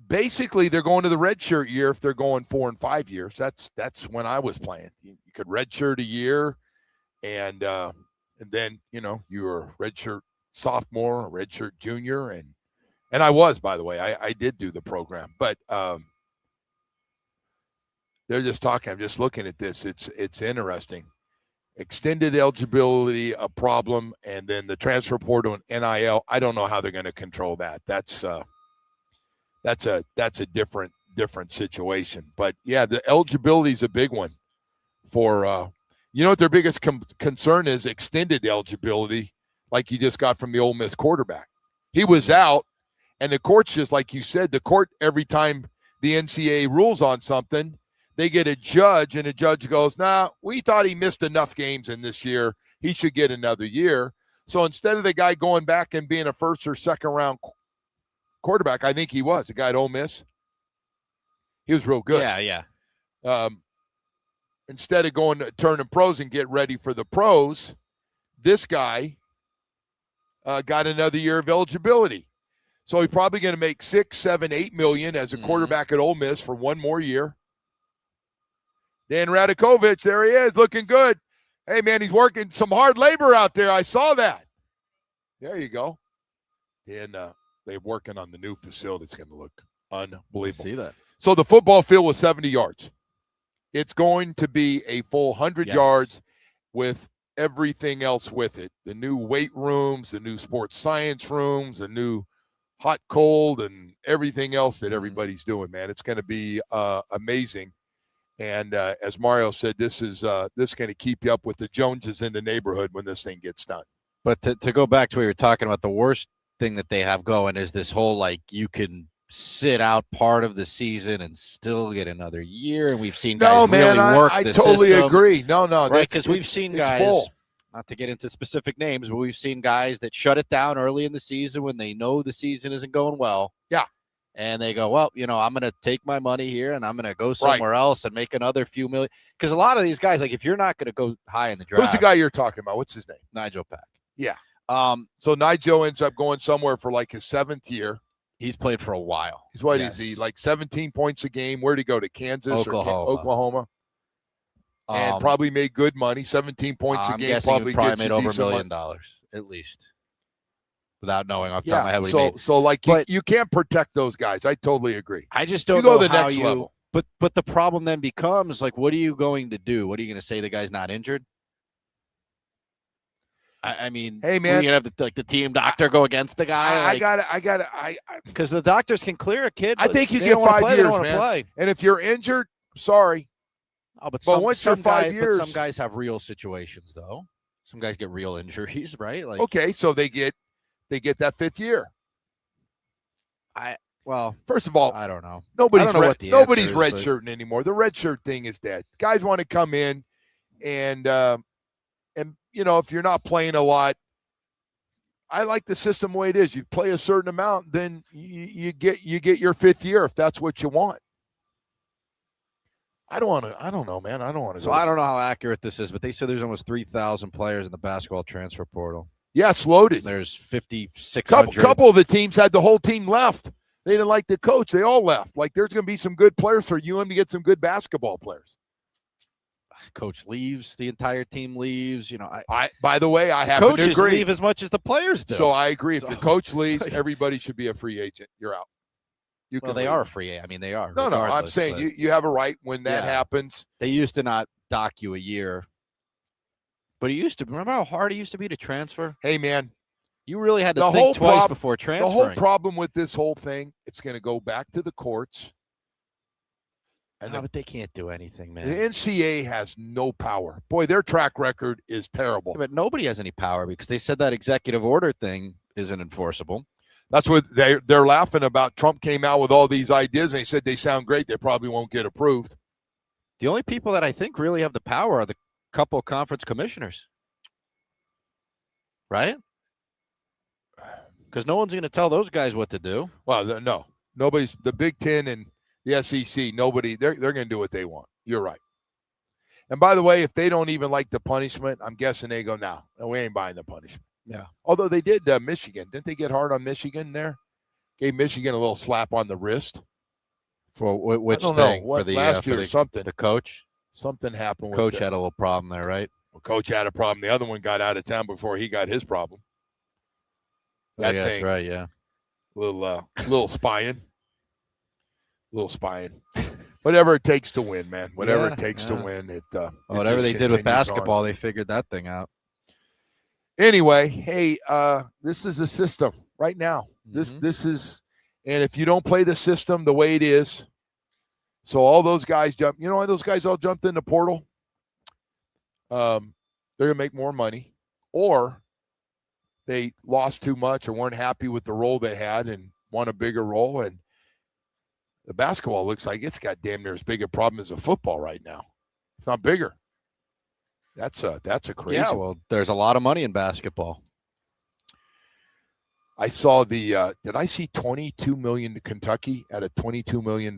basically they're going to the redshirt year if they're going 4 and 5 years. That's when I was playing. You could redshirt a year and then, you were a redshirt sophomore, a redshirt junior, and I was, by the way, I did do the program, but they're just talking. I'm just looking at this. It's interesting. Extended eligibility, a problem, and then the transfer portal and NIL. I don't know how they're going to control that. That's a different situation. But yeah, the eligibility is a big one for what their biggest concern is: extended eligibility, like you just got from the Ole Miss quarterback. He was out, and the court's just like you said. The court, every time the NCAA rules on something, they get a judge, and the judge goes, "Nah, we thought he missed enough games in this year. He should get another year." So instead of the guy going back and being a first or second round quarterback, I think he was the guy at Ole Miss. He was real good. Yeah. Instead of going to turning pros and get ready for the pros, this guy got another year of eligibility. So he's probably going to make $6, $7, $8 million as a quarterback at Ole Miss for one more year. Dan Radakovich, there he is, looking good. Hey, man, he's working some hard labor out there. I saw that. There you go. And they're working on the new facility. It's going to look unbelievable. See that. So the football field was 70 yards. It's going to be a full 100 yards with everything else with it. The new weight rooms, the new sports science rooms, the new hot, cold, and everything else that everybody's doing, man. It's going to be amazing. And as Mario said, this is going to keep you up with the Joneses in the neighborhood when this thing gets done. But to go back to what you were talking about, the worst thing that they have going is this whole, like, you can sit out part of the season and still get another year. And we've seen guys really work the system. I totally agree. No, right? Because we've seen guys, not to get into specific names, but we've seen guys that shut it down early in the season when they know the season isn't going well. Yeah. And they go, well, I'm going to take my money here and I'm going to go somewhere else and make another few million. Because a lot of these guys, like, if you're not going to go high in the draft. Who's the guy you're talking about? What's his name? Nigel Pack. Yeah. So Nigel ends up going somewhere for like his 7th year. He's played for a while. He's what is he? Like 17 points a game. Where'd he go? To Kansas Oklahoma. or Oklahoma? And probably made good money. 17 points a game. Probably made over $1 million at least. Without knowing off the top of my head what he made. So like you can't protect those guys. I totally agree. I just don't go know to the how next level. But the problem then becomes, like, what are you going to do? What are you going to say? The guy's not injured? I mean, hey man, you have the team doctor go against the guy. I got it. Because the doctors can clear a kid. I think you get 5 years, man. And if you're injured, sorry. Oh, but once you're 5 years, some guys have real situations though. Some guys get real injuries, right? Like, okay, so they get that 5th year. First of all, I don't know. Nobody's nobody's redshirting anymore. The redshirt thing is dead. Guys want to come in and if you're not playing a lot, I like the system the way it is. You play a certain amount, then you get your 5th year if that's what you want. I don't know, man. I don't want to. So I don't know how accurate this is, but they said there's almost 3,000 players in the basketball transfer portal. Yeah, it's loaded. There's 5,600. Couple of the teams had the whole team left. They didn't like the coach. They all left. Like, there's going to be some good players for UM to get some good basketball players. Coach leaves, the entire team leaves. By the way, I happen to agree. Coaches leave as much as the players do. So I agree. If the coach leaves, everybody should be a free agent. You're out. They are free agent. I mean, they are. No, I'm saying you have a right when that happens. They used to not dock you a year. But remember how hard it used to be to transfer? Hey, man. You really had to think twice before transferring. The whole problem with this whole thing, it's going to go back to the courts. But they can't do anything, man. The NCAA has no power. Boy, their track record is terrible. Yeah, but nobody has any power because they said that executive order thing isn't enforceable. That's what they're laughing about. Trump came out with all these ideas, and they said they sound great. They probably won't get approved. The only people that I think really have the power are the couple conference commissioners. Right? Because no one's going to tell those guys what to do. Well, no. Nobody's – the Big Ten and – the SEC, nobody, they're going to do what they want. You're right. And by the way, if they don't even like the punishment, I'm guessing they go, no, we ain't buying the punishment. Yeah. Although they did Michigan. Didn't they get hard on Michigan there? Gave Michigan a little slap on the wrist. For which thing? For the, last year or something. The coach? Something happened with Coach had a little problem there, right? Well, Coach had a problem. The other one got out of town before he got his problem. That thing. That's right, yeah. Little spying. Little spying. Whatever it takes to win, man. Whatever it takes to win. Whatever they did with basketball, they figured that thing out. Anyway, hey, this is a system right now. This is, and if you don't play the system the way it is, so all those guys jump. You know why those guys all jumped in the portal? They're gonna make more money, or they lost too much, or weren't happy with the role they had and want a bigger role. And the basketball looks like it's got damn near as big a problem as a football right now. It's not bigger. That's a crazy. Yeah, well, there's a lot of money in basketball. I saw did I see $22 million to Kentucky at a $22 million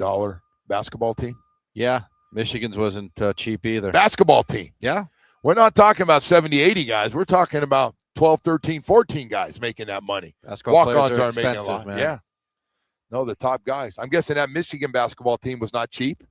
basketball team? Yeah, Michigan's wasn't cheap either. Basketball team. Yeah. We're not talking about 70, 80 guys. We're talking about 12, 13, 14 guys making that money. Walk-ons aren't making a lot. Man. Yeah. No, the top guys. I'm guessing that Michigan basketball team was not cheap.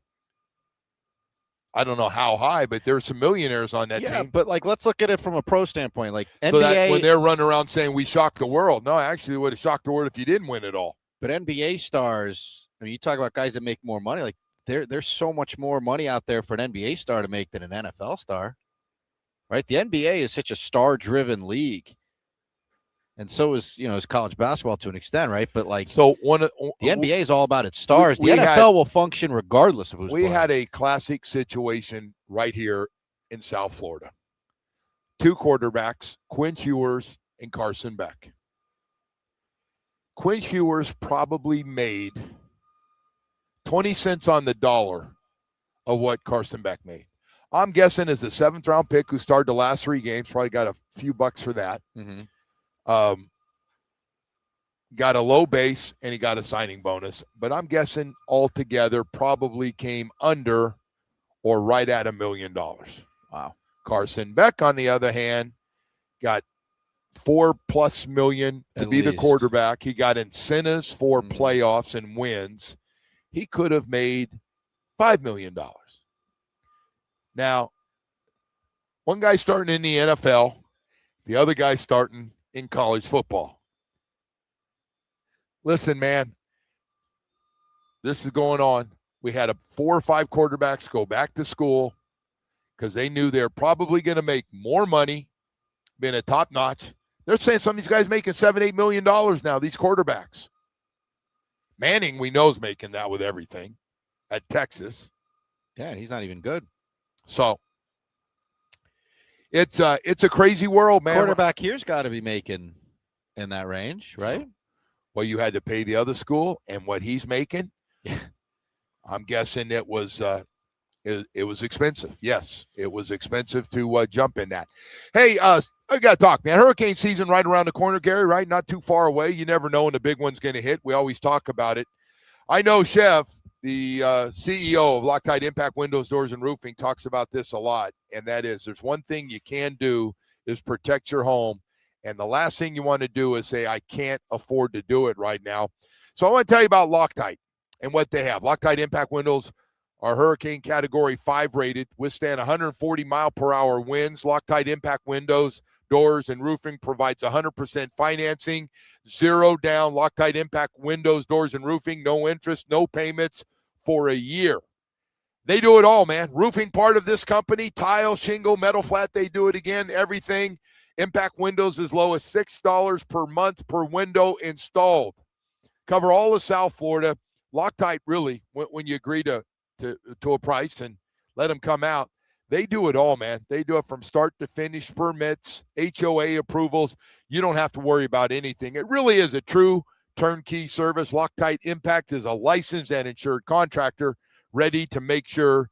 I don't know how high, but there's some millionaires on that team. Yeah, but like let's look at it from a pro standpoint. Like NBA, so that when they're running around saying we shocked the world, no, actually, it would have shocked the world if you didn't win it all. But NBA stars, I mean, you talk about guys that make more money. Like there's so much more money out there for an NBA star to make than an NFL star, right? The NBA is such a star-driven league. And so is college basketball to an extent, right? But like, so the NBA is all about its stars. The NFL will function regardless of who's playing. We had a classic situation right here in South Florida. 2 quarterbacks, Quinn Ewers and Carson Beck. Quinn Ewers probably made 20 cents on the dollar of what Carson Beck made. I'm guessing as a 7th-round pick who started the last 3 games, probably got a few bucks for that. Mm-hmm. Got a low base, and he got a signing bonus. But I'm guessing altogether probably came under or right at $1 million. Wow. Carson Beck, on the other hand, got $4+ million to be the quarterback. He got incentives for playoffs and wins. He could have made $5 million. Now, one guy starting in the NFL, the other guy starting in college football. Listen, man, this is going on. We had 4 or 5 quarterbacks go back to school because they knew they're probably going to make more money, being a top notch. They're saying some of these guys making $7-8 million now, these quarterbacks. Manning, we know, is making that with everything at Texas. Yeah, and he's not even good. So it's a crazy world, man. Quarterback here's got to be making in that range, right? Well, you had to pay the other school, and what he's making, I'm guessing it was expensive. Yes, it was expensive to jump in that. Hey, I got to talk, man. Hurricane season right around the corner, Gary, right? Not too far away. You never know when the big one's going to hit. We always talk about it. I know Chev, the CEO of Loctite Impact Windows, Doors, and Roofing, talks about this a lot, and that is there's one thing you can do is protect your home. And the last thing you want to do is say, I can't afford to do it right now. So I want to tell you about Loctite and what they have. Loctite Impact Windows are Hurricane Category 5 rated, withstand 140 mile per hour winds. Loctite Impact Windows, Doors, and Roofing provides 100% financing, 0 down. Loctite Impact Windows, Doors, and Roofing, no interest, no payments for a year. They do it all, man. Roofing part of this company, tile, shingle, metal flat, they do it again, everything. Impact Windows as low as $6 per month per window installed. Cover all of South Florida. Loctite, really, when you agree to a price and let them come out, they do it all, man. They do it from start to finish, permits, HOA approvals. You don't have to worry about anything. It really is a true turnkey service. Loctite Impact is a licensed and insured contractor ready to make sure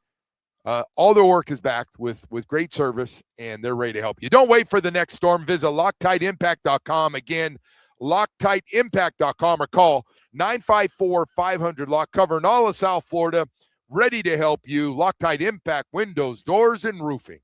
all their work is backed with great service, and they're ready to help you. Don't wait for the next storm. Visit LoctiteImpact.com. Again, LoctiteImpact.com or call 954-500-LOCK, covering all of South Florida, ready to help you. Loctite Impact Windows, Doors, and Roofing.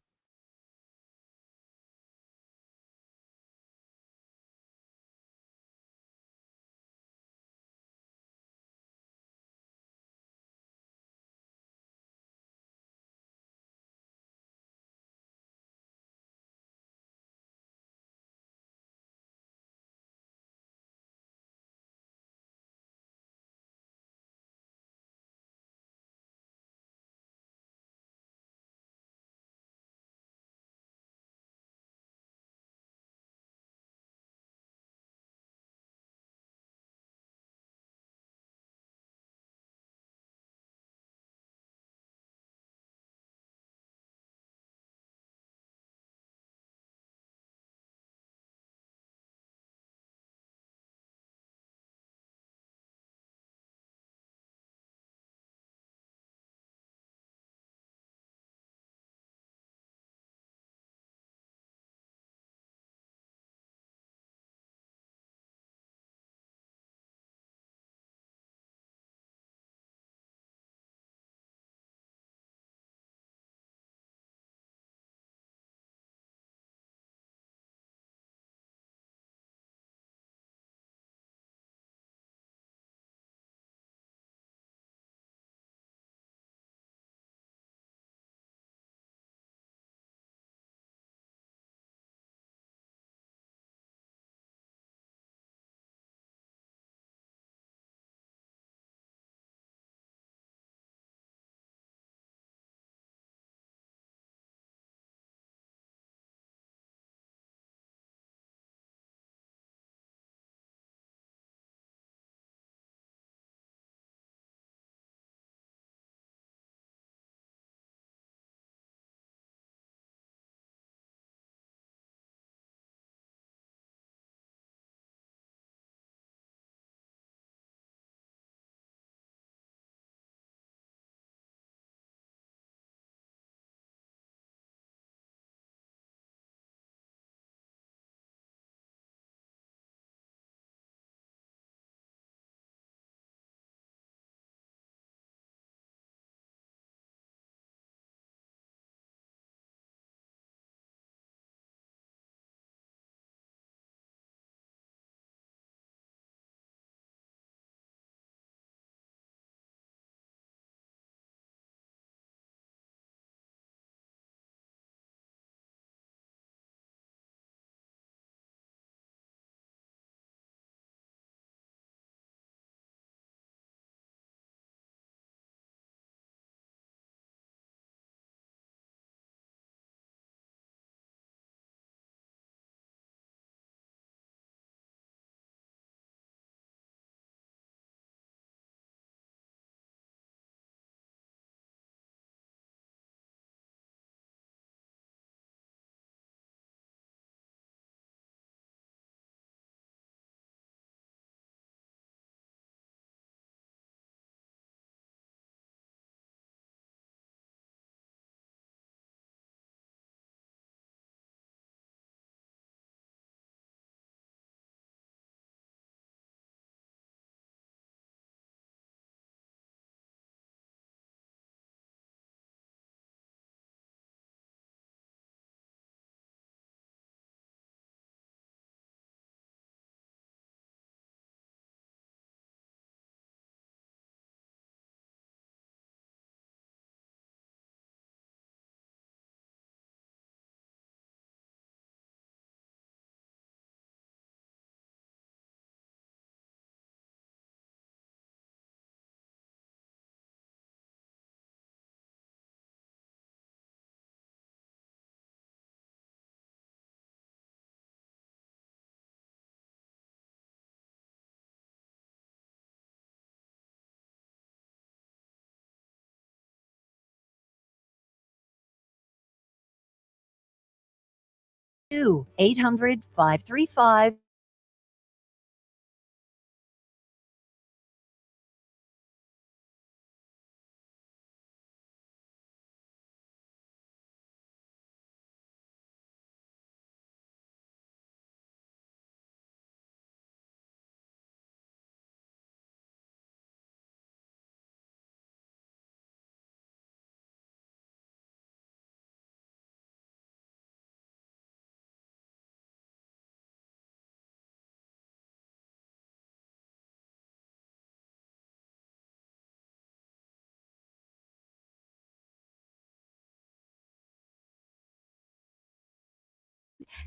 800-535.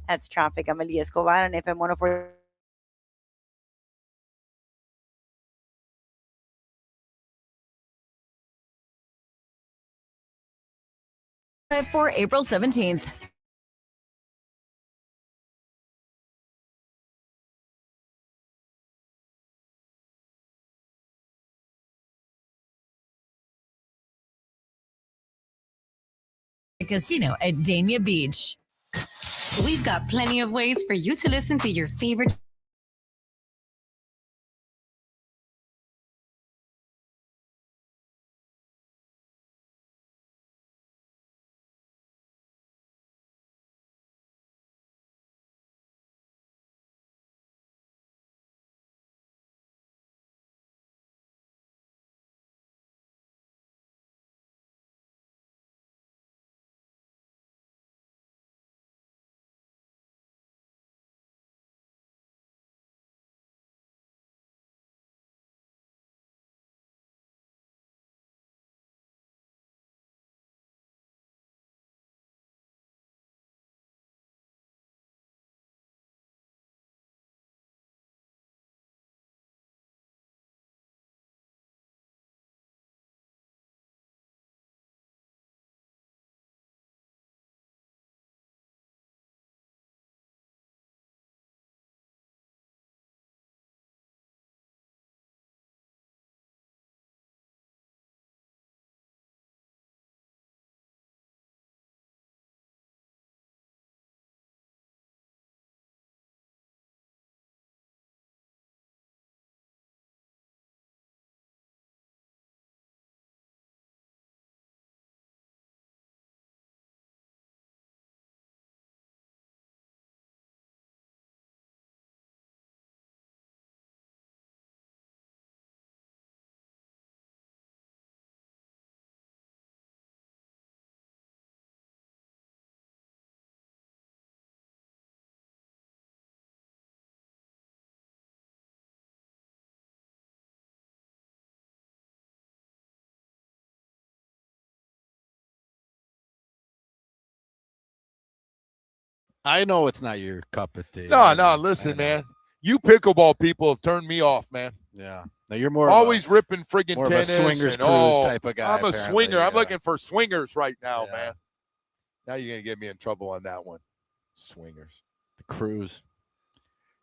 That's traffic. I'm Elia Escobar on FM 104. For April 17th. Casino at Dania Beach. We've got plenty of ways for you to listen to your favorite I know it's not your cup of tea. No, listen, man. You pickleball people have turned me off, man. Yeah. Now you're more always ripping friggin' more tennis. of a swingers and, cruise type of guy. I'm a swinger. Yeah. I'm looking for swingers right now, man. Now you're going to get me in trouble on that one. Swingers. The cruise.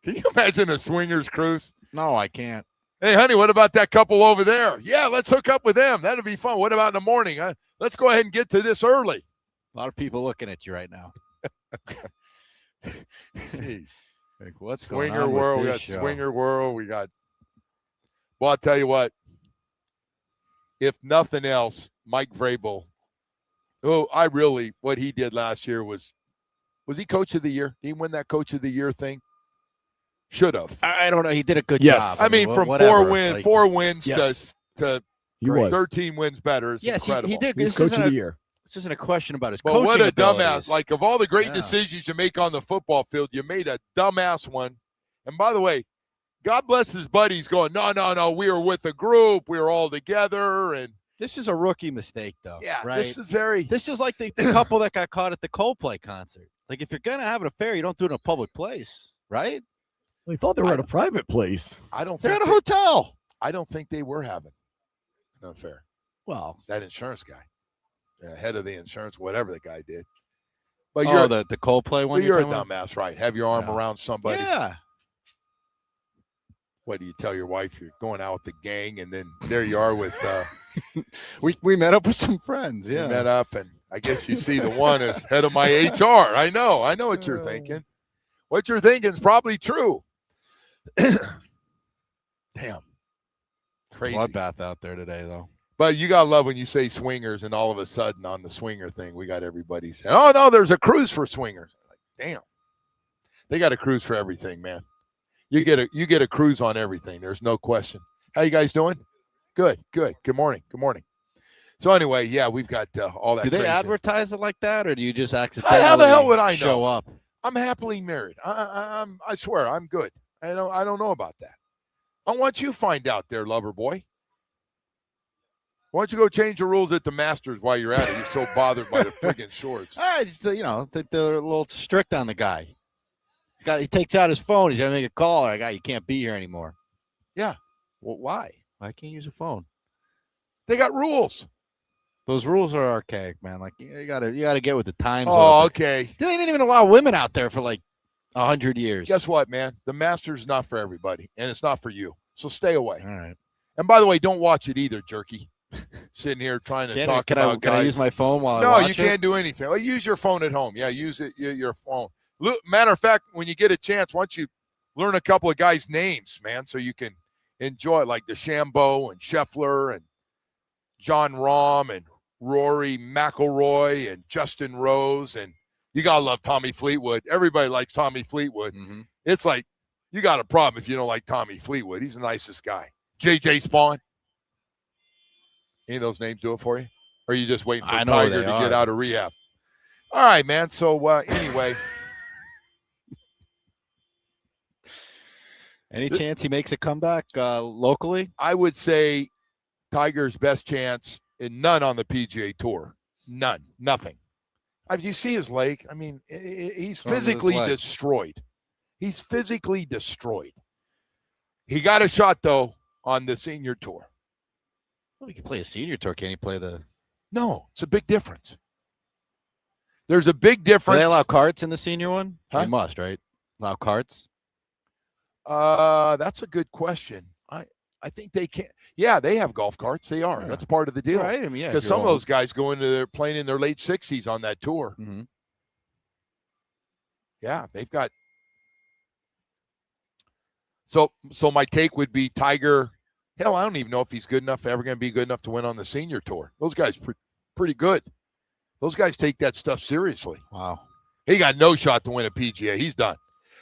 Can you imagine a swingers cruise? No, I can't. Hey, honey, what about that couple over there? Yeah, let's hook up with them. That'll be fun. What about in the morning? Let's go ahead and get to this early. A lot of people looking at you right now. Jeez. Like, what's Swinger going on world? with We this got show? Swinger world. We got. Well, I'll tell you what. If nothing else, Mike Vrabel. What he did last year was he coach of the year? Did he win that coach of the year thing? Should have. I don't know. He did a good Yes. job. I mean, from whatever. four wins Yes. to He was. 13 wins better is Yes, incredible. he did. He's coach of the year. This isn't a question about his But coaching what a abilities. dumbass. Like, of all the great Yeah. decisions you make on the football field, you made a dumbass one. And by the way, God bless his buddies going, no, we were with a group. We were all together. And This is a rookie mistake, though. yeah, right? this is like the couple that got caught at the Coldplay concert. Like, if you're going to have an affair, you don't do it in a public place, right? They thought they were at a private place. I don't They're think at a hotel. I don't think they were having an affair. Well, That insurance guy, the head of the insurance, whatever the guy did. But the Coldplay one. you're a talking about? dumbass, right? Have your arm around somebody. Yeah. What do you tell your wife? You're going out with the gang, and then there you are with. We met up with some friends. We Yeah. met up, and I guess you see the one as head of my HR. I know what you're thinking. What you're thinking is probably true. Damn. Crazy. Bloodbath out there today, though. But you got to love when you say swingers, and all of a sudden on the swinger thing, we got everybody saying, oh, no, there's a cruise for swingers. Like, damn. They got a cruise for everything, man. You get a cruise on everything. There's no question. How you guys doing? Good. Good morning. So anyway, yeah, we've got all that. Do they crazy. Advertise it like that, or do you just accidentally How the hell would I know? show up? I'm happily married. I swear, I'm good. I don't know about that. I want you to find out there, lover boy. Why don't you go change the rules at the Masters while you're at it? You're so bothered by the friggin' shorts. I just, think they're a little strict on the guy. He takes out his phone. He's got to make a call. I got you can't be here anymore. Yeah. Well, why? Why can't you use a phone? They got rules. Those rules are archaic, man. Like you gotta get with the times. Oh, okay. They didn't even allow women out there for like 100 years. Guess what, man? The Masters is not for everybody, and it's not for you. So stay away. All right. And by the way, don't watch it either, jerky. Sitting here trying to talk about guys. Can I use my phone while I No, watch you can't do anything. Well, use your phone at home. Yeah, use it. Your phone. Look, matter of fact, when you get a chance, why don't you learn a couple of guys' names, man, so you can enjoy it, like DeChambeau and Scheffler and John Rahm and Rory McIlroy and Justin Rose, and you gotta love Tommy Fleetwood. Everybody likes Tommy Fleetwood. Mm-hmm. It's like you got a problem if you don't like Tommy Fleetwood. He's the nicest guy. JJ Spawn. Any of those names do it for you? Or are you just waiting for Tiger to get out of rehab? All right, man. So anyway. Any chance he makes a comeback locally? I would say Tiger's best chance, and none on the PGA Tour. None. Nothing. You see his leg? I mean, he's physically destroyed. He's physically destroyed. He got a shot, though, on the senior tour. Well, he can play a senior tour. Can he play the... No, it's a big difference. There's a big difference. Do they allow carts in the senior one? Huh? They must, right? Allow carts? That's a good question. I think they can. Yeah, they have golf carts. They are. Yeah. That's part of the deal. Right. I mean, because some of those guys go into their playing in their late 60s on that tour. Mm-hmm. Yeah, they've got. So my take would be Tiger. Hell, I don't even know if he's good enough, ever going to be good enough to win on the senior tour. Those guys pretty good. Those guys take that stuff seriously. Wow. He got no shot to win a PGA. He's done.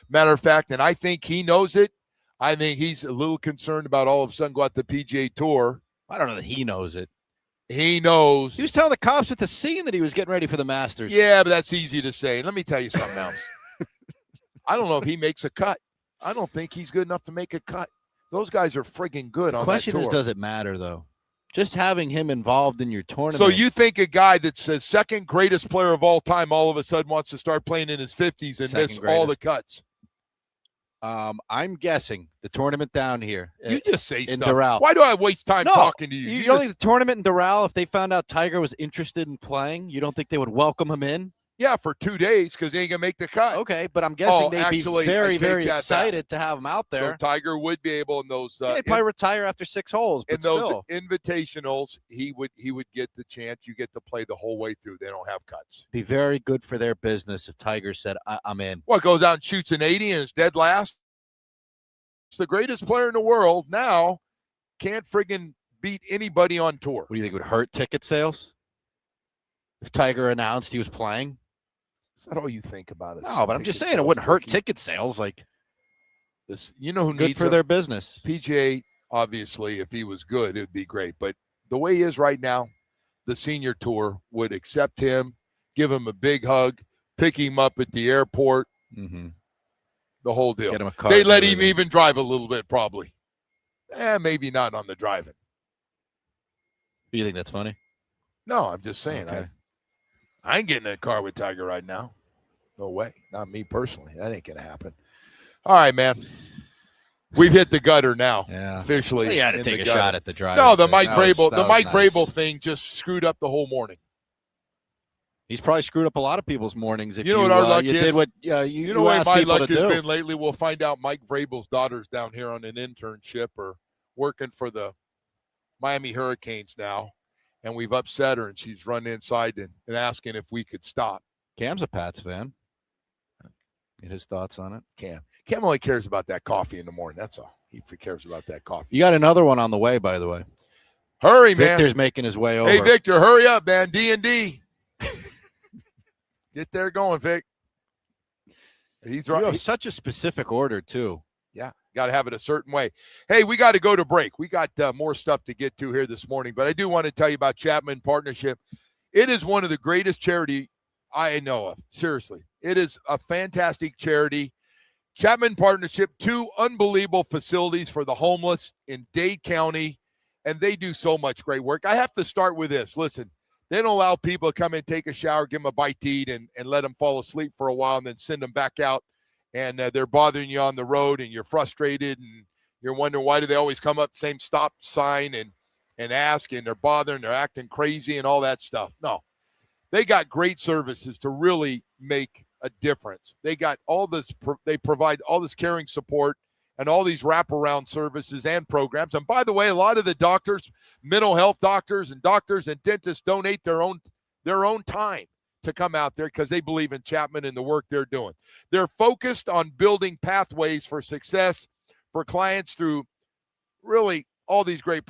Matter of fact, and I think he knows it. I think he's a little concerned about all of a sudden go out the PGA Tour. I don't know that he knows it. He knows. He was telling the cops at the scene that he was getting ready for the Masters. Yeah, but that's easy to say. Let me tell you something else. I don't know if he makes a cut. I don't think he's good enough to make a cut. Those guys are friggin' good on that tour. The question is, does it matter, though? Just having him involved in your tournament. So you think a guy that's the second greatest player of all time all of a sudden wants to start playing in his 50s and miss all the cuts? I'm guessing the tournament down here. You just say in stuff. Doral. Why do I waste time talking to you? You don't think the tournament in Doral, if they found out Tiger was interested in playing, you don't think they would welcome him in? Yeah, for 2 days because he ain't going to make the cut. Okay, but I'm guessing they'd be very, very excited to have him out there. So Tiger would be able in those. He'd probably retire after 6 holes. But in those invitationals, he would get the chance. You get to play the whole way through. They don't have cuts. Be very good for their business if Tiger said, I'm in. Well, goes out and shoots an 80 and is dead last. It's the greatest player in the world now. Can't friggin' beat anybody on tour. What do you think would hurt ticket sales? If Tiger announced he was playing? Is that all you think about it? No, but I'm just saying it wouldn't hurt ticket sales. Like this, you know who good needs for their business. PGA, obviously, if he was good, it would be great. But the way he is right now, the senior tour would accept him, give him a big hug, pick him up at the airport, the whole deal. Get him a car. They let him even drive a little bit, probably. Maybe not on the driving. Do you think that's funny? No, I'm just saying. Okay. I ain't getting in a car with Tiger right now. No way. Not me personally. That ain't going to happen. All right, man. We've hit the gutter now. Yeah. Officially. Well, you had to take a shot at the drive. No, the Mike Vrabel thing just screwed up the whole morning. He's probably screwed up a lot of people's mornings. If you know what our luck is? Did what you know what my luck has been lately? We'll find out Mike Vrabel's daughter's down here on an internship or working for the Miami Hurricanes now. and we've upset her, and she's run inside and asking if we could stop. Cam's a Pats fan. Get his thoughts on it. Cam only cares about that coffee in the morning. That's all. He cares about that coffee. You got another one on the way, by the way. Hurry, man. Victor's making his way over. Hey, Victor, hurry up, man. D&D. Get there going, Vic. He's right. You have such a specific order, too. Yeah, got to have it a certain way. Hey, we got to go to break. We got more stuff to get to here this morning, but I do want to tell you about Chapman Partnership. It is one of the greatest charity I know of. Seriously. It is a fantastic charity. Chapman Partnership, 2 unbelievable facilities for the homeless in Dade County, and they do so much great work. I have to start with this. Listen, they don't allow people to come in, take a shower, give them a bite to eat, and let them fall asleep for a while and then send them back out. And they're bothering you on the road, and you're frustrated, and you're wondering why do they always come up, same stop sign, and ask, and they're bothering, they're acting crazy and all that stuff. No, they got great services to really make a difference. They got all this, they provide all this caring support and all these wraparound services and programs. And by the way, a lot of the doctors, mental health doctors and dentists donate their own time to come out there because they believe in Chapman and the work they're doing. They're focused on building pathways for success for clients through really all these great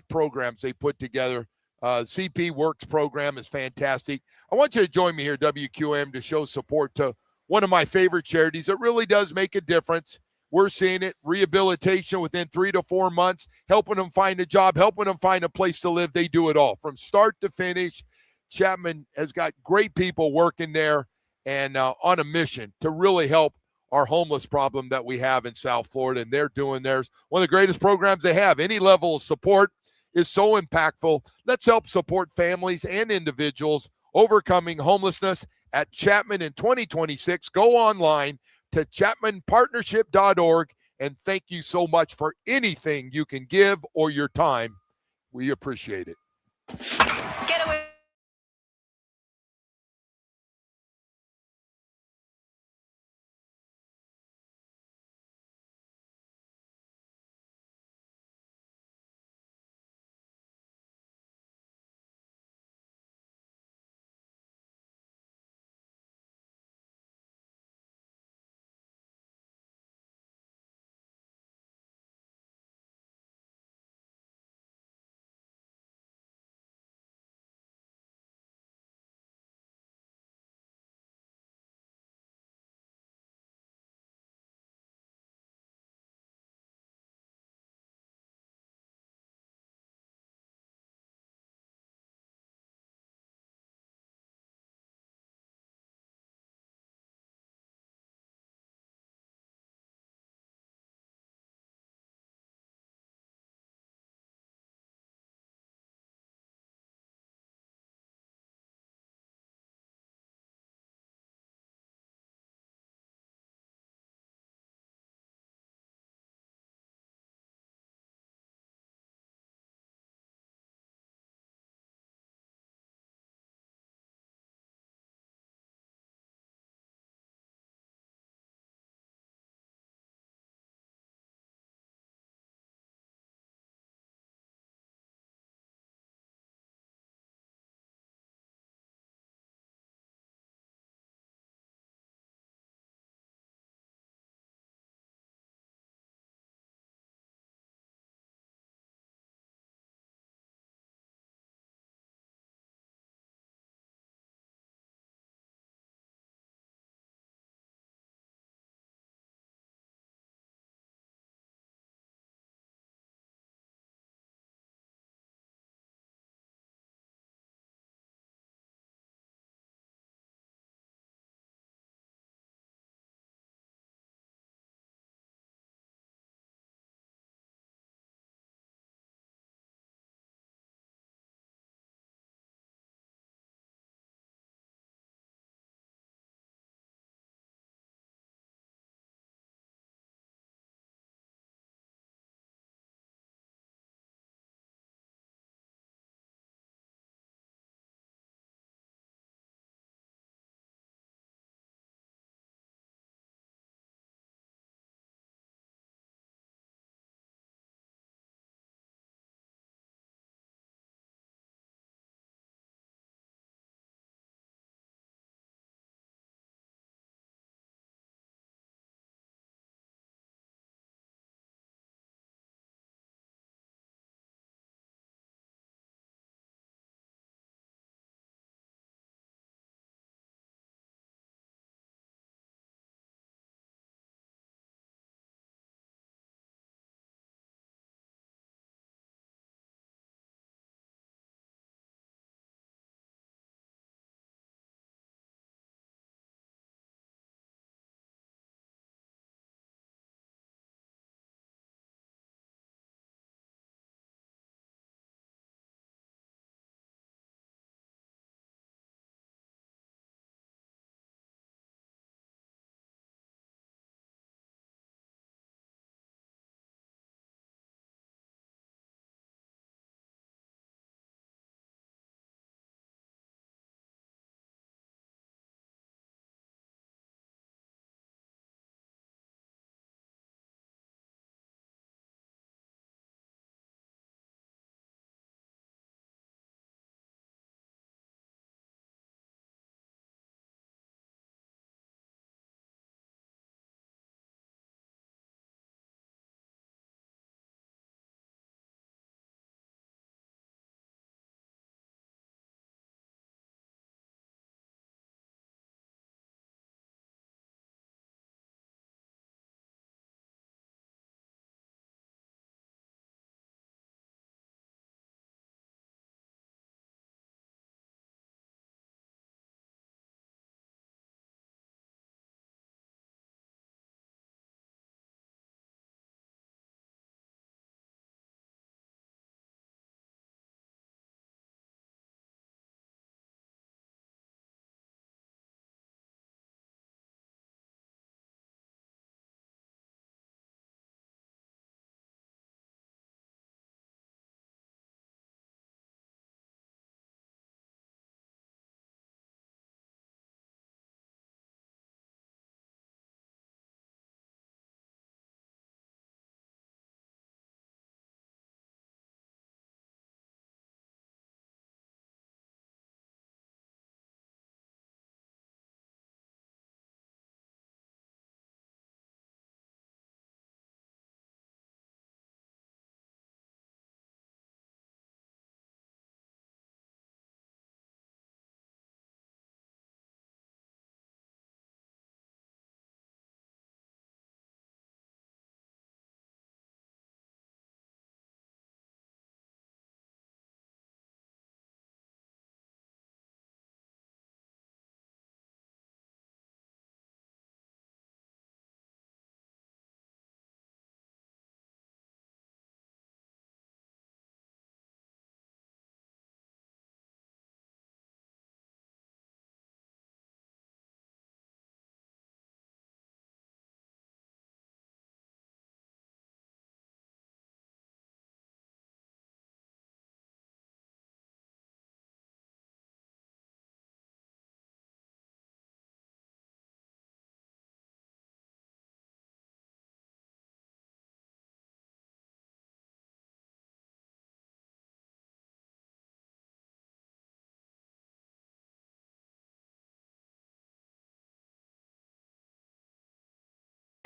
programs they put together. CP Works program is fantastic. I want you to join me here, WQM, to show support to one of my favorite charities. It really does make a difference. We're seeing it, rehabilitation within 3 to 4 months, helping them find a job, helping them find a place to live. They do it all from start to finish. Chapman has got great people working there and on a mission to really help our homeless problem that we have in South Florida, and they're doing theirs. One of the greatest programs they have. Any level of support is so impactful. Let's help support families and individuals overcoming homelessness at Chapman in 2026. Go online to chapmanpartnership.org, and thank you so much for anything you can give or your time. We appreciate it.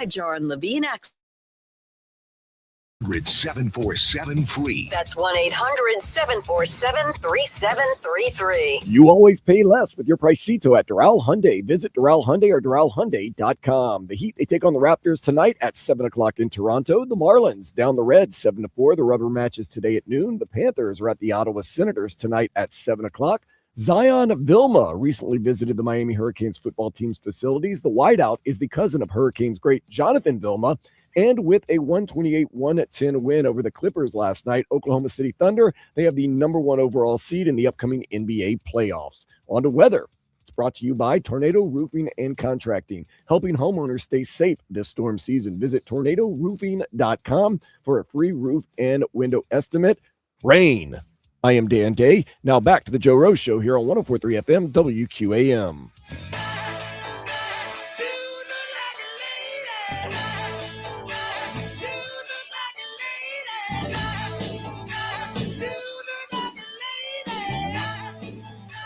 Jar and Levine 747-FREE. That's 1-800-747-3733. You always pay less with your Pricito at Doral Hyundai. Visit Doral Hyundai or DoralHyundai.com. The Heat, they take on the Raptors tonight at 7 o'clock in Toronto. The Marlins down the Reds 7-4. The rubber matches today at noon. The Panthers are at the Ottawa Senators tonight at 7 o'clock. Zion Vilma recently visited the Miami Hurricanes football team's facilities. The wideout is the cousin of Hurricanes great Jonathan Vilma. And with a 128-110 win over the Clippers last night, Oklahoma City Thunder, they have the number 1 overall seed in the upcoming NBA playoffs. On to weather. It's brought to you by Tornado Roofing and Contracting, helping homeowners stay safe this storm season. Visit tornadoroofing.com for a free roof and window estimate. Rain. I am Dan Day. Now back to the Joe Rose Show here on 104.3 FM WQAM.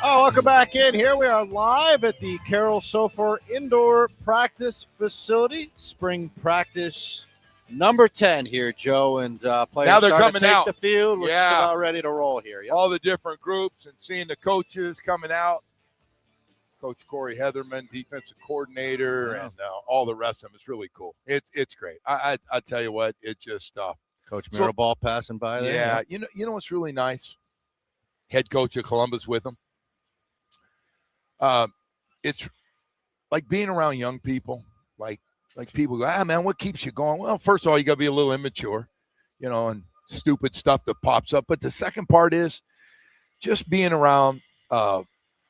Oh, welcome back in. Here we are live at the Carroll Sofer Indoor Practice Facility. Spring practice number 10 here, Joe, and players now they're starting coming to take out. the field. We're Yeah. just about ready to roll here. Yep. All the different groups and seeing the coaches coming out. Coach Corey Heatherman, defensive coordinator, and all the rest of them. It's really cool. It's great. I tell you what, it just Coach Mirabal passing by there. Yeah, you know what's really nice? Head coach of Columbus with him. It's like being around young people, like people go, man, what keeps you going? Well, first of all, you got to be a little immature, and stupid stuff that pops up. But the second part is just being around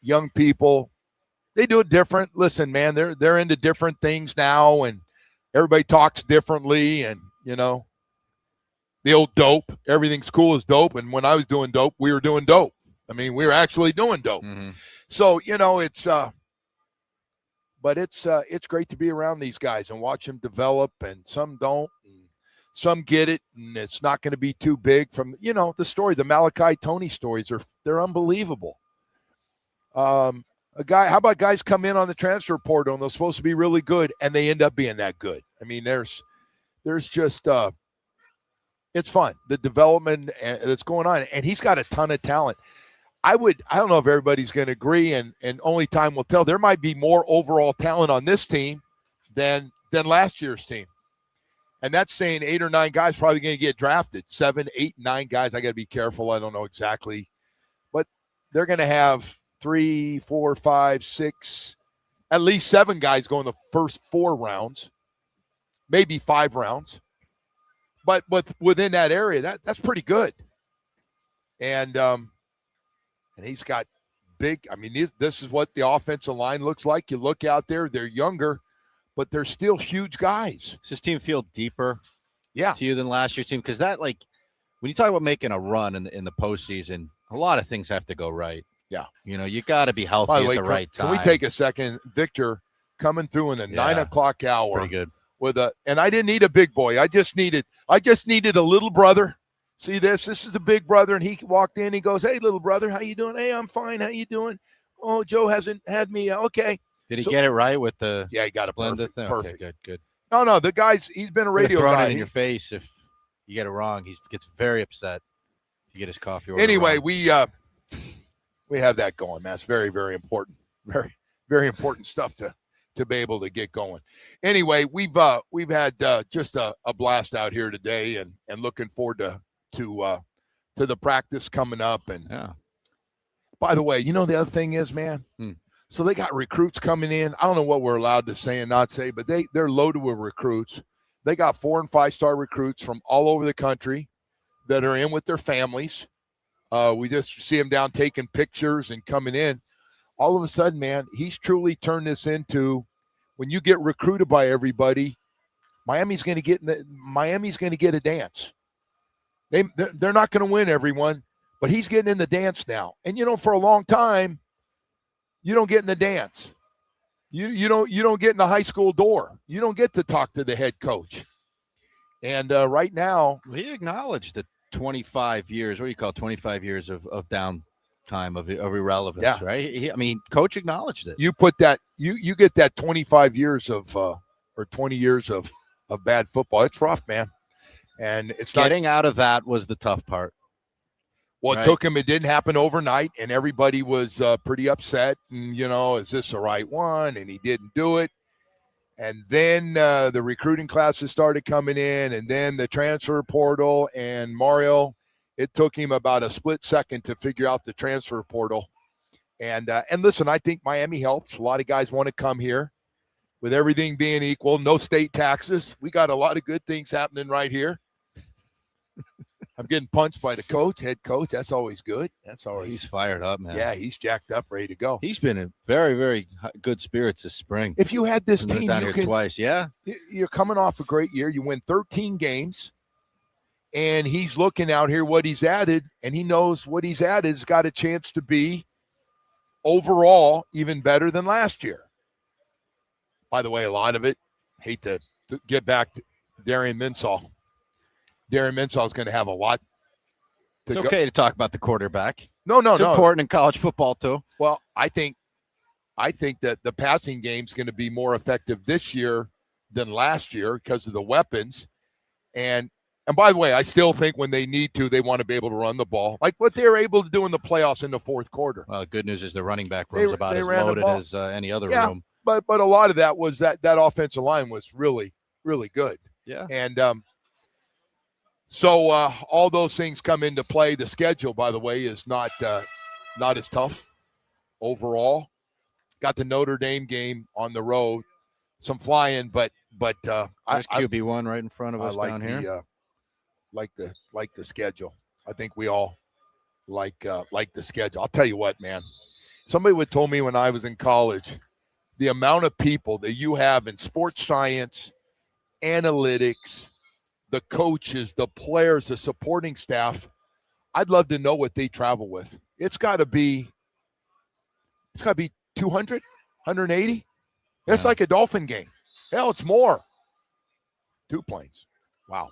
young people. They do it different. Listen, man, they're into different things now, and everybody talks differently. And the old dope, everything's cool as dope. And when I was doing dope, we were doing dope. I mean, we were actually doing dope. Mm-hmm. So, it's great to be around these guys and watch them develop, and some don't, and some get it, and it's not going to be too big. From, the story, the Malachi Tony stories they're unbelievable. How about guys come in on the transfer portal and they're supposed to be really good and they end up being that good? I mean, there's just, it's fun. The development that's going on, and he's got a ton of talent. I don't know if everybody's going to agree, and only time will tell. There might be more overall talent on this team than last year's team. And that's saying 8 or 9 guys probably going to get drafted. 7, 8, 9 guys. I got to be careful. I don't know exactly. But they're going to have 3, 4, 5, 6, at least 7 guys go in the first 4 rounds, maybe 5 rounds. But within that area, that's pretty good. And he's got big. I mean, this is what the offensive line looks like. You look out there; they're younger, but they're still huge guys. Does this team feel deeper, to you than last year's team? Because that, when you talk about making a run in the postseason, a lot of things have to go right. Yeah, you got to be healthy By the way, at the right time. Can we take a second, Victor, coming through in the 9 o'clock hour? Pretty good. And I didn't need a big boy. I just needed a little brother. See this? This is a big brother, and he walked in. He goes, "Hey, little brother, how you doing?" "Hey, I'm fine. How you doing?" "Oh, Joe hasn't had me." "Okay." Did he get it right with the? Yeah, he got it perfect. perfect. Okay, good. No, the guy's he's been a radio thrown guy. It in your face if you get it wrong. He gets very upset. If you get his coffee order Anyway, wrong. we have that going, man. It's very, very important. Very, very important stuff to be able to get going. Anyway, we've had just a blast out here today, and looking forward to the practice coming up. And by the way, the other thing is, man, so they got recruits coming in. I don't know what we're allowed to say and not say, but they're loaded with recruits. They got 4- and 5-star recruits from all over the country that are in with their families. We just see them down taking pictures and coming in. All of a sudden, man, he's truly turned this into, when you get recruited by everybody, Miami's going to get a dance. They're not going to win everyone, but he's getting in the dance now. And for a long time, you don't get in the dance. You don't get in the high school door. You don't get to talk to the head coach. And right now, he acknowledged the 25 years. What do you call it? 25 years of downtime of irrelevance, right? Coach acknowledged it. You put that you get that 25 years of or 20 years of bad football. It's rough, man. And it's getting out of that was the tough part. Well, it took him. It didn't happen overnight, and everybody was pretty upset. And, is this the right one? And he didn't do it. And then the recruiting classes started coming in, and then the transfer portal. And Mario, it took him about a split second to figure out the transfer portal. And listen, I think Miami helps. A lot of guys want to come here. With everything being equal, no state taxes. We got a lot of good things happening right here. I'm getting punched by the head coach. That's always good. He's fired up, man. Yeah, he's jacked up, ready to go. He's been in very, very good spirits this spring. If you had this team, down here twice, yeah. You're coming off a great year. You win 13 games, and he's looking out here what he's added, and he knows what he's added has got a chance to be overall even better than last year. By the way, a lot of it, hate to get back to Darian Minsall. Darian Minsall is going to have a lot to go. It's okay to talk about the quarterback. No. It's important in college football, too. Well, I think that the passing game is going to be more effective this year than last year because of the weapons. And by the way, I still think when they need to, they want to be able to run the ball, like what they were able to do in the playoffs in the fourth quarter. Well, the good news is the running back room's about as loaded as any other room. But a lot of that was that offensive line was really, really good. Yeah. And so all those things come into play. The schedule, by the way, is not as tough overall. Got the Notre Dame game on the road, some flying, but there's QB1 right in front of us down here. Like the schedule. I think we all like the schedule. I'll tell you what, man. Somebody would told me when I was in college, the amount of people that you have in sports science, analytics, the coaches, the players, the supporting staff, I'd love to know what they travel with. It's got to be 200, 180. It's like a Dolphin game. Hell, it's more. 2 planes. Wow.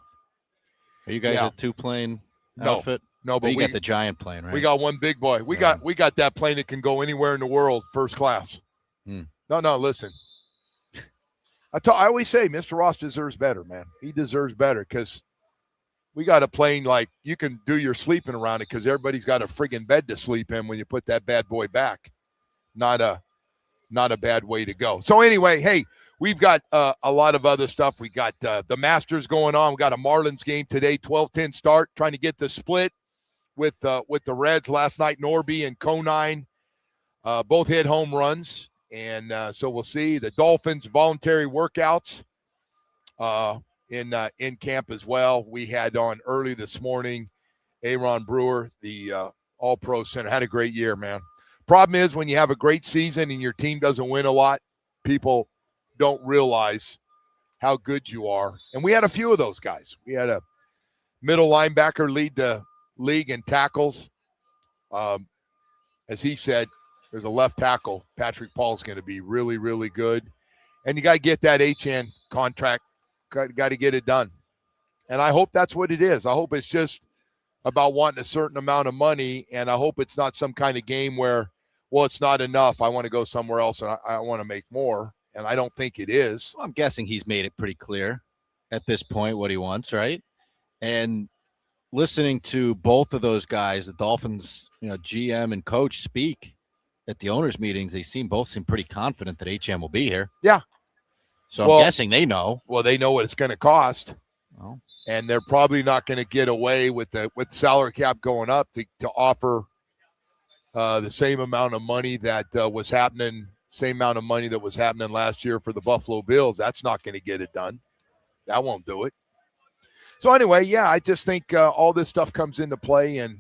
Are you guys a 2-plane outfit? No, but you got the giant plane, right? We got one big boy. We got that plane that can go anywhere in the world, first class. No, listen. I always say Mr. Ross deserves better, man. He deserves better because we got a plane like you can do your sleeping around it because everybody's got a friggin' bed to sleep in when you put that bad boy back. Not a bad way to go. So anyway, hey, we've got a lot of other stuff. We got the Masters going on. We got a Marlins game today, 12-10 start, trying to get the split with the Reds last night. Norby and Conine both hit home runs. And so we'll see the Dolphins voluntary workouts in camp as well. We had on early this morning, Aaron Brewer, the All-Pro center, had a great year, man. Problem is when you have a great season and your team doesn't win a lot, people don't realize how good you are. And we had a few of those guys. We had a middle linebacker lead the league in tackles. As he said, there's a left tackle. Patrick Paul's going to be really, really good. And you got to get that HN contract. Got to get it done. And I hope that's what it is. I hope it's just about wanting a certain amount of money, and I hope it's not some kind of game where, well, it's not enough. I want to go somewhere else, and I want to make more. And I don't think it is. Well, I'm guessing he's made it pretty clear at this point what he wants, right? And listening to both of those guys, the Dolphins, GM and coach, speak at the owners' meetings, they both seem pretty confident that HM will be here. Yeah. So I'm guessing they know. Well, they know what it's going to cost. Well, and they're probably not going to get away with salary cap going up to offer the same amount of money that was happening, same amount of money that was happening last year for the Buffalo Bills. That's not going to get it done. That won't do it. So anyway, yeah, I just think all this stuff comes into play and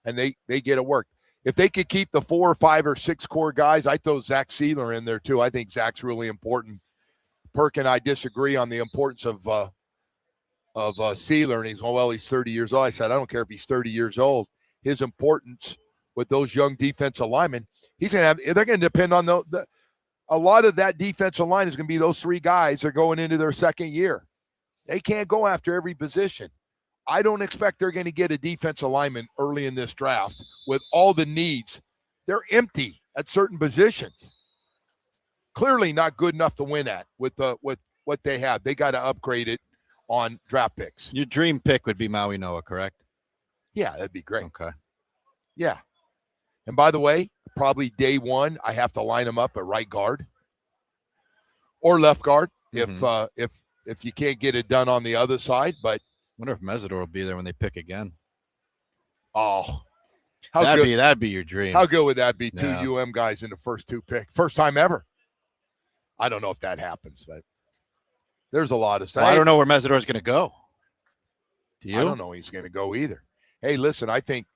they get it worked. If they could keep the 4 or 5 or 6 core guys, I throw Zach Sealer in there too. I think Zach's really important. Perk and I disagree on the importance of Sealer, and he's 30 years old. I said, I don't care if he's 30 years old. His importance with those young defensive linemen, they're going to depend on a lot of that defensive line is going to be those 3 guys that are going into their second year. They can't go after every position. I don't expect they're going to get a defensive lineman early in this draft with all the needs. They're empty at certain positions. clearly not good enough to win at with what they have. They got to upgrade it on draft picks. Your dream pick would be Maui Noah, correct? Yeah, that'd be great. Okay. Yeah. And by the way, probably day one, I have to line him up at right guard or left guard if you can't get it done on the other side. But wonder if Mesidor will be there when they pick again. Oh, that'd be your dream. How good would that be? Yeah. 2 UM guys in the first 2 picks. First time ever. I don't know if that happens, but there's a lot of stuff. Well, I don't know where Mesidor's going to go. Do you? I don't know where he's going to go either. Hey, listen, I think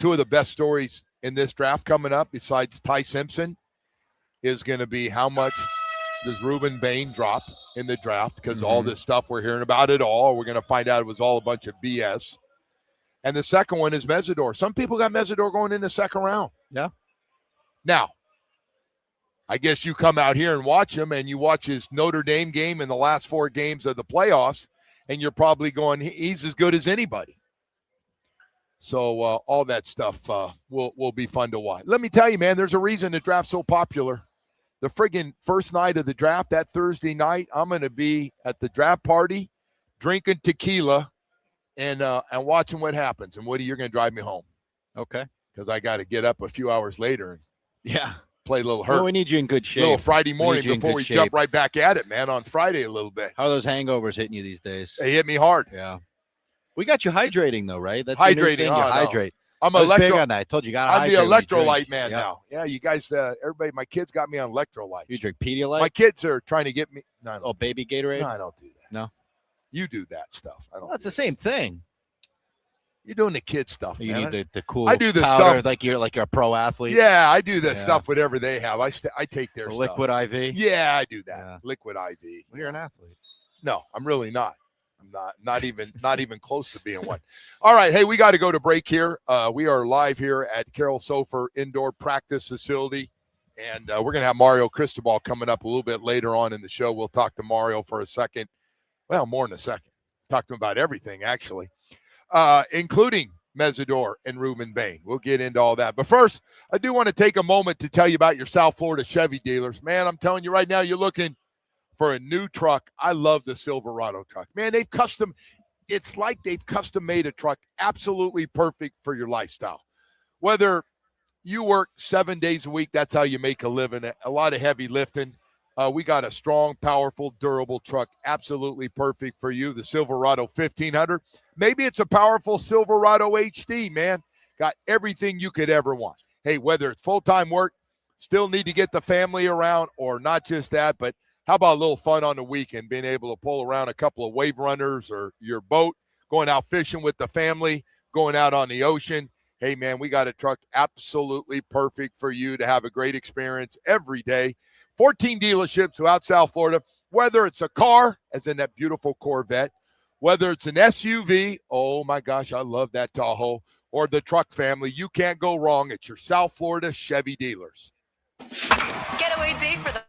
2 of the best stories in this draft coming up, besides Ty Simpson, is going to be how much does Ruben Bain drop in the draft, because all this stuff we're hearing about it all, we're going to find out it was all a bunch of BS. And the second one is Mesidor. Some people got Mesidor going in the second round. Yeah. Now, I guess you come out here and watch him, and you watch his Notre Dame game in the last 4 games of the playoffs, and you're probably going, he's as good as anybody. So all that stuff will be fun to watch. Let me tell you, man, there's a reason the draft's so popular. The friggin' first night of the draft, that Thursday night, I'm going to be at the draft party drinking tequila and watching what happens. And Woody, you're going to drive me home. Okay. Because I got to get up a few hours later and play a little hurt. Well, we need you in good shape. A little Friday morning before we jump right back at it, man, on Friday a little bit. How are those hangovers hitting you these days? They hit me hard. Yeah. We got you hydrating, though, right? That's hydrating. You hydrate. I'm big on that. I told you, got to hydrate. I'm the electrolyte man now. Yeah, you guys, everybody, my kids got me on electrolytes. You drink Pedialyte? My kids are trying to get me. No. Oh, baby Gatorade? No, I don't do that. No. You do that stuff. I don't. That's the same thing. You're doing the kid stuff. You man. need the cool. I do the powder, stuff like you're a pro athlete. Yeah, I do the stuff whatever they have. I take their stuff. Liquid IV. Yeah, I do that. Yeah. Liquid IV. Well, you're an athlete. No, I'm really not. I'm not even close to being one. All right, hey, we got to go to break here. We are live here at Carroll Sofer Indoor Practice Facility, and we're going to have Mario Cristobal coming up a little bit later on in the show. We'll talk to Mario for a second. Well, more in a second. Talk to him about everything, actually, including Mesidor and Ruben Bain. We'll get into all that. But first, I do want to take a moment to tell you about your South Florida Chevy dealers. Man, I'm telling you right now, you're looking for a new truck. I love the Silverado truck. Man, it's like they've custom made a truck absolutely perfect for your lifestyle. Whether you work 7 days a week, that's how you make a living, a lot of heavy lifting. We got a strong, powerful, durable truck, absolutely perfect for you, the Silverado 1500. Maybe it's a powerful Silverado HD, man. Got everything you could ever want. Hey, whether it's full-time work, still need to get the family around, or not just that, but how about a little fun on the weekend, being able to pull around a couple of wave runners or your boat, going out fishing with the family, going out on the ocean. Hey, man, we got a truck absolutely perfect for you to have a great experience every day. 14 dealerships throughout South Florida, whether it's a car, as in that beautiful Corvette, whether it's an SUV, oh, my gosh, I love that Tahoe, or the truck family, you can't go wrong at your South Florida Chevy dealers. Getaway date for the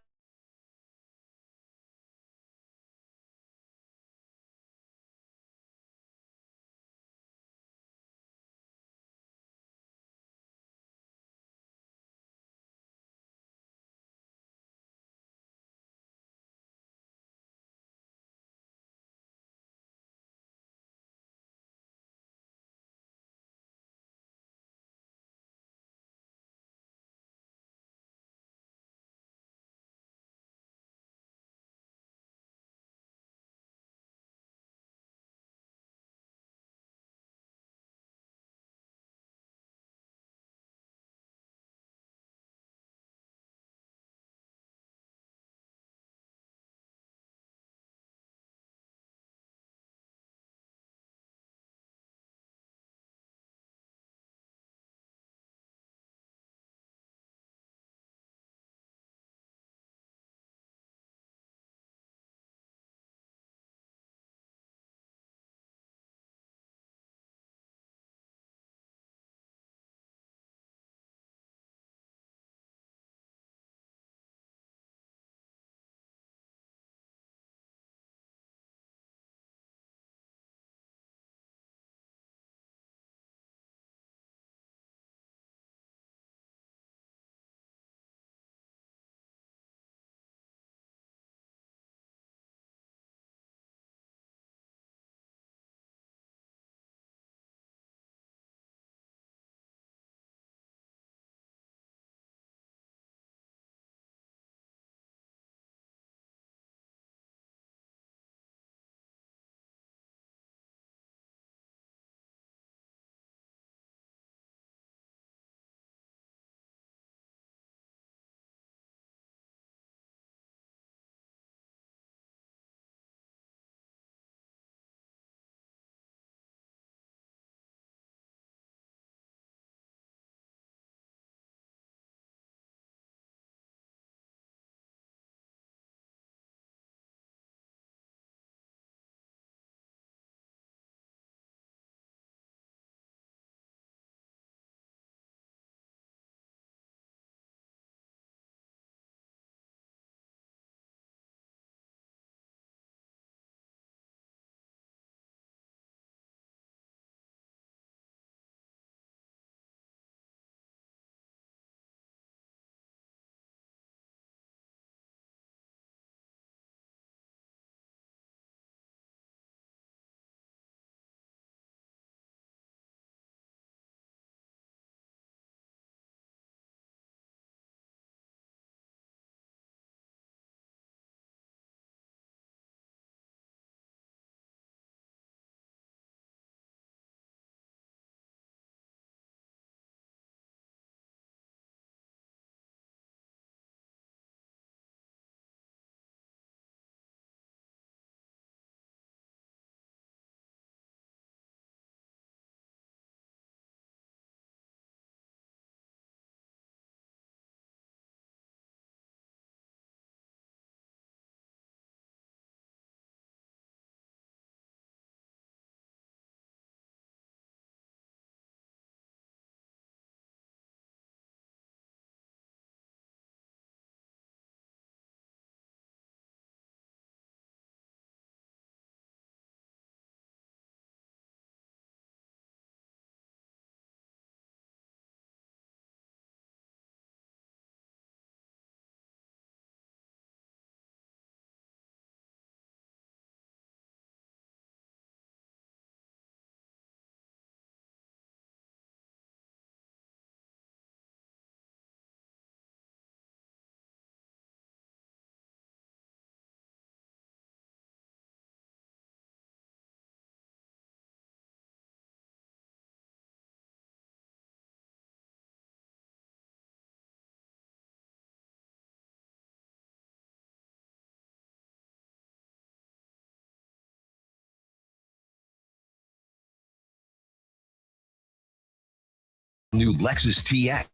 Lexus TX.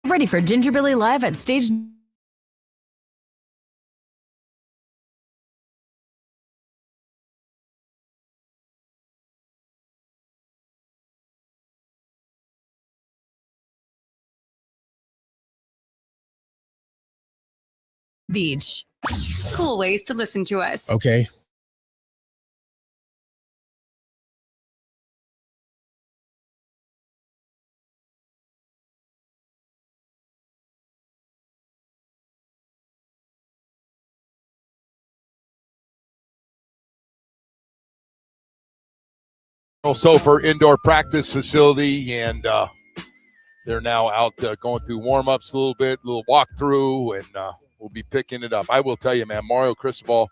Ready for Ginger Billy Live at Stage Beach. Cool ways to listen to us. Okay. Also for indoor practice facility, and they're now out going through warm-ups a little bit, a little walkthrough, and we'll be picking it up. I will tell you, man, Mario Cristobal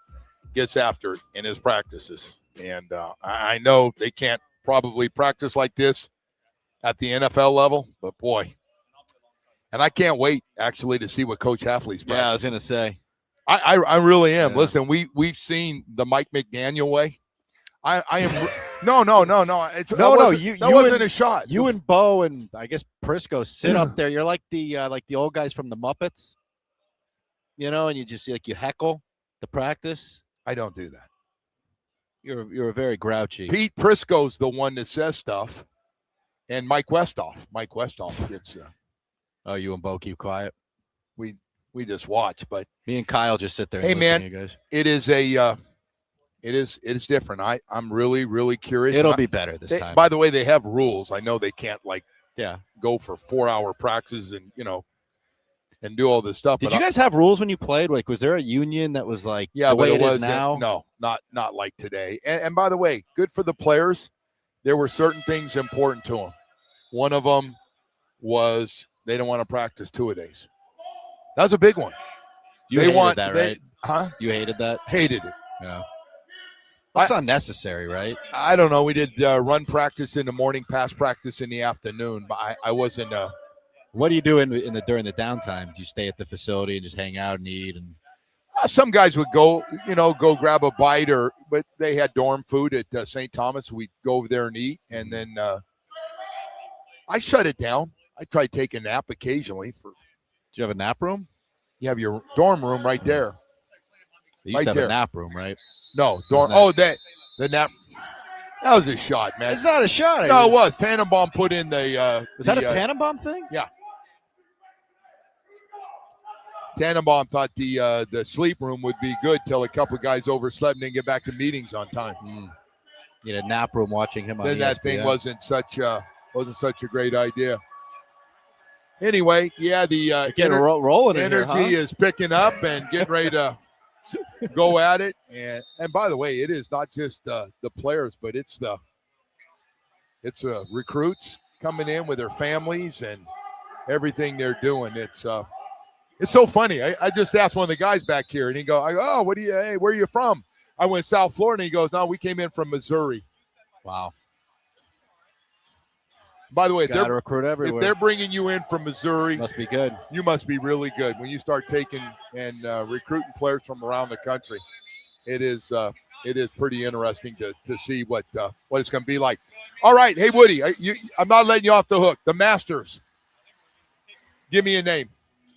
gets after it in his practices. And I know they can't probably practice like this at the NFL level, but boy. And I can't wait, actually, to see what Coach Hafley's practice. Yeah, I was going to say. I really am. Yeah. Listen, we've seen the Mike McDaniel way. I am no. That wasn't a shot. You and Bo and I guess Prisco sit up there. You're like the old guys from the Muppets, and you just you heckle the practice. I don't do that. You're very grouchy. Pete Prisco's the one that says stuff, and Mike Westhoff gets. You and Bo keep quiet. We just watch, but me and Kyle just sit there. Hey, and man, to you guys. It is it is different. I'm really, really curious. It'll be better this time. By the way, they have rules. I know they can't go for 4-hour practices and and do all this stuff. Did you guys have rules when you played? Like, was there a union that was the way it is now? No, not like today. And by the way, good for the players. There were certain things important to them. One of them was they don't want to practice 2-a-days. That was a big one. You hated that, right? Huh? You hated that? Hated it. Yeah. That's not necessary, right? I don't know. We did run practice in the morning, pass practice in the afternoon, but I wasn't. What do you do during the downtime? Do you stay at the facility and just hang out and eat? And some guys would go grab a bite, but they had dorm food at St. Thomas. We'd go over there and eat, and then I shut it down. I tried taking a nap occasionally. Do you have a nap room? You have your dorm room right there. You used to have a nap room, right? No, dorm. Oh, the nap. That was a shot, man. It's not a shot. No, it was. Tannenbaum put in the. Was that a Tannenbaum thing? Yeah. Tannenbaum thought the sleep room would be good till a couple of guys overslept and didn't get back to meetings on time. You had a nap room watching him on then ESPN. That thing wasn't such a great idea. Anyway, yeah, the rolling energy is picking up and getting ready to go at it. And by the way, it is not just the players, but it's recruits coming in with their families and everything they're doing. It's so funny. I just asked one of the guys back here, and he goes, "Oh, where are you from?" I went South Florida, and he goes, "No, we came in from Missouri." Wow. By the way, gotta recruit everywhere. If they're bringing you in from Missouri, must be good. You must be really good when you start taking and recruiting players from around the country. It is pretty interesting to see what it's going to be like. All right, hey Woody, I'm not letting you off the hook. The Masters. Give me a name.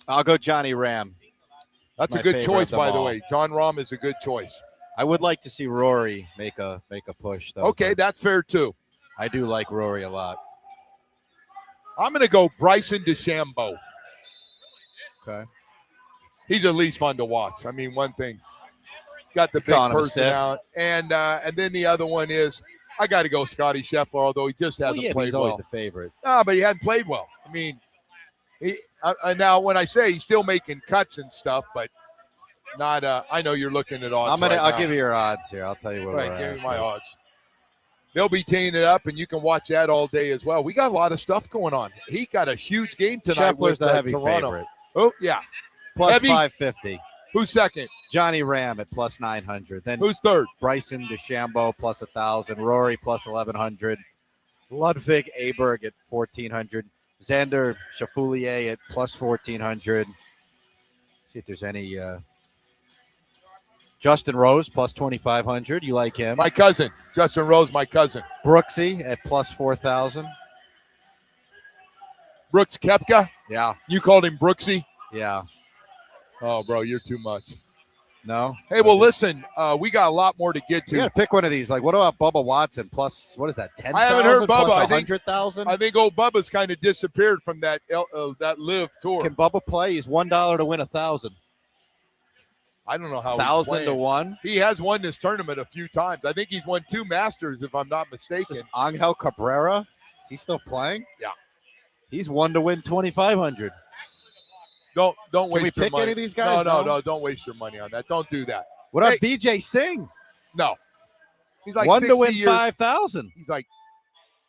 I'll go Johnny Ram. That's a good choice, by the way. John Rahm is a good choice. I would like to see Rory make a push, though. Okay, that's fair too. I do like Rory a lot. I'm going to go Bryson DeChambeau. Okay. He's at least fun to watch. I mean, one thing, got the big personality, and then the other one is I got to go Scotty Scheffler, although he just hasn't played he's well. Always the favorite. No, but he hadn't played well. I mean, now when I say he's still making cuts and stuff, but not. I know you're looking at odds. I'll give you your odds here. I'll tell you what. Right, give me my odds. they'll be teeing it up, and you can watch that all day as well. We got a lot of stuff going on. He got a huge game tonight. Scheffler's the heavy Toronto. favorite. Oh, yeah. Plus Heavy? 550. Who's second? Johnny Ram at plus 900. Then who's third? Bryson DeChambeau plus 1,000. Rory plus 1,100. Ludwig Aberg at 1,400. Xander Schauffele at plus 1,400. See if there's any. Justin Rose plus 2,500. You like him? My cousin. Justin Rose, my cousin. Brooksy at plus 4,000. Brooks Koepka? Yeah. You called him Brooksy? Yeah. Oh, bro, you're too much. No? Hey, well, listen, we got a lot more to get to. You got to pick one of these. Like, what about Bubba Watson plus, what is that, 10,000? I haven't heard Bubba. Plus 100,000? I think old Bubba's kind of disappeared from that live tour. Can Bubba play? He's $1 to win 1,000. I don't know how 1,000 to 1. He has won this tournament a few times. I think he's won 2 Masters, if I'm not mistaken. Angel Cabrera, is he still playing? Yeah, he's 1 to win 2,500. Don't waste Can we your pick money. any of these guys? No. Don't waste your money on that. Don't do that. What about Vijay Singh? No, he's like 1 to 60 win years. 5,000. He's like,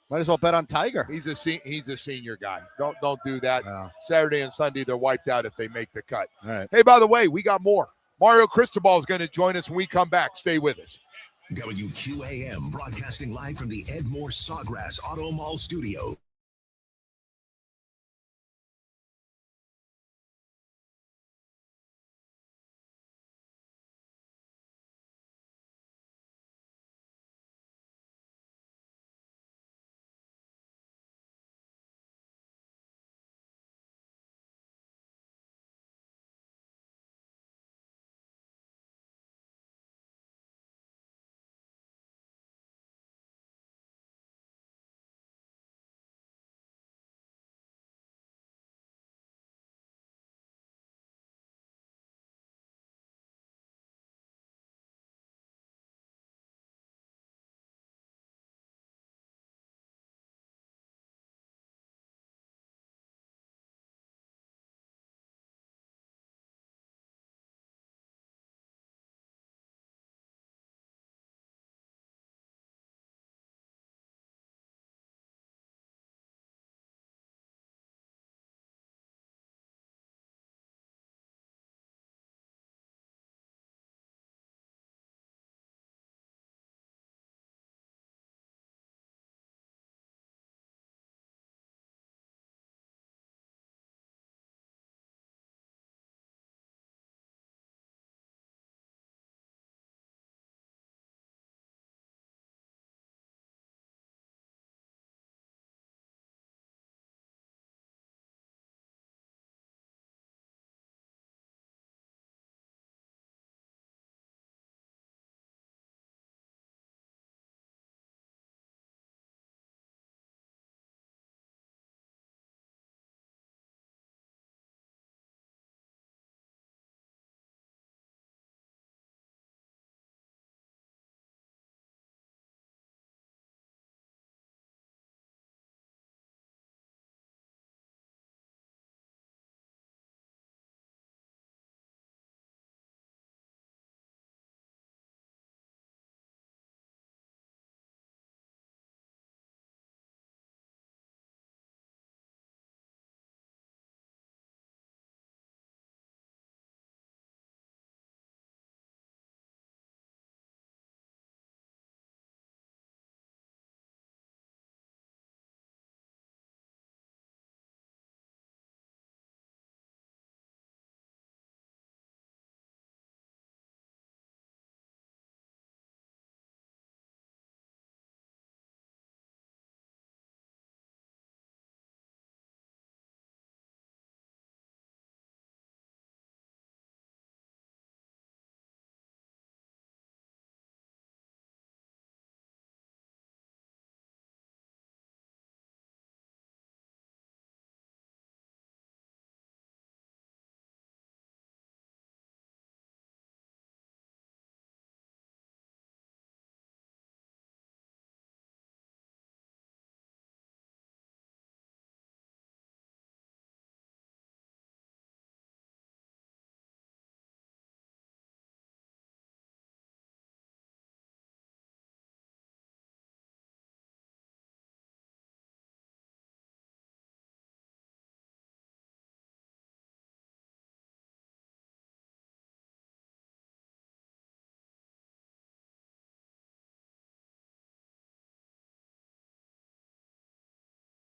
might as well bet on Tiger. He's a senior guy. Don't do that. Wow. Saturday and Sunday they're wiped out if they make the cut. All right. Hey, by the way, we got more. Mario Cristobal is going to join us when we come back. Stay with us. WQAM broadcasting live from the Ed Moore Sawgrass Auto Mall studio.